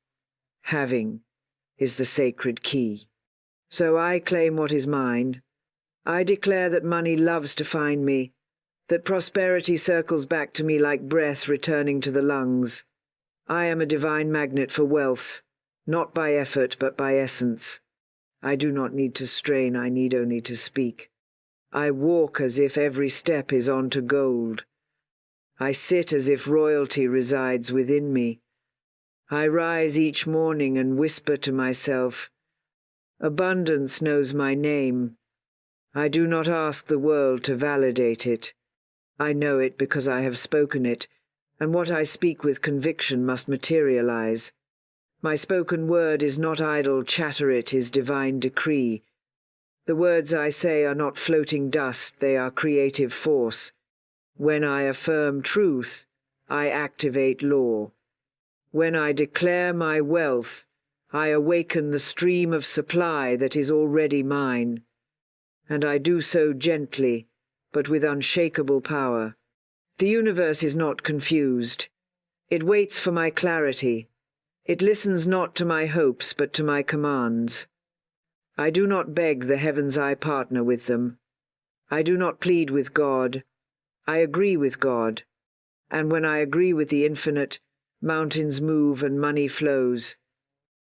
is the sacred key. So I claim what is mine. I declare that money loves to find me, that prosperity circles back to me like breath returning to the lungs. I am a divine magnet for wealth, not by effort but by essence. I do not need to strain, I need only to speak. I walk as if every step is on to gold. I sit as if royalty resides within me. I rise each morning and whisper to myself, abundance knows my name. I do not ask the world to validate it. I know it because I have spoken it, and what I speak with conviction must materialize. My spoken word is not idle chatter, it is divine decree. The words I say are not floating dust, they are creative force. When I affirm truth, I activate law. When I declare my wealth, I awaken the stream of supply that is already mine. And I do so gently, but with unshakable power. The universe is not confused. It waits for my clarity. It listens not to my hopes, but to my commands. I do not beg the heavens, I partner with them. I do not plead with God. I agree with God. And when I agree with the infinite, mountains move and money flows.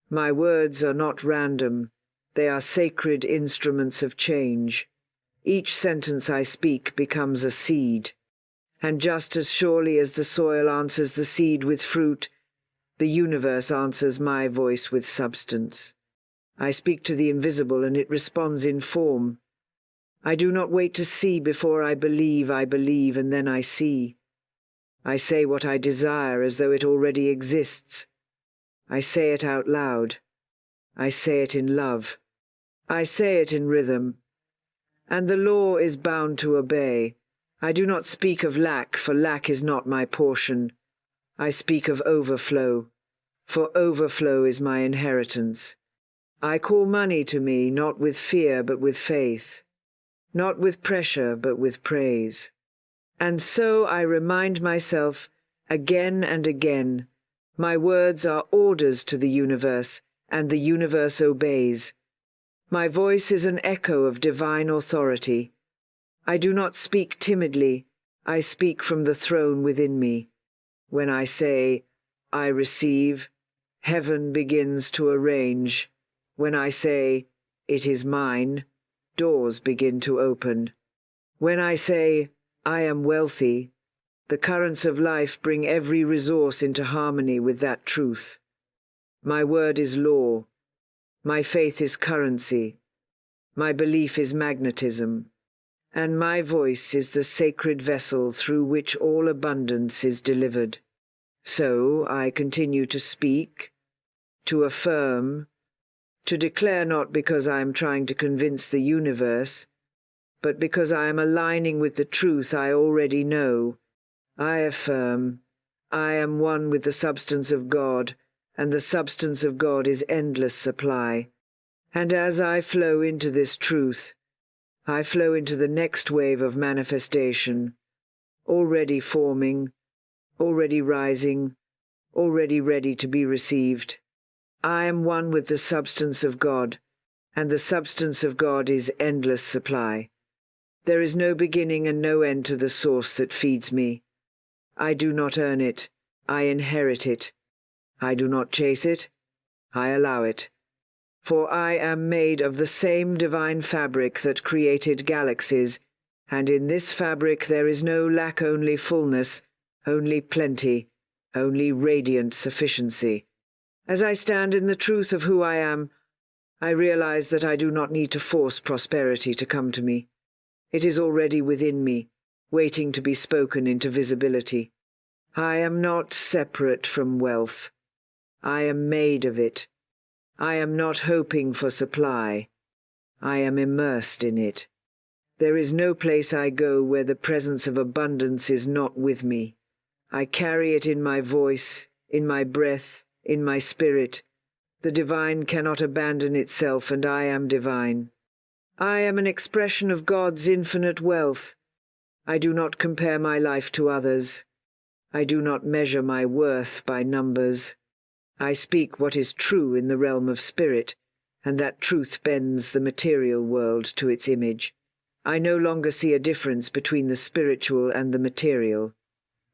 My words are not random. They are sacred instruments of change. Each sentence I speak becomes a seed. And just as surely as the soil answers the seed with fruit, the universe answers my voice with substance. I speak to the invisible and it responds in form. I do not wait to see before I believe, and then I see. I say what I desire as though it already exists. I say it out loud. I say it in love. I say it in rhythm. And the law is bound to obey. I do not speak of lack, for lack is not my portion. I speak of overflow, for overflow is my inheritance. I call money to me, not with fear, but with faith. Not with pressure, but with praise. And so I remind myself again and again, my words are orders to the universe, and the universe obeys. My voice is an echo of divine authority. I do not speak timidly, I speak from the throne within me. When I say, I receive, heaven begins to arrange. When I say, it is mine, doors begin to open. When I say, I am wealthy, the currents of life bring every resource into harmony with that truth. My word is law. My faith is currency. My belief is magnetism. And my voice is the sacred vessel through which all abundance is delivered. So I continue to speak, to affirm, to declare, not because I am trying to convince the universe, but because I am aligning with the truth I already know. I affirm, I am one with the substance of God, and the substance of God is endless supply. And as I flow into this truth, I flow into the next wave of manifestation, already forming, already rising, already ready to be received. I am one with the substance of God, and the substance of God is endless supply. There is no beginning and no end to the source that feeds me. I do not earn it, I inherit it. I do not chase it, I allow it. For I am made of the same divine fabric that created galaxies, and in this fabric there is no lack, only fullness, only plenty, only radiant sufficiency. As I stand in the truth of who I am, I realize that I do not need to force prosperity to come to me. It is already within me, waiting to be spoken into visibility. I am not separate from wealth. I am made of it. I am not hoping for supply. I am immersed in it. There is no place I go where the presence of abundance is not with me. I carry it in my voice, in my breath, in my spirit. The divine cannot abandon itself, and I am divine. I am an expression of God's infinite wealth. I do not compare my life to others. I do not measure my worth by numbers. I speak what is true in the realm of spirit, and that truth bends the material world to its image. I no longer see a difference between the spiritual and the material.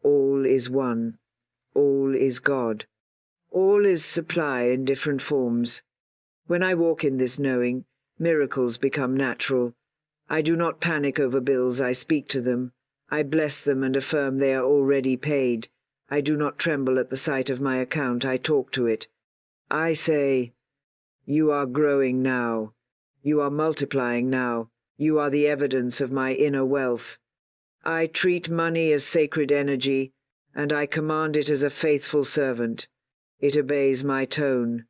All is one. All is God. All is supply in different forms. When I walk in this knowing, miracles become natural. I do not panic over bills, I speak to them. I bless them and affirm they are already paid. I do not tremble at the sight of my account, I talk to it. I say, you are growing now. You are multiplying now. You are the evidence of my inner wealth. I treat money as sacred energy, and I command it as a faithful servant. It obeys my tone.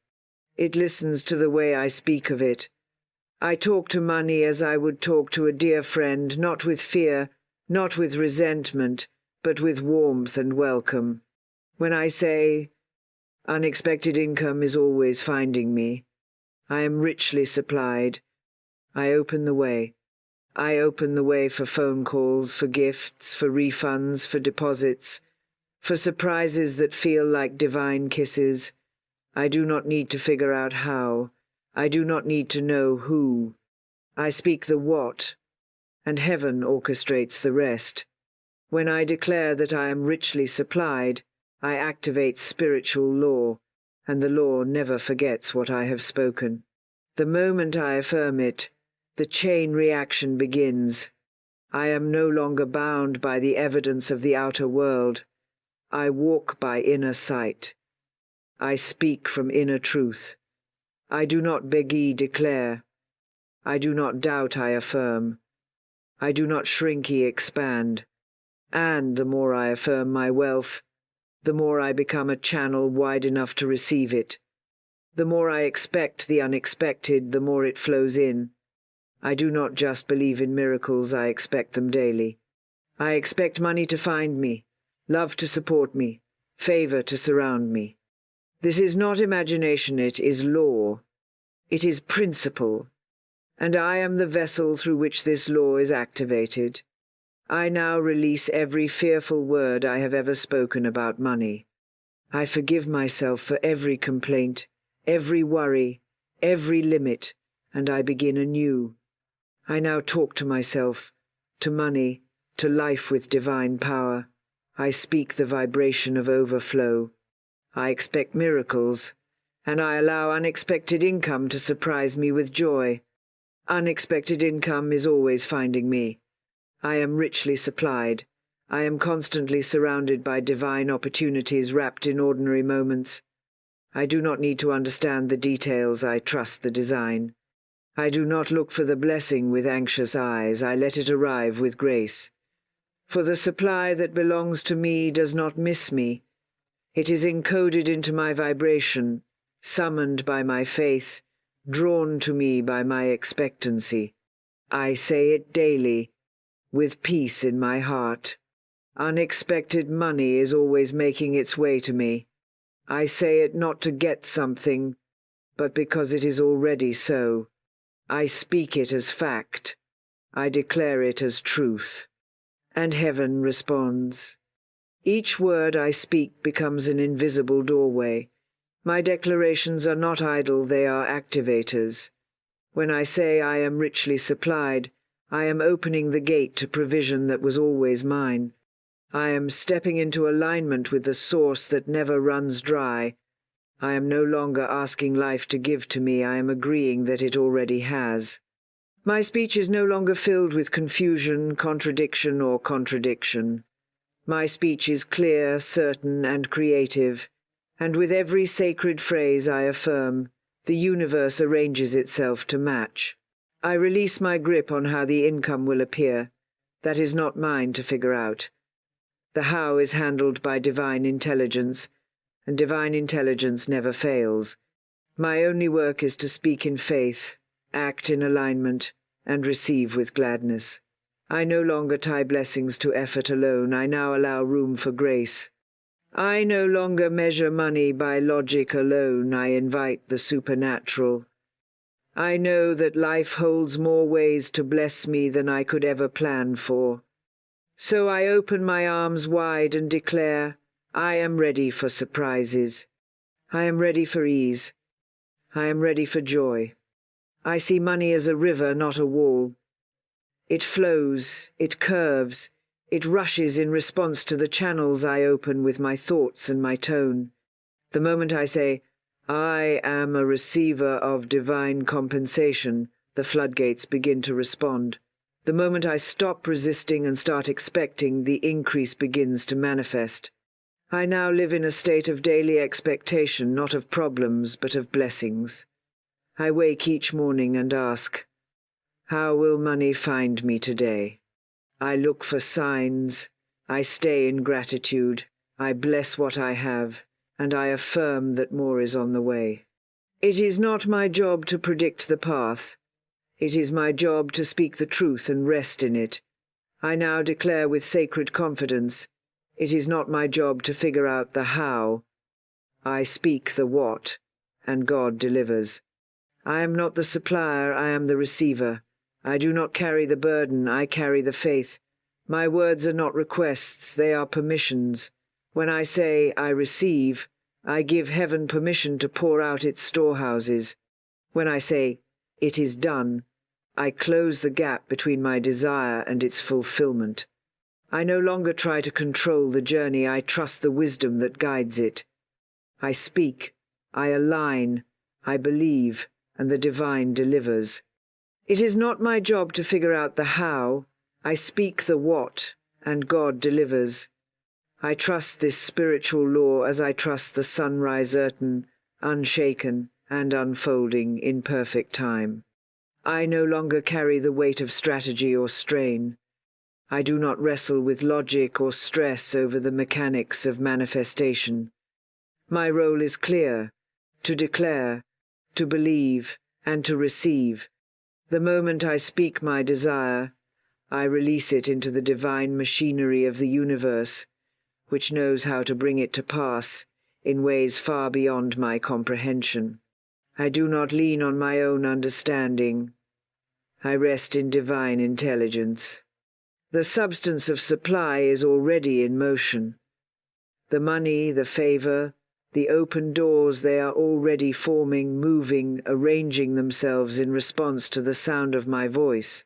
It listens to the way I speak of it. I talk to money as I would talk to a dear friend, not with fear, not with resentment, but with warmth and welcome. When I say, unexpected income is always finding me, I am richly supplied. I open the way. I open the way for phone calls, for gifts, for refunds, for deposits, for surprises that feel like divine kisses. I do not need to figure out how. I do not need to know who. I speak the what, and heaven orchestrates the rest. When I declare that I am richly supplied, I activate spiritual law, and the law never forgets what I have spoken. The moment I affirm it, the chain reaction begins. I am no longer bound by the evidence of the outer world. I walk by inner sight. I speak from inner truth. I do not declare. I do not doubt, I affirm. I do not shrinky expand. And the more I affirm my wealth, the more I become a channel wide enough to receive it. The more I expect the unexpected, the more it flows in. I do not just believe in miracles, I expect them daily. I expect money to find me, love to support me, favor to surround me. This is not imagination, it is law. It is principle. And I am the vessel through which this law is activated. I now release every fearful word I have ever spoken about money. I forgive myself for every complaint, every worry, every limit, and I begin anew. I now talk to myself, to money, to life with divine power. I speak the vibration of overflow. I expect miracles, and I allow unexpected income to surprise me with joy. Unexpected income is always finding me. I am richly supplied. I am constantly surrounded by divine opportunities wrapped in ordinary moments. I do not need to understand the details, I trust the design. I do not look for the blessing with anxious eyes, I let it arrive with grace. For the supply that belongs to me does not miss me. It is encoded into my vibration, summoned by my faith, drawn to me by my expectancy. I say it daily, with peace in my heart. Unexpected money is always making its way to me. I say it not to get something, but because it is already so. I speak it as fact. I declare it as truth. And heaven responds. Each word I speak becomes an invisible doorway. My declarations are not idle, they are activators. When I say I am richly supplied, I am opening the gate to provision that was always mine. I am stepping into alignment with the source that never runs dry. I am no longer asking life to give to me, I am agreeing that it already has. My speech is no longer filled with confusion, contradiction, or contradiction. My speech is clear, certain, and creative, and with every sacred phrase I affirm, the universe arranges itself to match. I release my grip on how the income will appear. That is not mine to figure out. The how is handled by divine intelligence, and divine intelligence never fails. My only work is to speak in faith, act in alignment, and receive with gladness. I no longer tie blessings to effort alone, I now allow room for grace. I no longer measure money by logic alone, I invite the supernatural. I know that life holds more ways to bless me than I could ever plan for. So I open my arms wide and declare, I am ready for surprises. I am ready for ease. I am ready for joy. I see money as a river, not a wall. It flows, it curves, it rushes in response to the channels I open with my thoughts and my tone. The moment I say, I am a receiver of divine compensation, the floodgates begin to respond. The moment I stop resisting and start expecting, the increase begins to manifest. I now live in a state of daily expectation, not of problems, but of blessings. I wake each morning and ask, how will money find me today? I look for signs. I stay in gratitude. I bless what I have, and I affirm that more is on the way. It is not my job to predict the path. It is my job to speak the truth and rest in it. I now declare with sacred confidence, it is not my job to figure out the how. I speak the what, and God delivers. I am not the supplier, I am the receiver. I do not carry the burden, I carry the faith. My words are not requests, they are permissions. When I say, I receive, I give heaven permission to pour out its storehouses. When I say, it is done, I close the gap between my desire and its fulfillment. I no longer try to control the journey, I trust the wisdom that guides it. I speak, I align, I believe, and the divine delivers. It is not my job to figure out the how. I speak the what, and God delivers. I trust this spiritual law as I trust the sunrise certain, unshaken, and unfolding in perfect time. I no longer carry the weight of strategy or strain. I do not wrestle with logic or stress over the mechanics of manifestation. My role is clear: to declare, to believe, and to receive. The moment I speak my desire, I release it into the divine machinery of the universe, which knows how to bring it to pass in ways far beyond my comprehension. I do not lean on my own understanding. I rest in divine intelligence. The substance of supply is already in motion. The money, the favor, the open doors, they are already forming, moving, arranging themselves in response to the sound of my voice.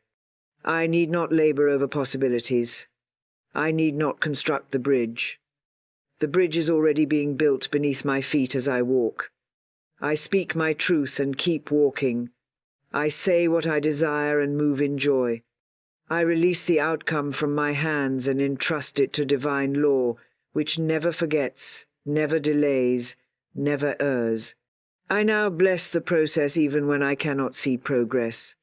I need not labor over possibilities. I need not construct the bridge. The bridge is already being built beneath my feet as I walk. I speak my truth and keep walking. I say what I desire and move in joy. I release the outcome from my hands and entrust it to divine law, which never forgets, never delays, never errs. I now bless the process even when I cannot see progress.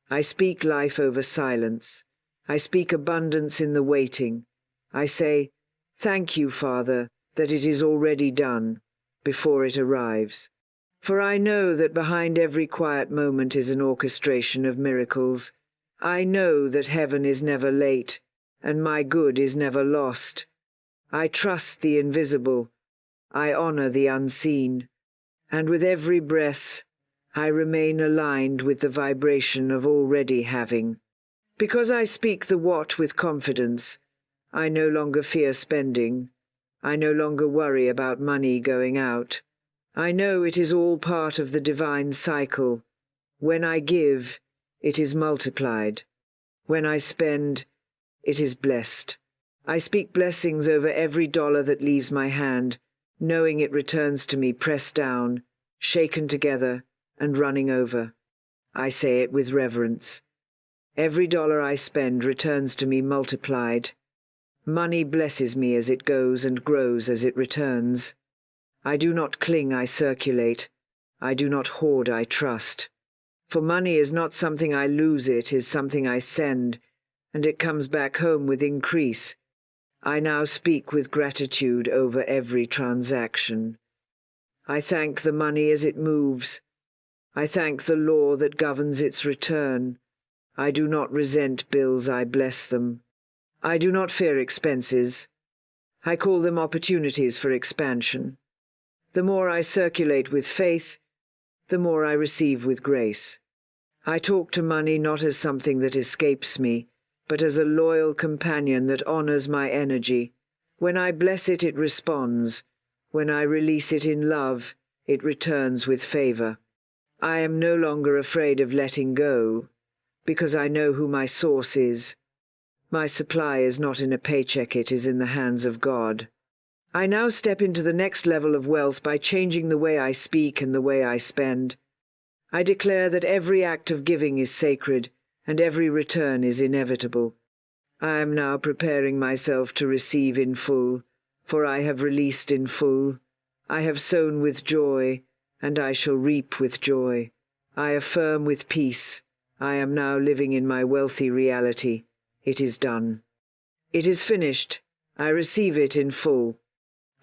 I speak life over silence. I speak abundance in the waiting. I say, "Thank you, Father, that it is already done," before it arrives. For I know that behind every quiet moment is an orchestration of miracles. I know that heaven is never late, and my good is never lost. I trust the invisible. I honor the unseen. And with every breath, I remain aligned with the vibration of already having. Because I speak the what with confidence, I no longer fear spending. I no longer worry about money going out. I know it is all part of the divine cycle. When I give, it is multiplied. When I spend, it is blessed. I speak blessings over every dollar that leaves my hand, knowing it returns to me pressed down, shaken together, and running over. I say it with reverence. Every dollar I spend returns to me multiplied. Money blesses me as it goes and grows as it returns. I do not cling, I circulate. I do not hoard, I trust. For money is not something I lose, it is something I send, and it comes back home with increase. I now speak with gratitude over every transaction. I thank the money as it moves. I thank the law that governs its return. I do not resent bills, I bless them. I do not fear expenses. I call them opportunities for expansion. The more I circulate with faith, the more I receive with grace. I talk to money not as something that escapes me, but as a loyal companion that honors my energy. When I bless it, it responds. When I release it in love, it returns with favor. I am no longer afraid of letting go, because I know who my source is. My supply is not in a paycheck, it is in the hands of God. I now step into the next level of wealth by changing the way I speak and the way I spend. I declare that every act of giving is sacred, and every return is inevitable. I am now preparing myself to receive in full, for I have released in full. I have sown with joy, and I shall reap with joy. I affirm with peace. I am now living in my wealthy reality. It is done. It is finished. I receive it in full.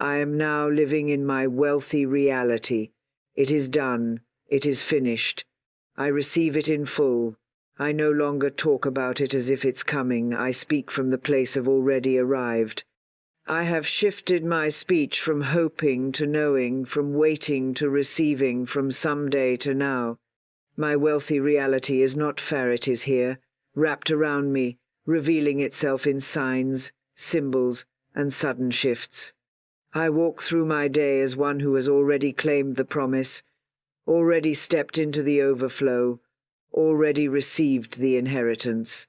I am now living in my wealthy reality. It is done. It is finished. I receive it in full. I no longer talk about it as if it's coming. I speak from the place of already arrived. I have shifted my speech from hoping to knowing, from waiting to receiving, from someday to now. My wealthy reality is not fair, it is here, wrapped around me, revealing itself in signs, symbols, and sudden shifts. I walk through my day as one who has already claimed the promise, already stepped into the overflow, already received the inheritance.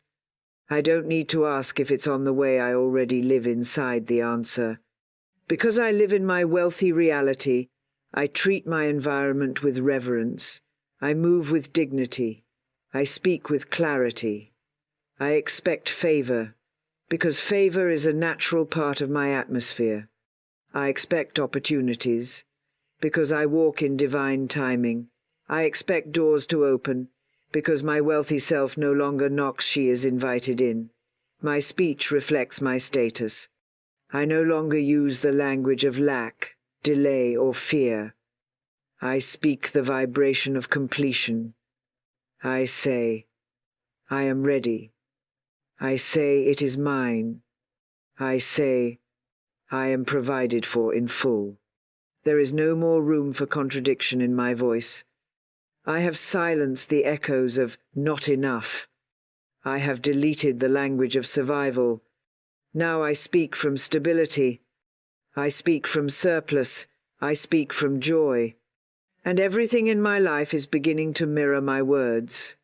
I don't need to ask if it's on the way. I already live inside the answer. Because I live in my wealthy reality, I treat my environment with reverence. I move with dignity. I speak with clarity. I expect favor, because favor is a natural part of my atmosphere. I expect opportunities, because I walk in divine timing. I expect doors to open, because my wealthy self no longer knocks, she is invited in. My speech reflects my status. I no longer use the language of lack, delay, or fear. I speak the vibration of completion. I say, I am ready. I say, it is mine. I say, I am provided for in full. There is no more room for contradiction in my voice. I have silenced the echoes of not enough. I have deleted the language of survival. Now I speak from stability. I speak from surplus. I speak from joy. And everything in my life is beginning to mirror my words.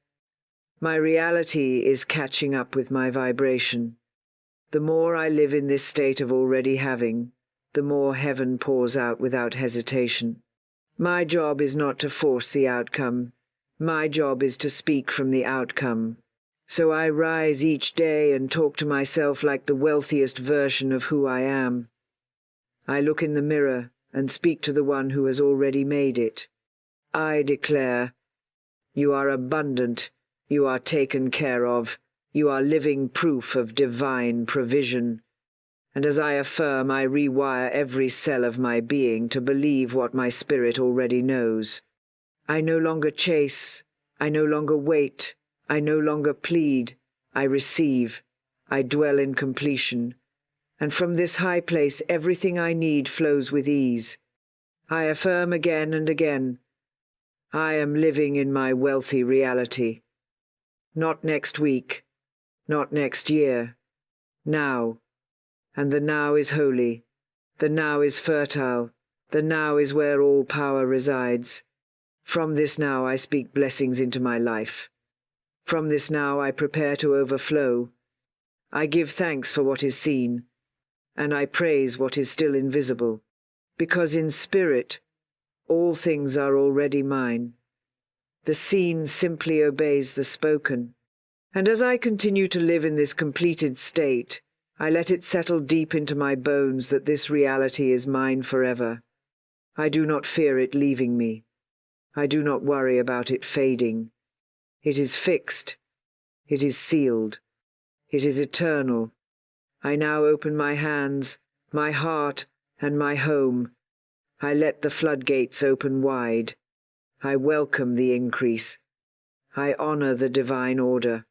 My reality is catching up with my vibration. The more I live in this state of already having, the more heaven pours out without hesitation. My job is not to force the outcome. My job is to speak from the outcome. So I rise each day and talk to myself like the wealthiest version of who I am. I look in the mirror and speak to the one who has already made it. I declare, you are abundant, you are taken care of, you are living proof of divine provision. And as I affirm, I rewire every cell of my being to believe what my spirit already knows. I no longer chase, I no longer wait, I no longer plead, I receive, I dwell in completion. And from this high place everything I need flows with ease. I affirm again and again, I am living in my wealthy reality. Not next week, not next year, now. And the now is holy, the now is fertile, the now is where all power resides. From this now I speak blessings into my life. From this now I prepare to overflow. I give thanks for what is seen, and I praise what is still invisible, because in spirit all things are already mine. The seen simply obeys the spoken, and as I continue to live in this completed state, I let it settle deep into my bones that this reality is mine forever. I do not fear it leaving me. I do not worry about it fading. It is fixed. It is sealed. It is eternal. I now open my hands, my heart, and my home. I let the floodgates open wide. I welcome the increase. I honor the divine order.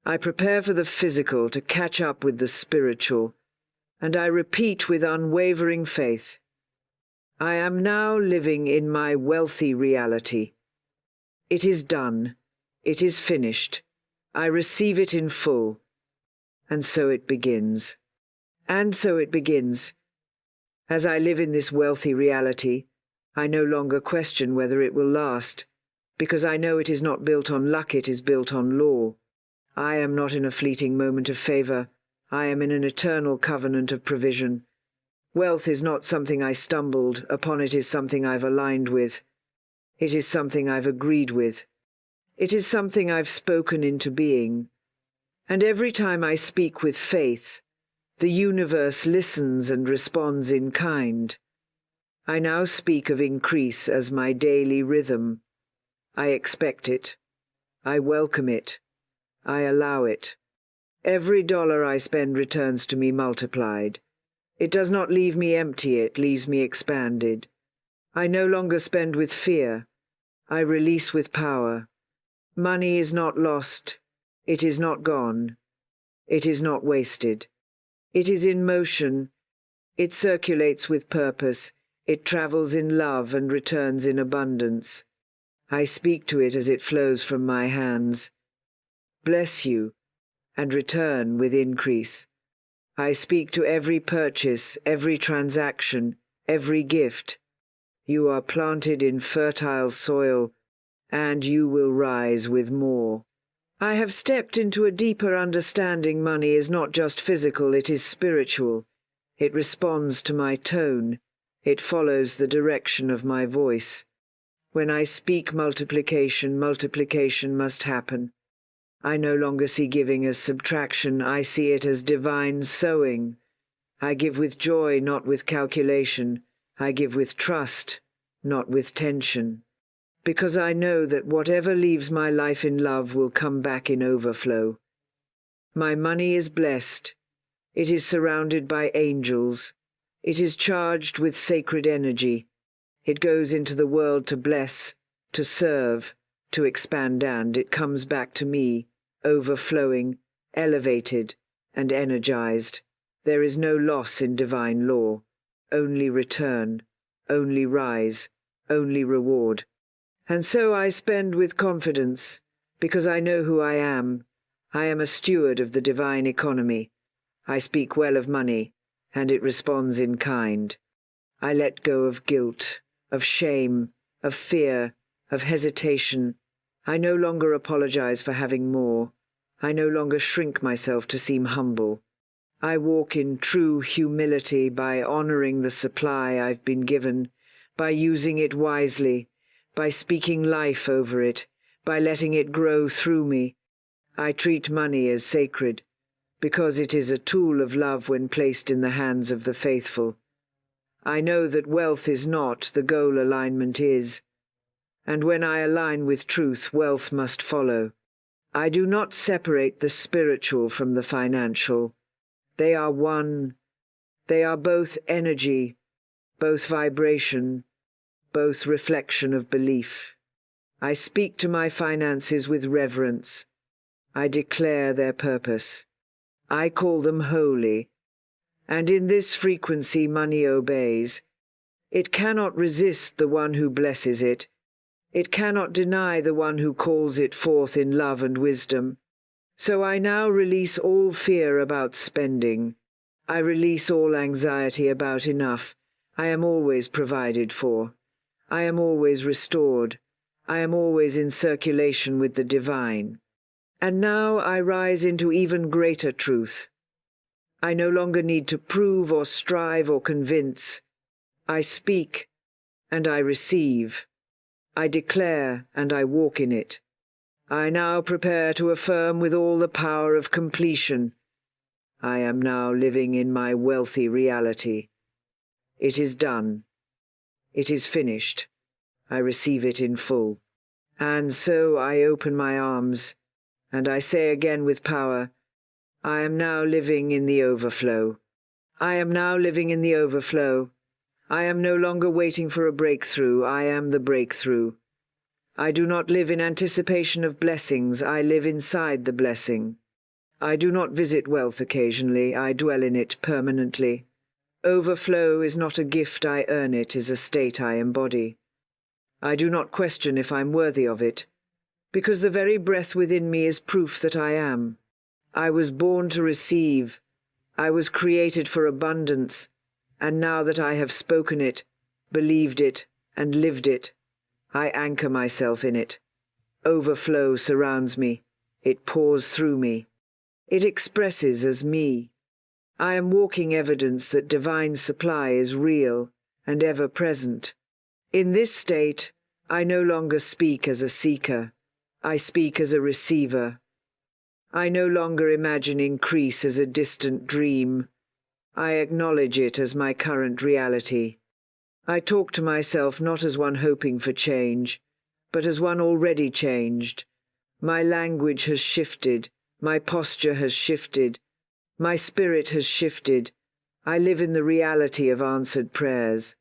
I prepare for the physical to catch up with the spiritual, and I repeat with unwavering faith, I am now living in my wealthy reality. It is done. It is finished. I receive it in full. And so it begins. And so it begins. As I live in this wealthy reality, I no longer question whether it will last, because I know it is not built on luck, it is built on law. I am not in a fleeting moment of favor. I am in an eternal covenant of provision. Wealth is not something I stumbled upon, it is something I've aligned with. It is something I've agreed with. It is something I've spoken into being. And every time I speak with faith, the universe listens and responds in kind. I now speak of increase as my daily rhythm. I expect it. I welcome it. I allow it. Every dollar I spend returns to me multiplied. It does not leave me empty, it leaves me expanded. I no longer spend with fear. I release with power. Money is not lost. It is not gone. It is not wasted. It is in motion. It circulates with purpose. It travels in love and returns in abundance. I speak to it as it flows from my hands. Bless you, and return with increase. I speak to every purchase, every transaction, every gift. You are planted in fertile soil, and you will rise with more. I have stepped into a deeper understanding. Money is not just physical, it is spiritual. It responds to my tone. It follows the direction of my voice. When I speak multiplication, multiplication must happen. I no longer see giving as subtraction, I see it as divine sowing. I give with joy, not with calculation. I give with trust, not with tension. Because I know that whatever leaves my life in love will come back in overflow. My money is blessed. It is surrounded by angels. It is charged with sacred energy. It goes into the world to bless, to serve, to expand, and it comes back to me, overflowing, elevated, and energized. There is no loss in divine law, only return, only rise, only reward. And so I spend with confidence, because I know who I am. I am a steward of the divine economy. I speak well of money, and it responds in kind. I let go of guilt, of shame, of fear, of hesitation. I no longer apologize for having more. I no longer shrink myself to seem humble. I walk in true humility by honoring the supply I've been given, by using it wisely, by speaking life over it, by letting it grow through me. I treat money as sacred, because it is a tool of love when placed in the hands of the faithful. I know that wealth is not, the goal alignment is. And when I align with truth, wealth must follow. I do not separate the spiritual from the financial. They are one. They are both energy, both vibration, both reflection of belief. I speak to my finances with reverence. I declare their purpose. I call them holy. And in this frequency money obeys. It cannot resist the one who blesses it. It cannot deny the one who calls it forth in love and wisdom. So I now release all fear about spending. I release all anxiety about enough. I am always provided for. I am always restored. I am always in circulation with the divine. And now I rise into even greater truth. I no longer need to prove or strive or convince. I speak, and I receive. I declare, and I walk in it. I now prepare to affirm with all the power of completion. I am now living in my wealthy reality. It is done. It is finished. I receive it in full. And so I open my arms, and I say again with power, I am now living in the overflow. I am now living in the overflow. I am no longer waiting for a breakthrough. I am the breakthrough. I do not live in anticipation of blessings. I live inside the blessing. I do not visit wealth occasionally. I dwell in it permanently. Overflow is not a gift I earn, it is a state I embody. I do not question if I'm worthy of it, because the very breath within me is proof that I am. I was born to receive. I was created for abundance, and now that I have spoken it, believed it, and lived it, I anchor myself in it. Overflow surrounds me. It pours through me. It expresses as me. I am walking evidence that divine supply is real and ever present. In this state, I no longer speak as a seeker. I speak as a receiver. I no longer imagine increase as a distant dream. I acknowledge it as my current reality. I talk to myself not as one hoping for change, but as one already changed. My language has shifted. My posture has shifted. My spirit has shifted. I live in the reality of answered prayers.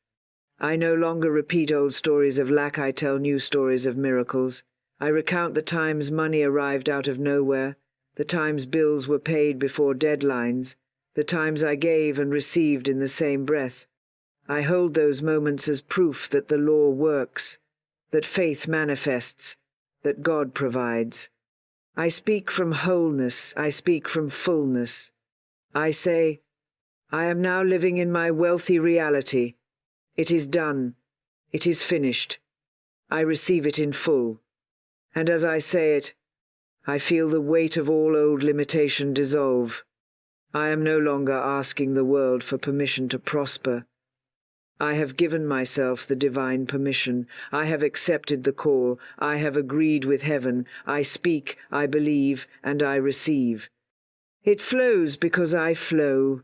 I no longer repeat old stories of lack. I tell new stories of miracles. I recount the times money arrived out of nowhere, the times bills were paid before deadlines, the times I gave and received in the same breath. I hold those moments as proof that the law works, that faith manifests, that God provides. I speak from wholeness, I speak from fullness. I say, I am now living in my wealthy reality. It is done. It is finished. I receive it in full. And as I say it, I feel the weight of all old limitation dissolve. I am no longer asking the world for permission to prosper. I have given myself the divine permission. I have accepted the call. I have agreed with heaven. I speak, I believe, and I receive. It flows because I flow.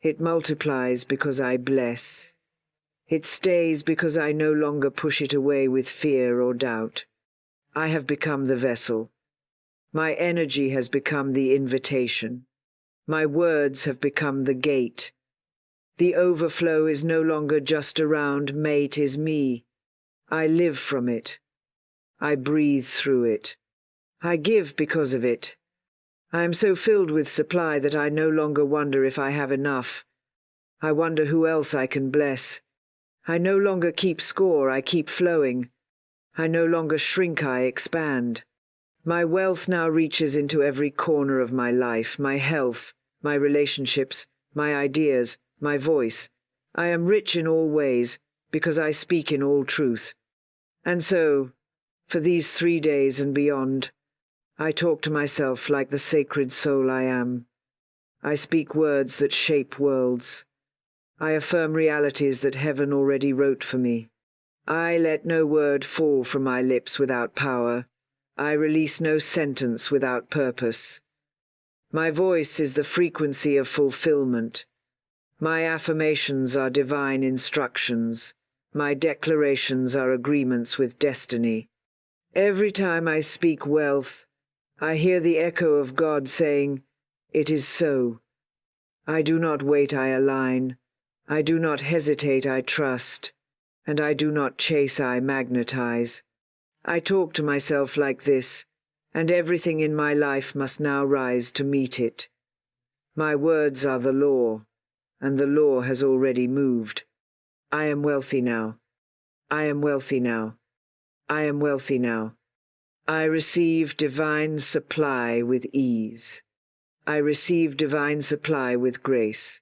It multiplies because I bless. It stays because I no longer push it away with fear or doubt. I have become the vessel. My energy has become the invitation. My words have become the gate. The overflow is no longer just around, mate is me. I live from it. I breathe through it. I give because of it. I am so filled with supply that I no longer wonder if I have enough. I wonder who else I can bless. I no longer keep score, I keep flowing. I no longer shrink, I expand. My wealth now reaches into every corner of my life, my health, my relationships, my ideas, my voice. I am rich in all ways, because I speak in all truth. And so, for these 3 days and beyond, I talk to myself like the sacred soul I am. I speak words that shape worlds. I affirm realities that heaven already wrote for me. I let no word fall from my lips without power. I release no sentence without purpose. My voice is the frequency of fulfillment. My affirmations are divine instructions. My declarations are agreements with destiny. Every time I speak wealth, I hear the echo of God saying, "It is so." I do not wait, I align. I do not hesitate, I trust. And I do not chase, I magnetize. I talk to myself like this, and everything in my life must now rise to meet it. My words are the law, and the law has already moved. I am wealthy now. I am wealthy now. I am wealthy now. I receive divine supply with ease. I receive divine supply with grace.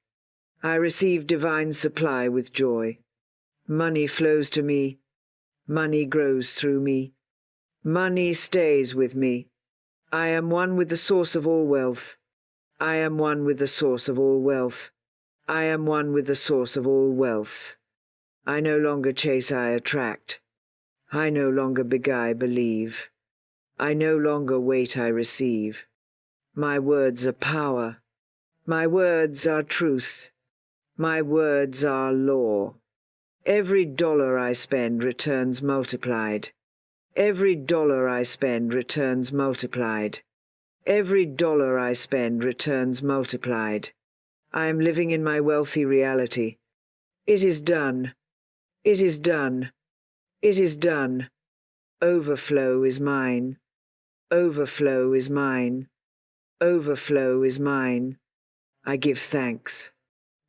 I receive divine supply with joy. Money flows to me. Money grows through me. Money stays with me. I am one with the source of all wealth. I am one with the source of all wealth. I am one with the source of all wealth. I no longer chase, I attract. I no longer beg, I believe. I no longer wait, I receive. My words are power. My words are truth. My words are law. Every dollar I spend returns multiplied. Every dollar I spend returns multiplied. Every dollar I spend returns multiplied. I am living in my wealthy reality. It is done. It is done. It is done. Overflow is mine. Overflow is mine. Overflow is mine. I give thanks.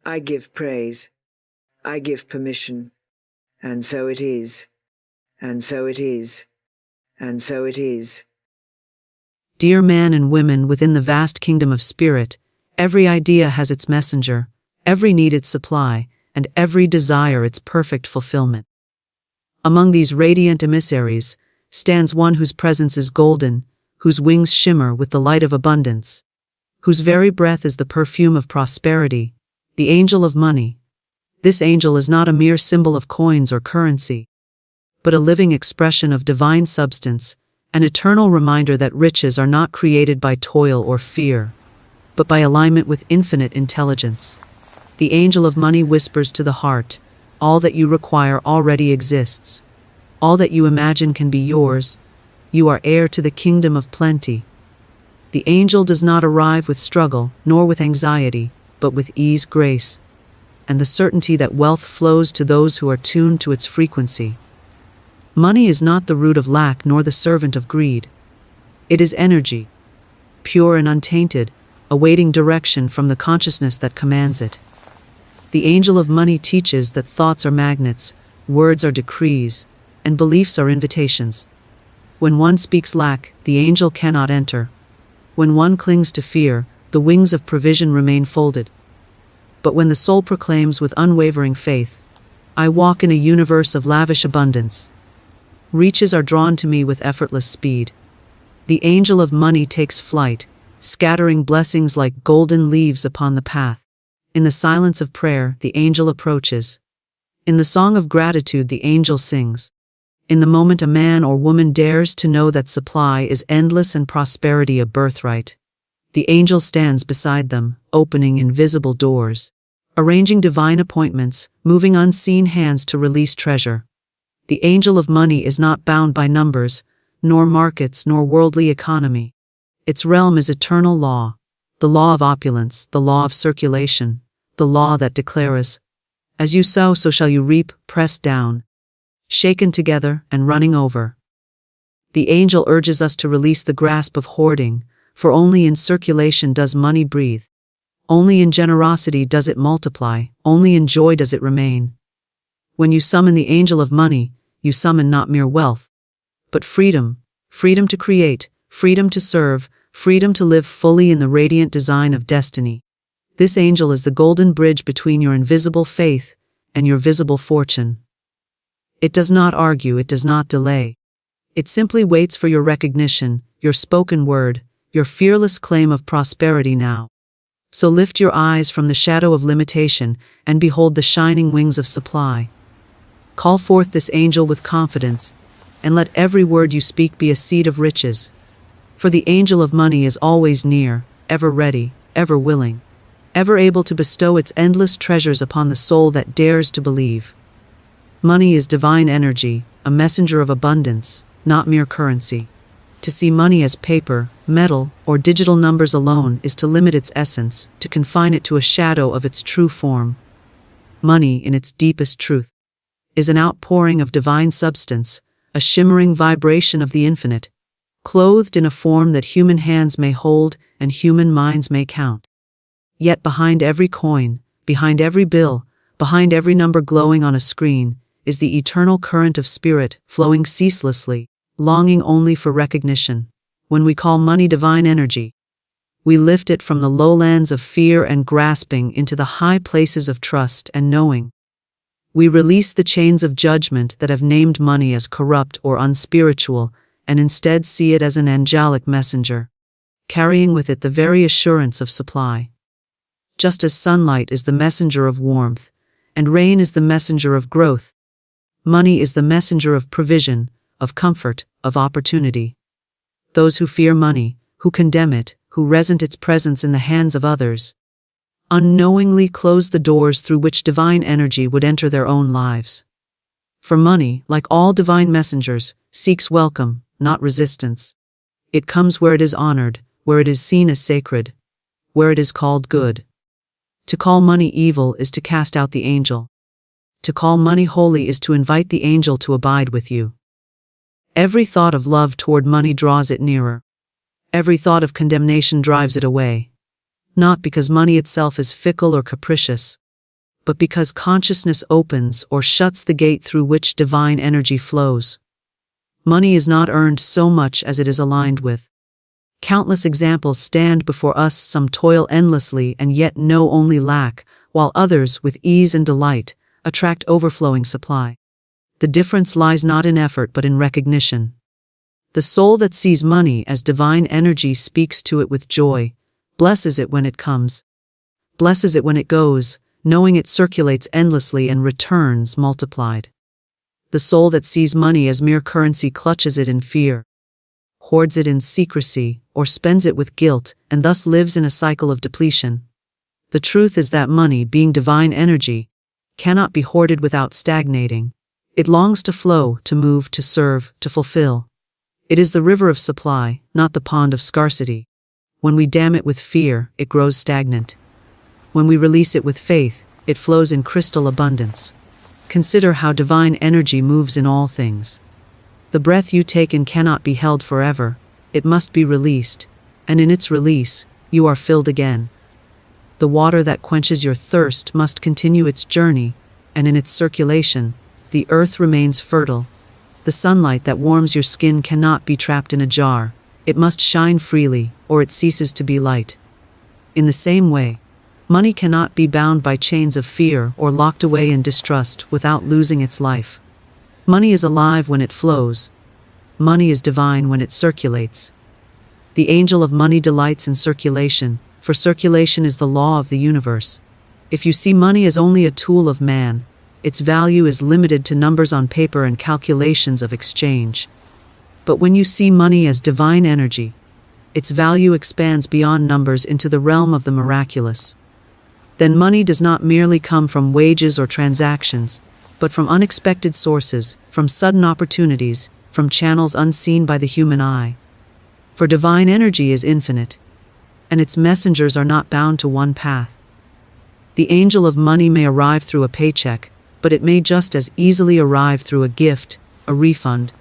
I give praise. I give permission. And so it is. And so it is. And so it is.
Dear man and women within the vast kingdom of spirit, every idea has its messenger, every need its supply, and every desire its perfect fulfillment. Among these radiant emissaries stands one whose presence is golden, whose wings shimmer with the light of abundance, whose very breath is the perfume of prosperity, the angel of money. This angel is not a mere symbol of coins or currency, but a living expression of divine substance, an eternal reminder that riches are not created by toil or fear, but by alignment with infinite intelligence. The angel of money whispers to the heart, all that you require already exists. All that you imagine can be yours. You are heir to the kingdom of plenty. The angel does not arrive with struggle, nor with anxiety, but with ease, grace, and the certainty that wealth flows to those who are tuned to its frequency. Money is not the root of lack nor the servant of greed. It is energy, pure and untainted, awaiting direction from the consciousness that commands it. The angel of money teaches that thoughts are magnets, words are decrees, and beliefs are invitations. When one speaks lack, the angel cannot enter. When one clings to fear, the wings of provision remain folded. But when the soul proclaims with unwavering faith, I walk in a universe of lavish abundance, riches are drawn to me with effortless speed. The angel of money takes flight, scattering blessings like golden leaves upon the path. In the silence of prayer, the angel approaches. In the song of gratitude, the angel sings. In the moment a man or woman dares to know that supply is endless and prosperity a birthright, the angel stands beside them, opening invisible doors, arranging divine appointments, moving unseen hands to release treasure. The angel of money is not bound by numbers, nor markets, nor worldly economy. Its realm is eternal law, the law of opulence, the law of circulation, the law that declares, as you sow, so shall you reap, pressed down, shaken together, and running over. The angel urges us to release the grasp of hoarding, for only in circulation does money breathe. Only in generosity does it multiply, only in joy does it remain. When you summon the angel of money, you summon not mere wealth, but freedom, freedom to create, freedom to serve, freedom to live fully in the radiant design of destiny. This angel is the golden bridge between your invisible faith and your visible fortune. It does not argue, it does not delay. It simply waits for your recognition, your spoken word, your fearless claim of prosperity now. So lift your eyes from the shadow of limitation and behold the shining wings of supply. Call forth this angel with confidence, and let every word you speak be a seed of riches. For the angel of money is always near, ever ready, ever willing, ever able to bestow its endless treasures upon the soul that dares to believe. Money is divine energy, a messenger of abundance, not mere currency. To see money as paper, metal, or digital numbers alone is to limit its essence, to confine it to a shadow of its true form. Money, in its deepest truth, is an outpouring of divine substance, a shimmering vibration of the infinite, clothed in a form that human hands may hold and human minds may count. Yet behind every coin, behind every bill, behind every number glowing on a screen, is the eternal current of spirit flowing ceaselessly, longing only for recognition. When we call money divine energy, we lift it from the lowlands of fear and grasping into the high places of trust and knowing. We release the chains of judgment that have named money as corrupt or unspiritual, and instead see it as an angelic messenger, carrying with it the very assurance of supply. Just as sunlight is the messenger of warmth, and rain is the messenger of growth, money is the messenger of provision, of comfort, of opportunity. Those who fear money, who condemn it, who resent its presence in the hands of others, unknowingly close the doors through which divine energy would enter their own lives. For money, like all divine messengers, seeks welcome, not resistance. It comes where it is honored, where it is seen as sacred, where it is called good. To call money evil is to cast out the angel. To call money holy is to invite the angel to abide with you. Every thought of love toward money draws it nearer. Every thought of condemnation drives it away. Not because money itself is fickle or capricious, but because consciousness opens or shuts the gate through which divine energy flows. Money is not earned so much as it is aligned with. Countless examples stand before us, some toil endlessly and yet know only lack, while others, with ease and delight, attract overflowing supply. The difference lies not in effort but in recognition. The soul that sees money as divine energy speaks to it with joy, blesses it when it comes, blesses it when it goes, knowing it circulates endlessly and returns multiplied. The soul that sees money as mere currency clutches it in fear, hoards it in secrecy, or spends it with guilt, and thus lives in a cycle of depletion. The truth is that money, being divine energy, cannot be hoarded without stagnating. It longs to flow, to move, to serve, to fulfill. It is the river of supply, not the pond of scarcity. When we dam it with fear, it grows stagnant. When we release it with faith, it flows in crystal abundance. Consider how divine energy moves in all things. The breath you take in cannot be held forever. It must be released, and in its release, you are filled again. The water that quenches your thirst must continue its journey, and in its circulation, the earth remains fertile. The sunlight that warms your skin cannot be trapped in a jar. It must shine freely, or it ceases to be light. In the same way, money cannot be bound by chains of fear or locked away in distrust without losing its life. Money is alive when it flows. Money is divine when it circulates. The angel of money delights in circulation, for circulation is the law of the universe. If you see money as only a tool of man, its value is limited to numbers on paper and calculations of exchange. But when you see money as divine energy, its value expands beyond numbers into the realm of the miraculous. Then money does not merely come from wages or transactions, but from unexpected sources, from sudden opportunities, from channels unseen by the human eye. For divine energy is infinite, and its messengers are not bound to one path. The angel of money may arrive through a paycheck, but it may just as easily arrive through a gift, a refund,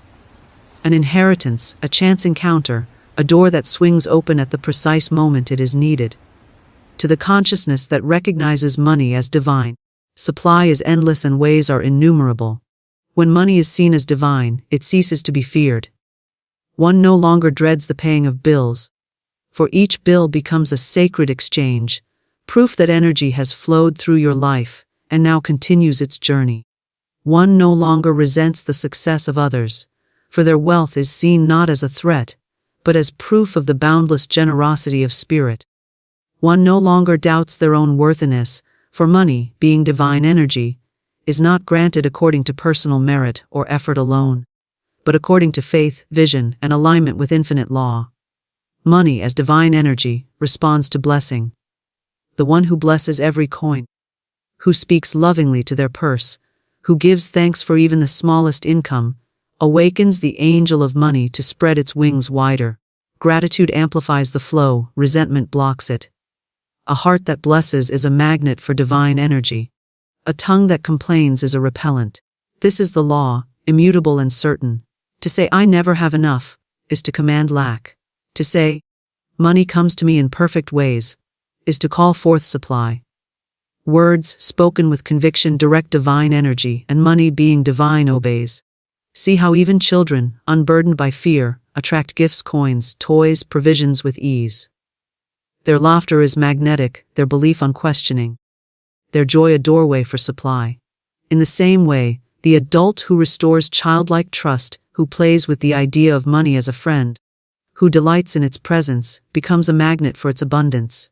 an inheritance, a chance encounter, a door that swings open at the precise moment it is needed. To the consciousness that recognizes money as divine, supply is endless and ways are innumerable. When money is seen as divine, it ceases to be feared. One no longer dreads the paying of bills, for each bill becomes a sacred exchange, proof that energy has flowed through your life and now continues its journey. One no longer resents the success of others, for their wealth is seen not as a threat, but as proof of the boundless generosity of spirit. One no longer doubts their own worthiness, for money, being divine energy, is not granted according to personal merit or effort alone, but according to faith, vision, and alignment with infinite law. Money, as divine energy, responds to blessing. The one who blesses every coin, who speaks lovingly to their purse, who gives thanks for even the smallest income, awakens the angel of money to spread its wings wider. Gratitude amplifies the flow, resentment blocks it. A heart that blesses is a magnet for divine energy. A tongue that complains is a repellent. This is the law, immutable and certain. To say I never have enough is to command lack. To say money comes to me in perfect ways is to call forth supply. Words spoken with conviction direct divine energy, and money being divine obeys. See how even children, unburdened by fear, attract gifts, coins, toys, provisions with ease. Their laughter is magnetic, their belief unquestioning, their joy a doorway for supply. In the same way, the adult who restores childlike trust, who plays with the idea of money as a friend, who delights in its presence, becomes a magnet for its abundance.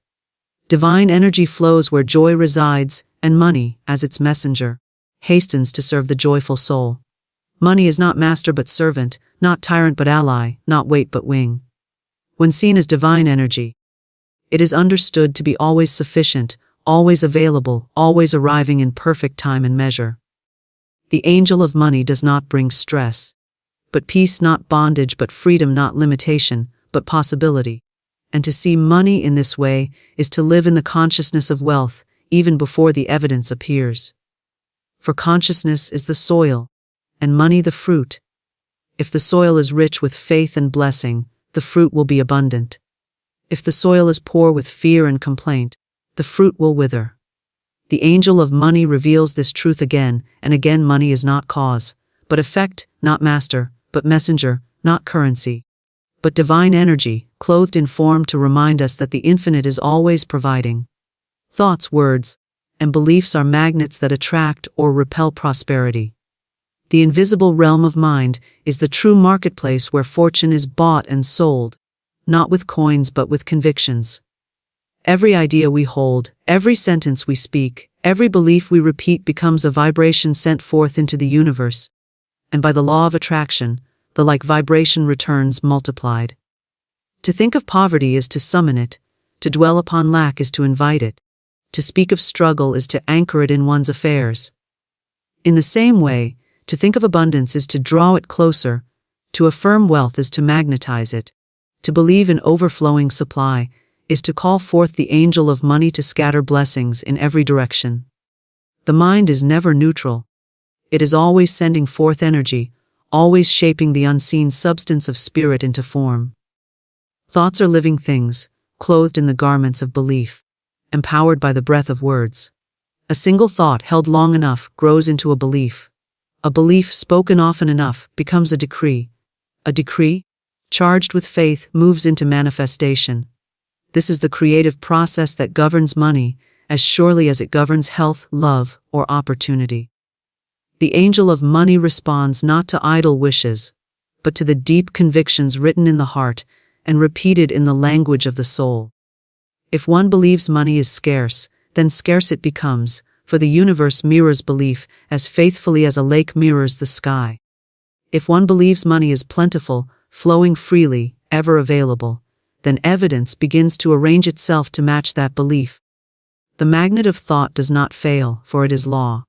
Divine energy flows where joy resides, and money, as its messenger, hastens to serve the joyful soul. Money is not master but servant, not tyrant but ally, not weight but wing. When seen as divine energy, it is understood to be always sufficient, always available, always arriving in perfect time and measure. The angel of money does not bring stress, but peace, not bondage, but freedom, not limitation, but possibility. And to see money in this way is to live in the consciousness of wealth, even before the evidence appears. For consciousness is the soil, and money the fruit. If the soil is rich with faith and blessing, the fruit will be abundant. If the soil is poor with fear and complaint, the fruit will wither. The angel of money reveals this truth again and again. Money is not cause, but effect, not master, but messenger, not currency, but divine energy, clothed in form to remind us that the infinite is always providing. Thoughts, words, and beliefs are magnets that attract or repel prosperity. The invisible realm of mind is the true marketplace where fortune is bought and sold, not with coins but with convictions. Every idea we hold, every sentence we speak, every belief we repeat becomes a vibration sent forth into the universe, and by the law of attraction, the like vibration returns multiplied. To think of poverty is to summon it, to dwell upon lack is to invite it, to speak of struggle is to anchor it in one's affairs. In the same way, to think of abundance is to draw it closer, to affirm wealth is to magnetize it, to believe in overflowing supply is to call forth the angel of money to scatter blessings in every direction. The mind is never neutral. It is always sending forth energy, always shaping the unseen substance of spirit into form. Thoughts are living things, clothed in the garments of belief, empowered by the breath of words. A single thought held long enough grows into a belief. A belief spoken often enough becomes a decree. A decree, charged with faith, moves into manifestation. This is the creative process that governs money as surely as it governs health, love, or opportunity. The angel of money responds not to idle wishes, but to the deep convictions written in the heart and repeated in the language of the soul. If one believes money is scarce, then scarce it becomes, for the universe mirrors belief as faithfully as a lake mirrors the sky. If one believes money is plentiful, flowing freely, ever available, then evidence begins to arrange itself to match that belief. The magnet of thought does not fail, for it is law.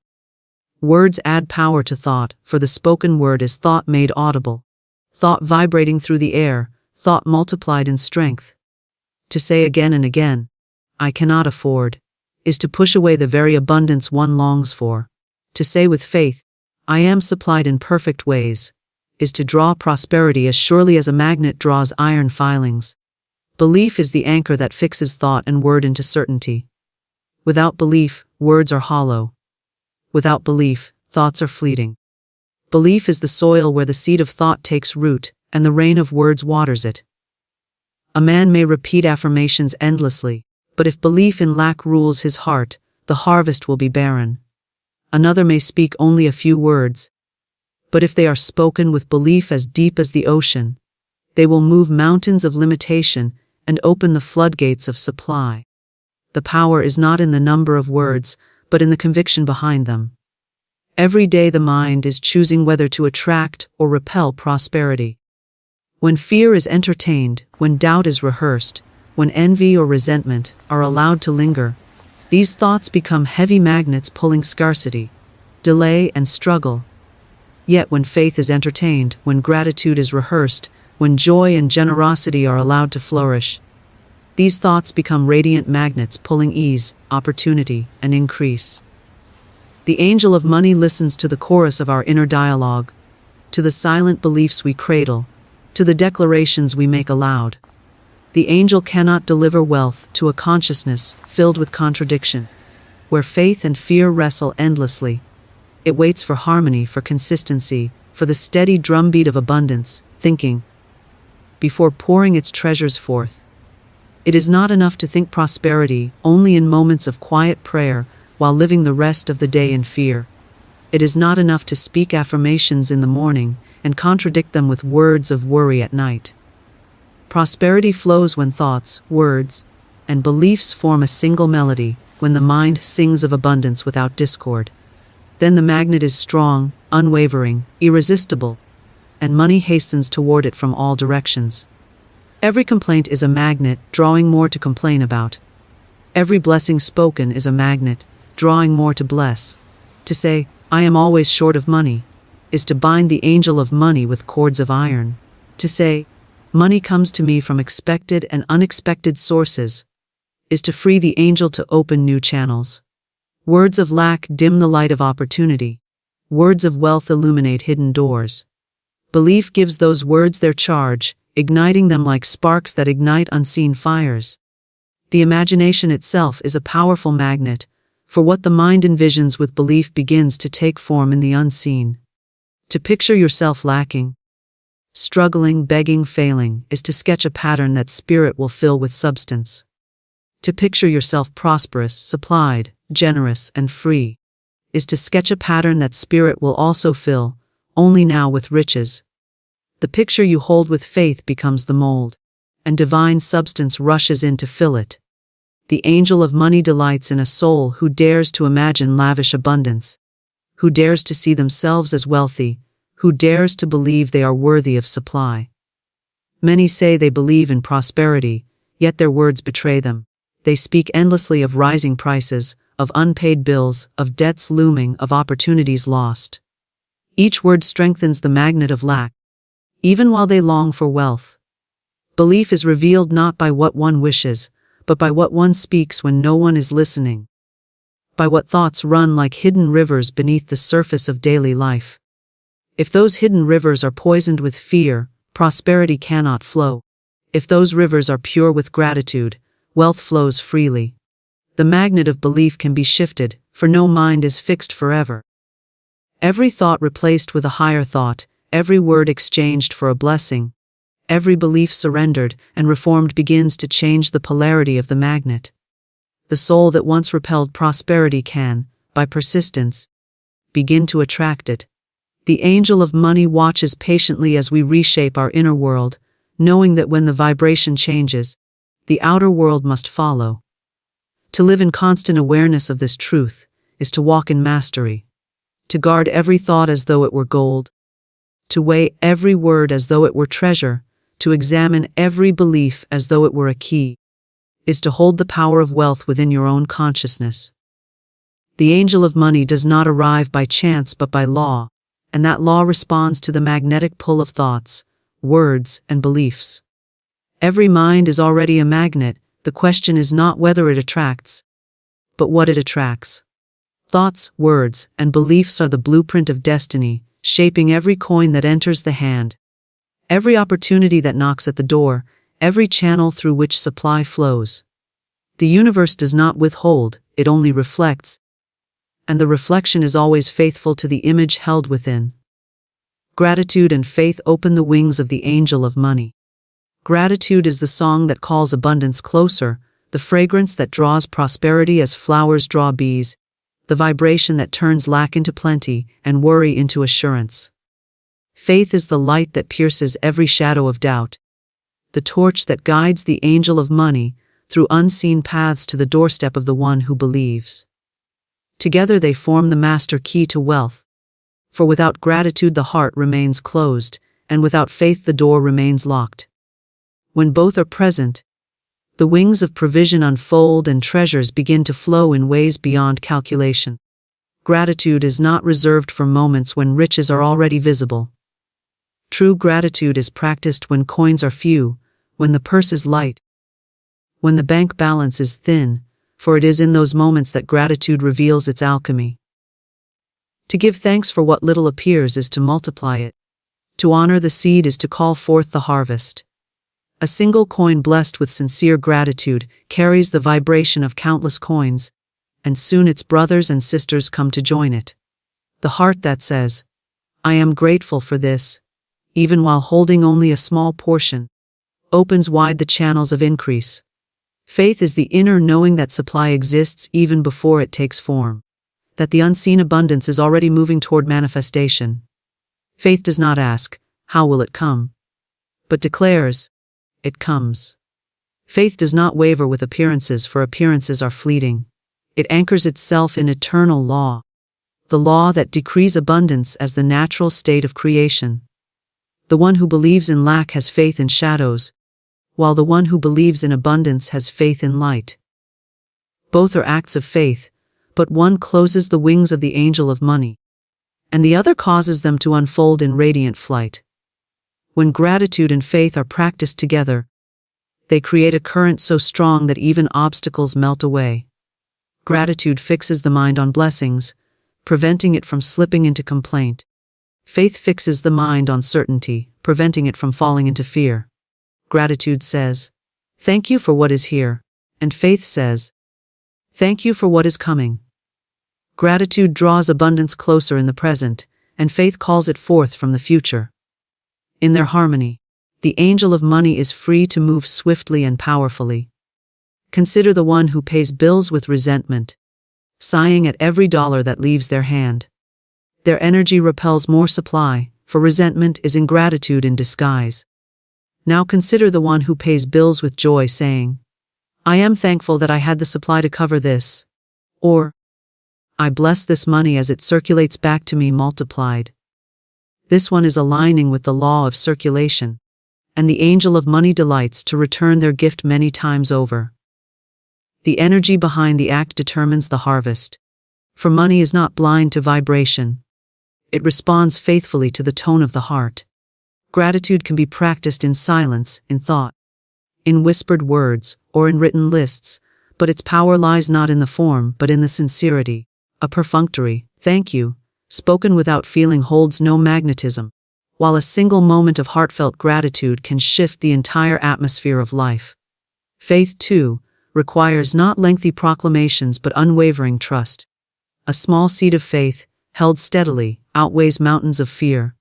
Words add power to thought, for the spoken word is thought made audible. Thought vibrating through the air, thought multiplied in strength. To say again and again, "I cannot afford," is to push away the very abundance one longs for. To say with faith, "I am supplied in perfect ways," is to draw prosperity as surely as a magnet draws iron filings. Belief is the anchor that fixes thought and word into certainty. Without belief, words are hollow. Without belief, thoughts are fleeting. Belief is the soil where the seed of thought takes root, and the rain of words waters it. A man may repeat affirmations endlessly, but if belief in lack rules his heart, the harvest will be barren. Another may speak only a few words, but if they are spoken with belief as deep as the ocean, they will move mountains of limitation and open the floodgates of supply. The power is not in the number of words, but in the conviction behind them. Every day the mind is choosing whether to attract or repel prosperity. When fear is entertained, when doubt is rehearsed, when envy or resentment are allowed to linger, these thoughts become heavy magnets pulling scarcity, delay, and struggle. Yet when faith is entertained, when gratitude is rehearsed, when joy and generosity are allowed to flourish, these thoughts become radiant magnets pulling ease, opportunity, and increase. The angel of money listens to the chorus of our inner dialogue, to the silent beliefs we cradle, to the declarations we make aloud. The angel cannot deliver wealth to a consciousness filled with contradiction, where faith and fear wrestle endlessly. It waits for harmony, for consistency, for the steady drumbeat of abundance, thinking, before pouring its treasures forth. It is not enough to think prosperity only in moments of quiet prayer while living the rest of the day in fear. It is not enough to speak affirmations in the morning and contradict them with words of worry at night. Prosperity flows when thoughts, words, and beliefs form a single melody, when the mind sings of abundance without discord. Then the magnet is strong, unwavering, irresistible, and money hastens toward it from all directions. Every complaint is a magnet, drawing more to complain about. Every blessing spoken is a magnet, drawing more to bless. To say, "I am always short of money," is to bind the angel of money with cords of iron. To say, "Money comes to me from expected and unexpected sources," is to free the angel to open new channels. Words of lack dim the light of opportunity. Words of wealth illuminate hidden doors. Belief gives those words their charge, igniting them like sparks that ignite unseen fires. The imagination itself is a powerful magnet, for what the mind envisions with belief begins to take form in the unseen. To picture yourself lacking, struggling, begging, failing, is to sketch a pattern that spirit will fill with substance. To picture yourself prosperous, supplied, generous, and free, is to sketch a pattern that spirit will also fill, only now with riches. The picture you hold with faith becomes the mold, and divine substance rushes in to fill it. The angel of money delights in a soul who dares to imagine lavish abundance, who dares to see themselves as wealthy, who dares to believe they are worthy of supply. Many say they believe in prosperity, yet their words betray them. They speak endlessly of rising prices, of unpaid bills, of debts looming, of opportunities lost. Each word strengthens the magnet of lack, even while they long for wealth. Belief is revealed not by what one wishes, but by what one speaks when no one is listening. By what thoughts run like hidden rivers beneath the surface of daily life. If those hidden rivers are poisoned with fear, prosperity cannot flow. If those rivers are pure with gratitude, wealth flows freely. The magnet of belief can be shifted, for no mind is fixed forever. Every thought replaced with a higher thought, every word exchanged for a blessing, every belief surrendered and reformed begins to change the polarity of the magnet. The soul that once repelled prosperity can, by persistence, begin to attract it. The angel of money watches patiently as we reshape our inner world, knowing that when the vibration changes, the outer world must follow. To live in constant awareness of this truth is to walk in mastery, to guard every thought as though it were gold, to weigh every word as though it were treasure, to examine every belief as though it were a key, is to hold the power of wealth within your own consciousness. The angel of money does not arrive by chance but by law, and that law responds to the magnetic pull of thoughts, words, and beliefs. Every mind is already a magnet. The question is not whether it attracts, but what it attracts. Thoughts, words, and beliefs are the blueprint of destiny, shaping every coin that enters the hand, every opportunity that knocks at the door, every channel through which supply flows. The universe does not withhold, it only reflects, and the reflection is always faithful to the image held within. Gratitude and faith open the wings of the angel of money. Gratitude is the song that calls abundance closer, the fragrance that draws prosperity as flowers draw bees, the vibration that turns lack into plenty and worry into assurance. Faith is the light that pierces every shadow of doubt, the torch that guides the angel of money through unseen paths to the doorstep of the one who believes. Together they form the master key to wealth, for without gratitude the heart remains closed, and without faith the door remains locked. When both are present, the wings of provision unfold and treasures begin to flow in ways beyond calculation. Gratitude is not reserved for moments when riches are already visible. True gratitude is practiced when coins are few, when the purse is light, when the bank balance is thin, for it is in those moments that gratitude reveals its alchemy. To give thanks for what little appears is to multiply it. To honor the seed is to call forth the harvest. A single coin blessed with sincere gratitude carries the vibration of countless coins, and soon its brothers and sisters come to join it. The heart that says, "I am grateful for this," even while holding only a small portion, opens wide the channels of increase. Faith is the inner knowing that supply exists even before it takes form, that the unseen abundance is already moving toward manifestation. Faith does not ask, "How will it come?" but declares, "It comes." Faith does not waver with appearances, for appearances are fleeting. It anchors itself in eternal law, the law that decrees abundance as the natural state of creation. The one who believes in lack has faith in shadows, while the one who believes in abundance has faith in light. Both are acts of faith, but one closes the wings of the angel of money, and the other causes them to unfold in radiant flight. When gratitude and faith are practiced together, they create a current so strong that even obstacles melt away. Gratitude fixes the mind on blessings, preventing it from slipping into complaint. Faith fixes the mind on certainty, preventing it from falling into fear. Gratitude says, "Thank you for what is here," and faith says, "Thank you for what is coming." Gratitude draws abundance closer in the present, and faith calls it forth from the future. In their harmony, the angel of money is free to move swiftly and powerfully. Consider the one who pays bills with resentment, sighing at every dollar that leaves their hand. Their energy repels more supply, for resentment is ingratitude in disguise. Now consider the one who pays bills with joy, saying, "I am thankful that I had the supply to cover this," or, "I bless this money as it circulates back to me multiplied." This one is aligning with the law of circulation, and the angel of money delights to return their gift many times over. The energy behind the act determines the harvest, for money is not blind to vibration. It responds faithfully to the tone of the heart. Gratitude can be practiced in silence, in thought, in whispered words, or in written lists, but its power lies not in the form but in the sincerity. A perfunctory "thank you," spoken without feeling, holds no magnetism, while a single moment of heartfelt gratitude can shift the entire atmosphere of life. Faith, too, requires not lengthy proclamations but unwavering trust. A small seed of faith, held steadily, outweighs mountains of fear.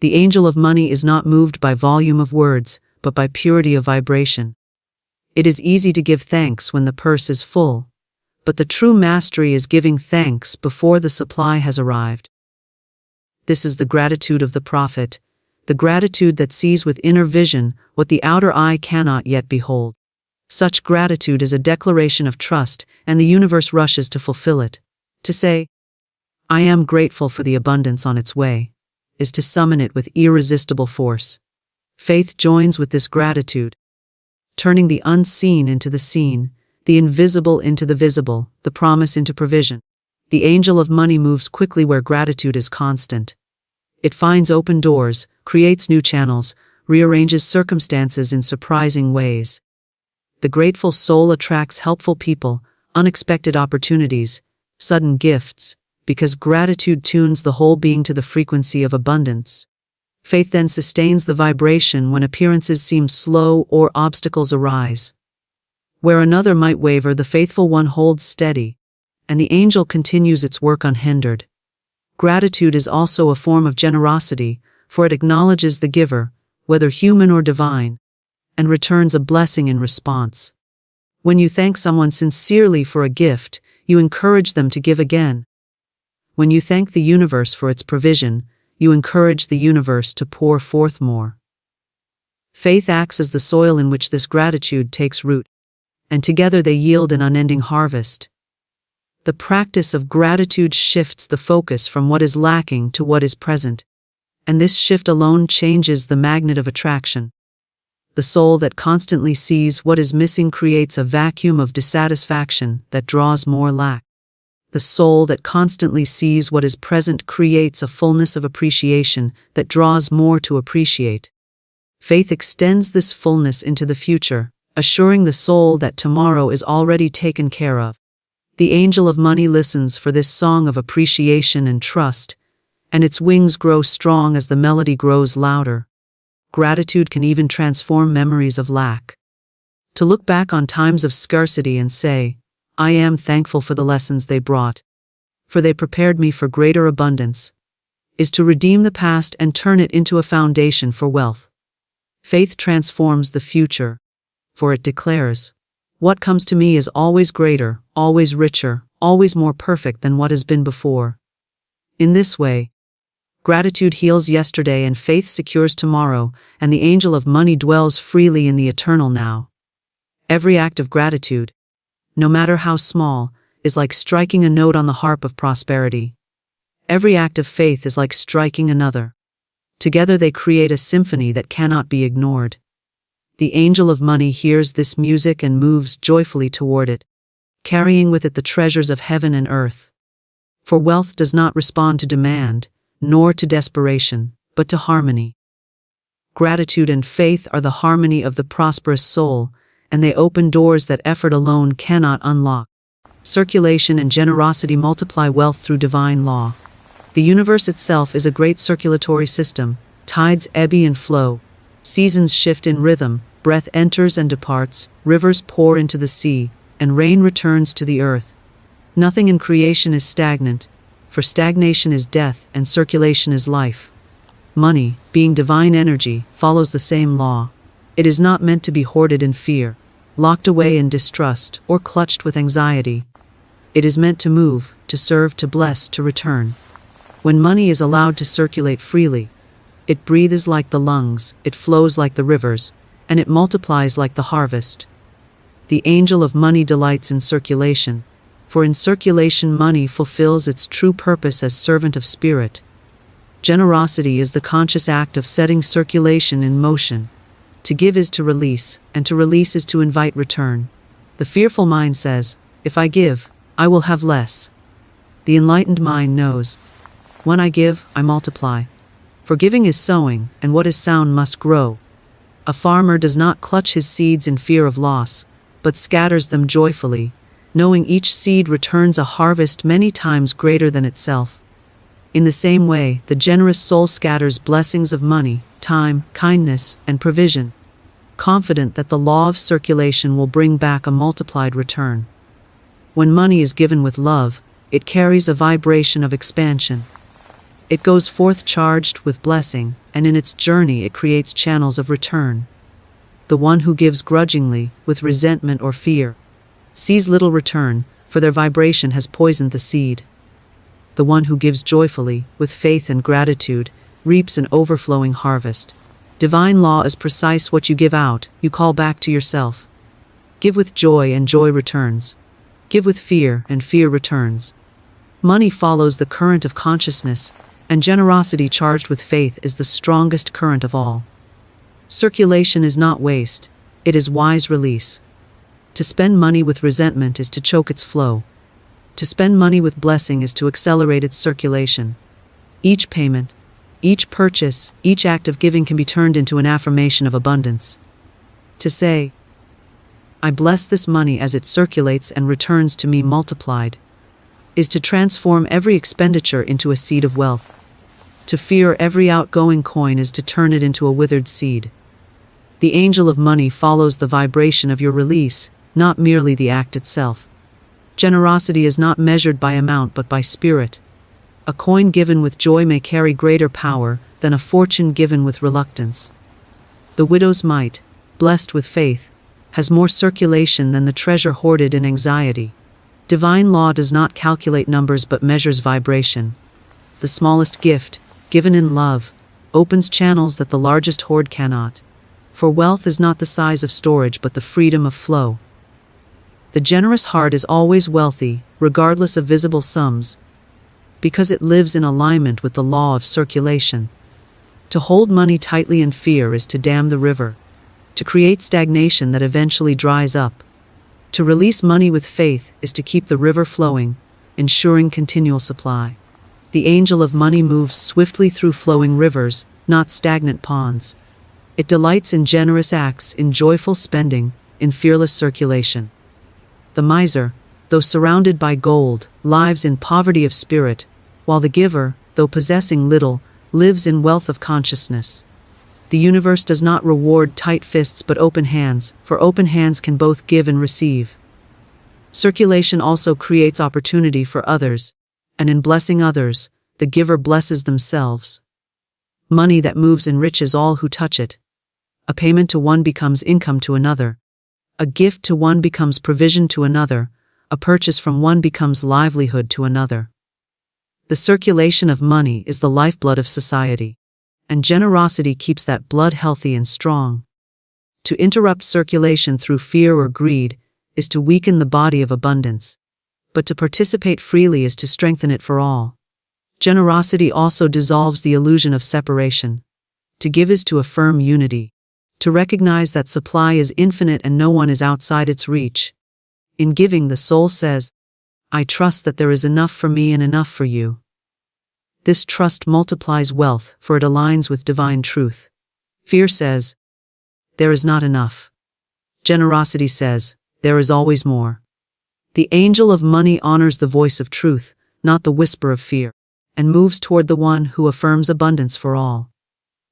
The angel of money is not moved by volume of words, but by purity of vibration. It is easy to give thanks when the purse is full, but the true mastery is giving thanks before the supply has arrived. This is the gratitude of the prophet, the gratitude that sees with inner vision what the outer eye cannot yet behold. Such gratitude is a declaration of trust, and the universe rushes to fulfill it. To say, "I am grateful for the abundance on its way," is to summon it with irresistible force. Faith joins with this gratitude, turning the unseen into the seen, the invisible into the visible, the promise into provision. The angel of money moves quickly where gratitude is constant. It finds open doors, creates new channels, rearranges circumstances in surprising ways. The grateful soul attracts helpful people, unexpected opportunities, sudden gifts, because gratitude tunes the whole being to the frequency of abundance. Faith then sustains the vibration when appearances seem slow or obstacles arise. Where another might waver, the faithful one holds steady, and the angel continues its work unhindered. Gratitude is also a form of generosity, for it acknowledges the giver, whether human or divine, and returns a blessing in response. When you thank someone sincerely for a gift, you encourage them to give again. When you thank the universe for its provision, you encourage the universe to pour forth more. Faith acts as the soil in which this gratitude takes root, and together they yield an unending harvest. The practice of gratitude shifts the focus from what is lacking to what is present, and this shift alone changes the magnet of attraction. The soul that constantly sees what is missing creates a vacuum of dissatisfaction that draws more lack. The soul that constantly sees what is present creates a fullness of appreciation that draws more to appreciate. Faith extends this fullness into the future, assuring the soul that tomorrow is already taken care of. The angel of money listens for this song of appreciation and trust, and its wings grow strong as the melody grows louder. Gratitude can even transform memories of lack. To look back on times of scarcity and say, "I am thankful for the lessons they brought, for they prepared me for greater abundance," is to redeem the past and turn it into a foundation for wealth. Faith transforms the future, for it declares, "What comes to me is always greater, always richer, always more perfect than what has been before." In this way, gratitude heals yesterday and faith secures tomorrow, and the angel of money dwells freely in the eternal now. Every act of gratitude, no matter how small, is like striking a note on the harp of prosperity. Every act of faith is like striking another. Together they create a symphony that cannot be ignored. The angel of money hears this music and moves joyfully toward it, carrying with it the treasures of heaven and earth. For wealth does not respond to demand, nor to desperation, but to harmony. Gratitude and faith are the harmony of the prosperous soul, and they open doors that effort alone cannot unlock. Circulation and generosity multiply wealth through divine law. The universe itself is a great circulatory system. Tides ebb and flow. Seasons shift in rhythm, breath enters and departs, rivers pour into the sea, and rain returns to the earth. Nothing in creation is stagnant, for stagnation is death and circulation is life. Money, being divine energy, follows the same law. It is not meant to be hoarded in fear, locked away in distrust, or clutched with anxiety. It is meant to move, to serve, to bless, to return. When money is allowed to circulate freely, it breathes like the lungs, it flows like the rivers, and it multiplies like the harvest. The angel of money delights in circulation, for in circulation money fulfills its true purpose as servant of spirit. Generosity is the conscious act of setting circulation in motion. To give is to release, and to release is to invite return. The fearful mind says, "If I give, I will have less." The enlightened mind knows, "When I give, I multiply." For giving is sowing, and what is sown must grow. A farmer does not clutch his seeds in fear of loss, but scatters them joyfully, knowing each seed returns a harvest many times greater than itself. In the same way, the generous soul scatters blessings of money, time, kindness, and provision, confident that the law of circulation will bring back a multiplied return. When money is given with love, it carries a vibration of expansion. It goes forth charged with blessing, and in its journey it creates channels of return. The one who gives grudgingly, with resentment or fear, sees little return, for their vibration has poisoned the seed. The one who gives joyfully, with faith and gratitude, reaps an overflowing harvest. Divine law is precise: what you give out, you call back to yourself. Give with joy and joy returns. Give with fear and fear returns. Money follows the current of consciousness, and generosity charged with faith is the strongest current of all. Circulation is not waste, it is wise release. To spend money with resentment is to choke its flow. To spend money with blessing is to accelerate its circulation. Each payment, each purchase, each act of giving can be turned into an affirmation of abundance. To say, I bless this money as it circulates and returns to me multiplied, is to transform every expenditure into a seed of wealth. To fear every outgoing coin is to turn it into a withered seed. The angel of money follows the vibration of your release, not merely the act itself. Generosity is not measured by amount but by spirit. A coin given with joy may carry greater power than a fortune given with reluctance. The widow's mite, blessed with faith, has more circulation than the treasure hoarded in anxiety. Divine law does not calculate numbers but measures vibration. The smallest gift, given in love, opens channels that the largest hoard cannot. For wealth is not the size of storage but the freedom of flow. The generous heart is always wealthy, regardless of visible sums, because it lives in alignment with the law of circulation. To hold money tightly in fear is to dam the river, to create stagnation that eventually dries up. To release money with faith is to keep the river flowing, ensuring continual supply. The angel of money moves swiftly through flowing rivers, not stagnant ponds. It delights in generous acts, in joyful spending, in fearless circulation. The miser, though surrounded by gold, lives in poverty of spirit, while the giver, though possessing little, lives in wealth of consciousness. The universe does not reward tight fists but open hands, for open hands can both give and receive. Circulation also creates opportunity for others, and in blessing others, the giver blesses themselves. Money that moves enriches all who touch it. A payment to one becomes income to another. A gift to one becomes provision to another. A purchase from one becomes livelihood to another. The circulation of money is the lifeblood of society, and generosity keeps that blood healthy and strong. To interrupt circulation through fear or greed is to weaken the body of abundance, but to participate freely is to strengthen it for all. Generosity also dissolves the illusion of separation. To give is to affirm unity, to recognize that supply is infinite and no one is outside its reach. In giving, the soul says, I trust that there is enough for me and enough for you. This trust multiplies wealth, for it aligns with divine truth. Fear says, there is not enough. Generosity says, there is always more. The angel of money honors the voice of truth, not the whisper of fear, and moves toward the one who affirms abundance for all.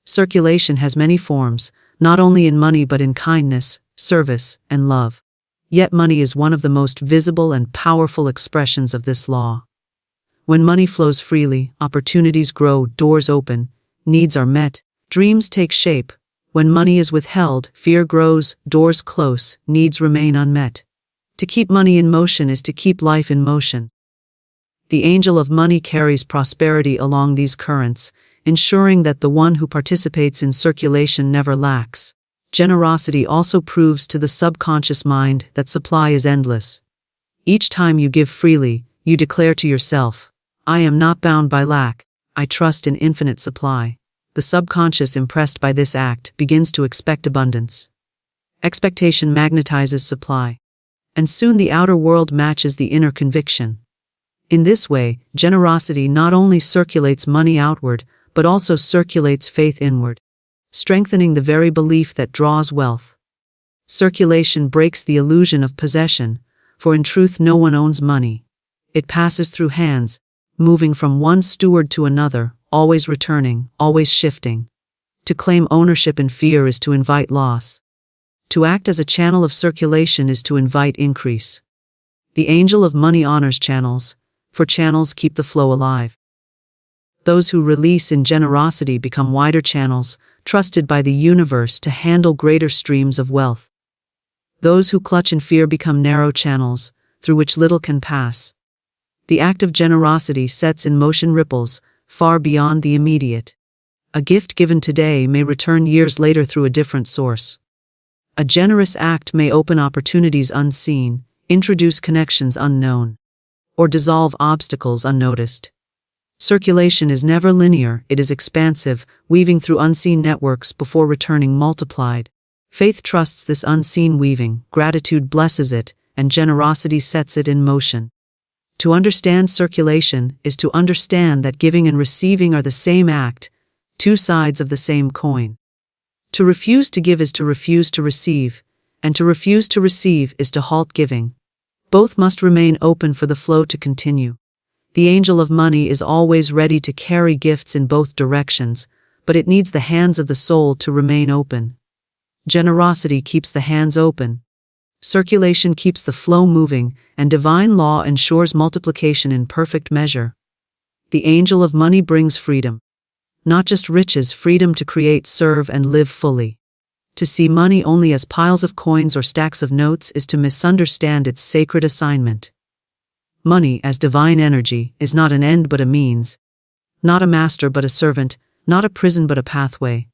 Circulation has many forms, not only in money but in kindness, service, and love. Yet money is one of the most visible and powerful expressions of this law. When money flows freely, opportunities grow, doors open, needs are met, dreams take shape. When money is withheld, fear grows, doors close, needs remain unmet. To keep money in motion is to keep life in motion. The angel of money carries prosperity along these currents, ensuring that the one who participates in circulation never lacks. Generosity also proves to the subconscious mind that supply is endless. Each time you give freely, you declare to yourself, I am not bound by lack, I trust in infinite supply. The subconscious, impressed by this act, begins to expect abundance. Expectation magnetizes supply, and soon the outer world matches the inner conviction. In this way, generosity not only circulates money outward, but also circulates faith inward, strengthening the very belief that draws wealth. Circulation breaks the illusion of possession, for in truth no one owns money. It passes through hands, moving from one steward to another, always returning, always shifting. To claim ownership in fear is to invite loss. To act as a channel of circulation is to invite increase. The angel of money honors channels, for channels keep the flow alive. Those who release in generosity become wider channels, trusted by the universe to handle greater streams of wealth. Those who clutch in fear become narrow channels, through which little can pass. The act of generosity sets in motion ripples, far beyond the immediate. A gift given today may return years later through a different source. A generous act may open opportunities unseen, introduce connections unknown, or dissolve obstacles unnoticed. Circulation is never linear, it is expansive, weaving through unseen networks before returning multiplied. Faith trusts this unseen weaving, gratitude blesses it, and generosity sets it in motion. To understand circulation is to understand that giving and receiving are the same act, two sides of the same coin. To refuse to give is to refuse to receive, and to refuse to receive is to halt giving. Both must remain open for the flow to continue. The angel of money is always ready to carry gifts in both directions, but it needs the hands of the soul to remain open. Generosity keeps the hands open. Circulation keeps the flow moving, and divine law ensures multiplication in perfect measure. The angel of money brings freedom. Not just riches, freedom to create, serve, and live fully. To see money only as piles of coins or stacks of notes is to misunderstand its sacred assignment. Money, as divine energy, is not an end but a means. Not a master but a servant, not a prison but a pathway.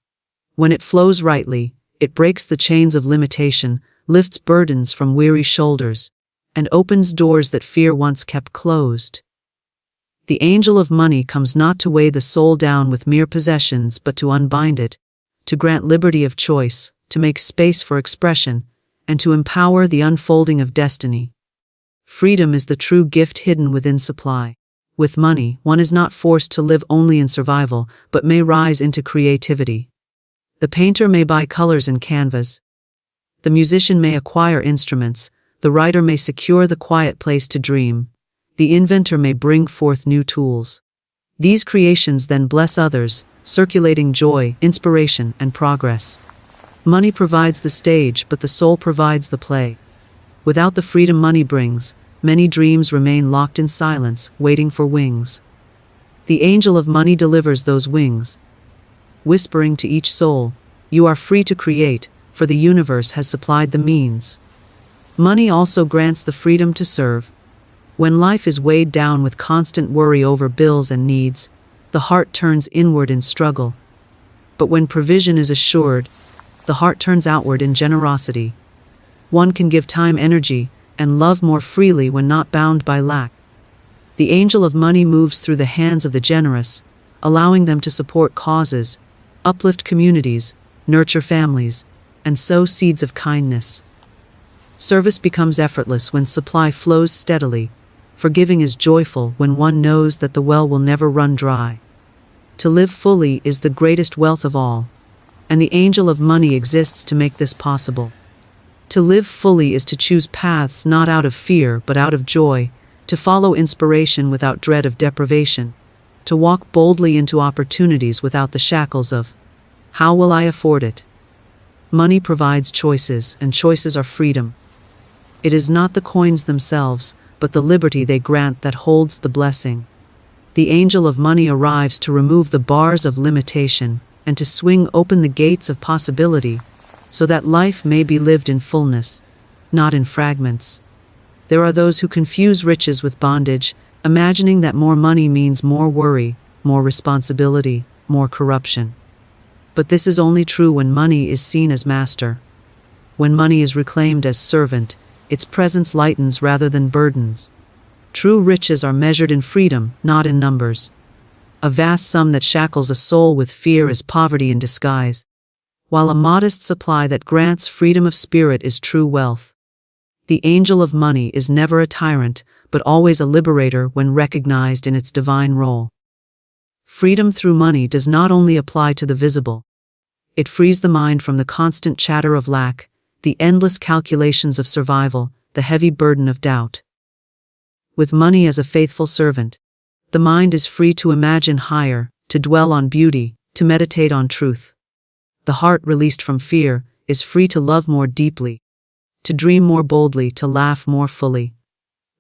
When it flows rightly, it breaks the chains of limitation, lifts burdens from weary shoulders, and opens doors that fear once kept closed. The angel of money comes not to weigh the soul down with mere possessions but to unbind it, to grant liberty of choice, to make space for expression, and to empower the unfolding of destiny. Freedom is the true gift hidden within supply. With money, one is not forced to live only in survival, but may rise into creativity. The painter may buy colors and canvas. The musician may acquire instruments. The writer may secure the quiet place to dream. The inventor may bring forth new tools. These creations then bless others, circulating joy, inspiration, and progress. Money provides the stage, but the soul provides the play. Without the freedom money brings, many dreams remain locked in silence, waiting for wings. The angel of money delivers those wings, whispering to each soul, "You are free to create, for the universe has supplied the means." Money also grants the freedom to serve. When life is weighed down with constant worry over bills and needs, the heart turns inward in struggle. But when provision is assured, the heart turns outward in generosity. One can give time, energy, and love more freely when not bound by lack. The angel of money moves through the hands of the generous, allowing them to support causes, uplift communities, nurture families, and sow seeds of kindness. Service becomes effortless when supply flows steadily. Forgiving is joyful when one knows that the well will never run dry. To live fully is the greatest wealth of all, and the angel of money exists to make this possible. To live fully is to choose paths not out of fear but out of joy, to follow inspiration without dread of deprivation, to walk boldly into opportunities without the shackles of, "How will I afford it?" Money provides choices, and choices are freedom. It is not the coins themselves, but the liberty they grant that holds the blessing. The angel of money arrives to remove the bars of limitation and to swing open the gates of possibility, so that life may be lived in fullness, not in fragments. There are those who confuse riches with bondage, imagining that more money means more worry, more responsibility, more corruption. But this is only true when money is seen as master. When money is reclaimed as servant, its presence lightens rather than burdens. True riches are measured in freedom, not in numbers. A vast sum that shackles a soul with fear is poverty in disguise, while a modest supply that grants freedom of spirit is true wealth. The angel of money is never a tyrant, but always a liberator when recognized in its divine role. Freedom through money does not only apply to the visible. It frees the mind from the constant chatter of lack, the endless calculations of survival, the heavy burden of doubt. With money as a faithful servant, the mind is free to imagine higher, to dwell on beauty, to meditate on truth. The heart, released from fear, is free to love more deeply, to dream more boldly, to laugh more fully.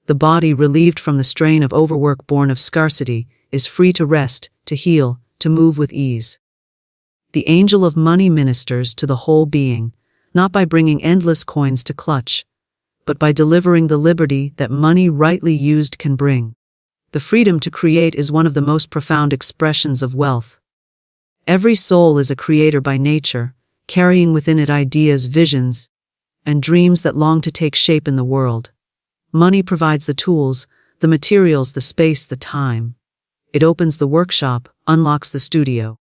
The body, relieved from the strain of overwork born of scarcity, is free to rest, to heal, to move with ease. The angel of money ministers to the whole being, not by bringing endless coins to clutch, but by delivering the liberty that money rightly used can bring. The freedom to create is one of the most profound expressions of wealth. Every soul is a creator by nature, carrying within it ideas, visions, and dreams that long to take shape in the world. Money provides the tools, the materials, the space, the time. It opens the workshop, unlocks the studio,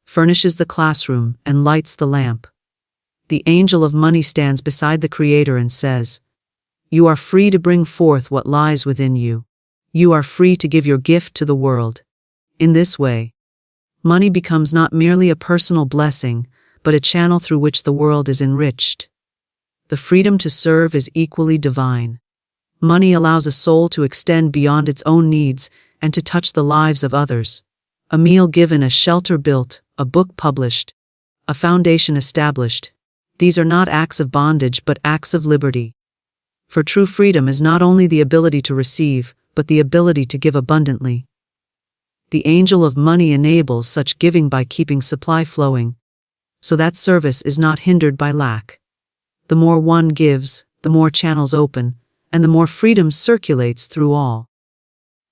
furnishes the classroom, and lights the lamp. The angel of money stands beside the creator and says, "You are free to bring forth what lies within you. You are free to give your gift to the world." In this way, money becomes not merely a personal blessing, but a channel through which the world is enriched. The freedom to serve is equally divine. Money allows a soul to extend beyond its own needs and to touch the lives of others. A meal given, a shelter built, a book published, a foundation established. These are not acts of bondage but acts of liberty. For true freedom is not only the ability to receive, but the ability to give abundantly. The angel of money enables such giving by keeping supply flowing, so that service is not hindered by lack. The more one gives, the more channels open, and the more freedom circulates through all.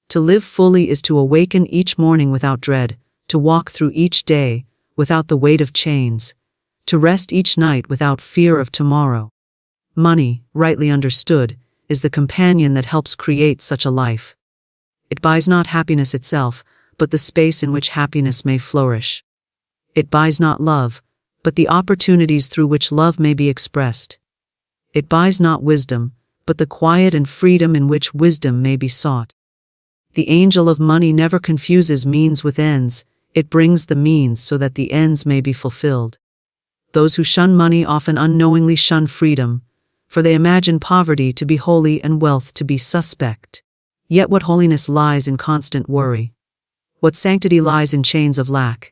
To live fully is to awaken each morning without dread, to walk through each day without the weight of chains, to rest each night without fear of tomorrow. Money, rightly understood, is the companion that helps create such a life. It buys not happiness itself, but the space in which happiness may flourish. It buys not love, but the opportunities through which love may be expressed. It buys not wisdom, but the quiet and freedom in which wisdom may be sought. The angel of money never confuses means with ends, it brings the means so that the ends may be fulfilled. Those who shun money often unknowingly shun freedom, for they imagine poverty to be holy and wealth to be suspect. Yet what holiness lies in constant worry? What sanctity lies in chains of lack?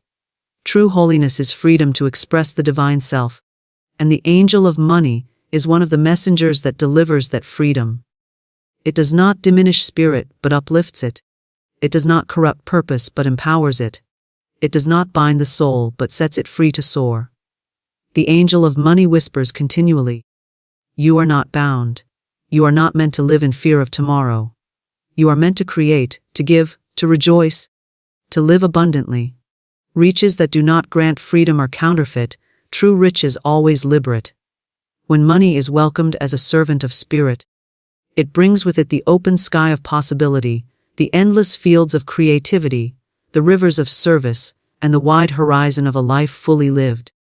True holiness is freedom to express the divine self, and the angel of money is one of the messengers that delivers that freedom. It does not diminish spirit, but uplifts it. It does not corrupt purpose, but empowers it. It does not bind the soul, but sets it free to soar. The angel of money whispers continually, "You are not bound. You are not meant to live in fear of tomorrow. You are meant to create, to give, to rejoice, to live abundantly." Riches that do not grant freedom are counterfeit, true riches always liberate. When money is welcomed as a servant of spirit, it brings with it the open sky of possibility, the endless fields of creativity, the rivers of service, and the wide horizon of a life fully lived.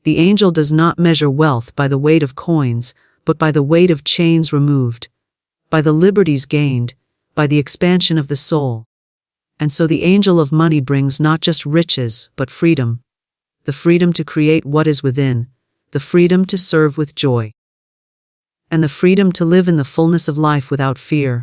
The angel does not measure wealth by the weight of coins, but by the weight of chains removed, by the liberties gained, by the expansion of the soul. And so the angel of money brings not just riches, but freedom. The freedom to create what is within, the freedom to serve with joy, and the freedom to live in the fullness of life without fear.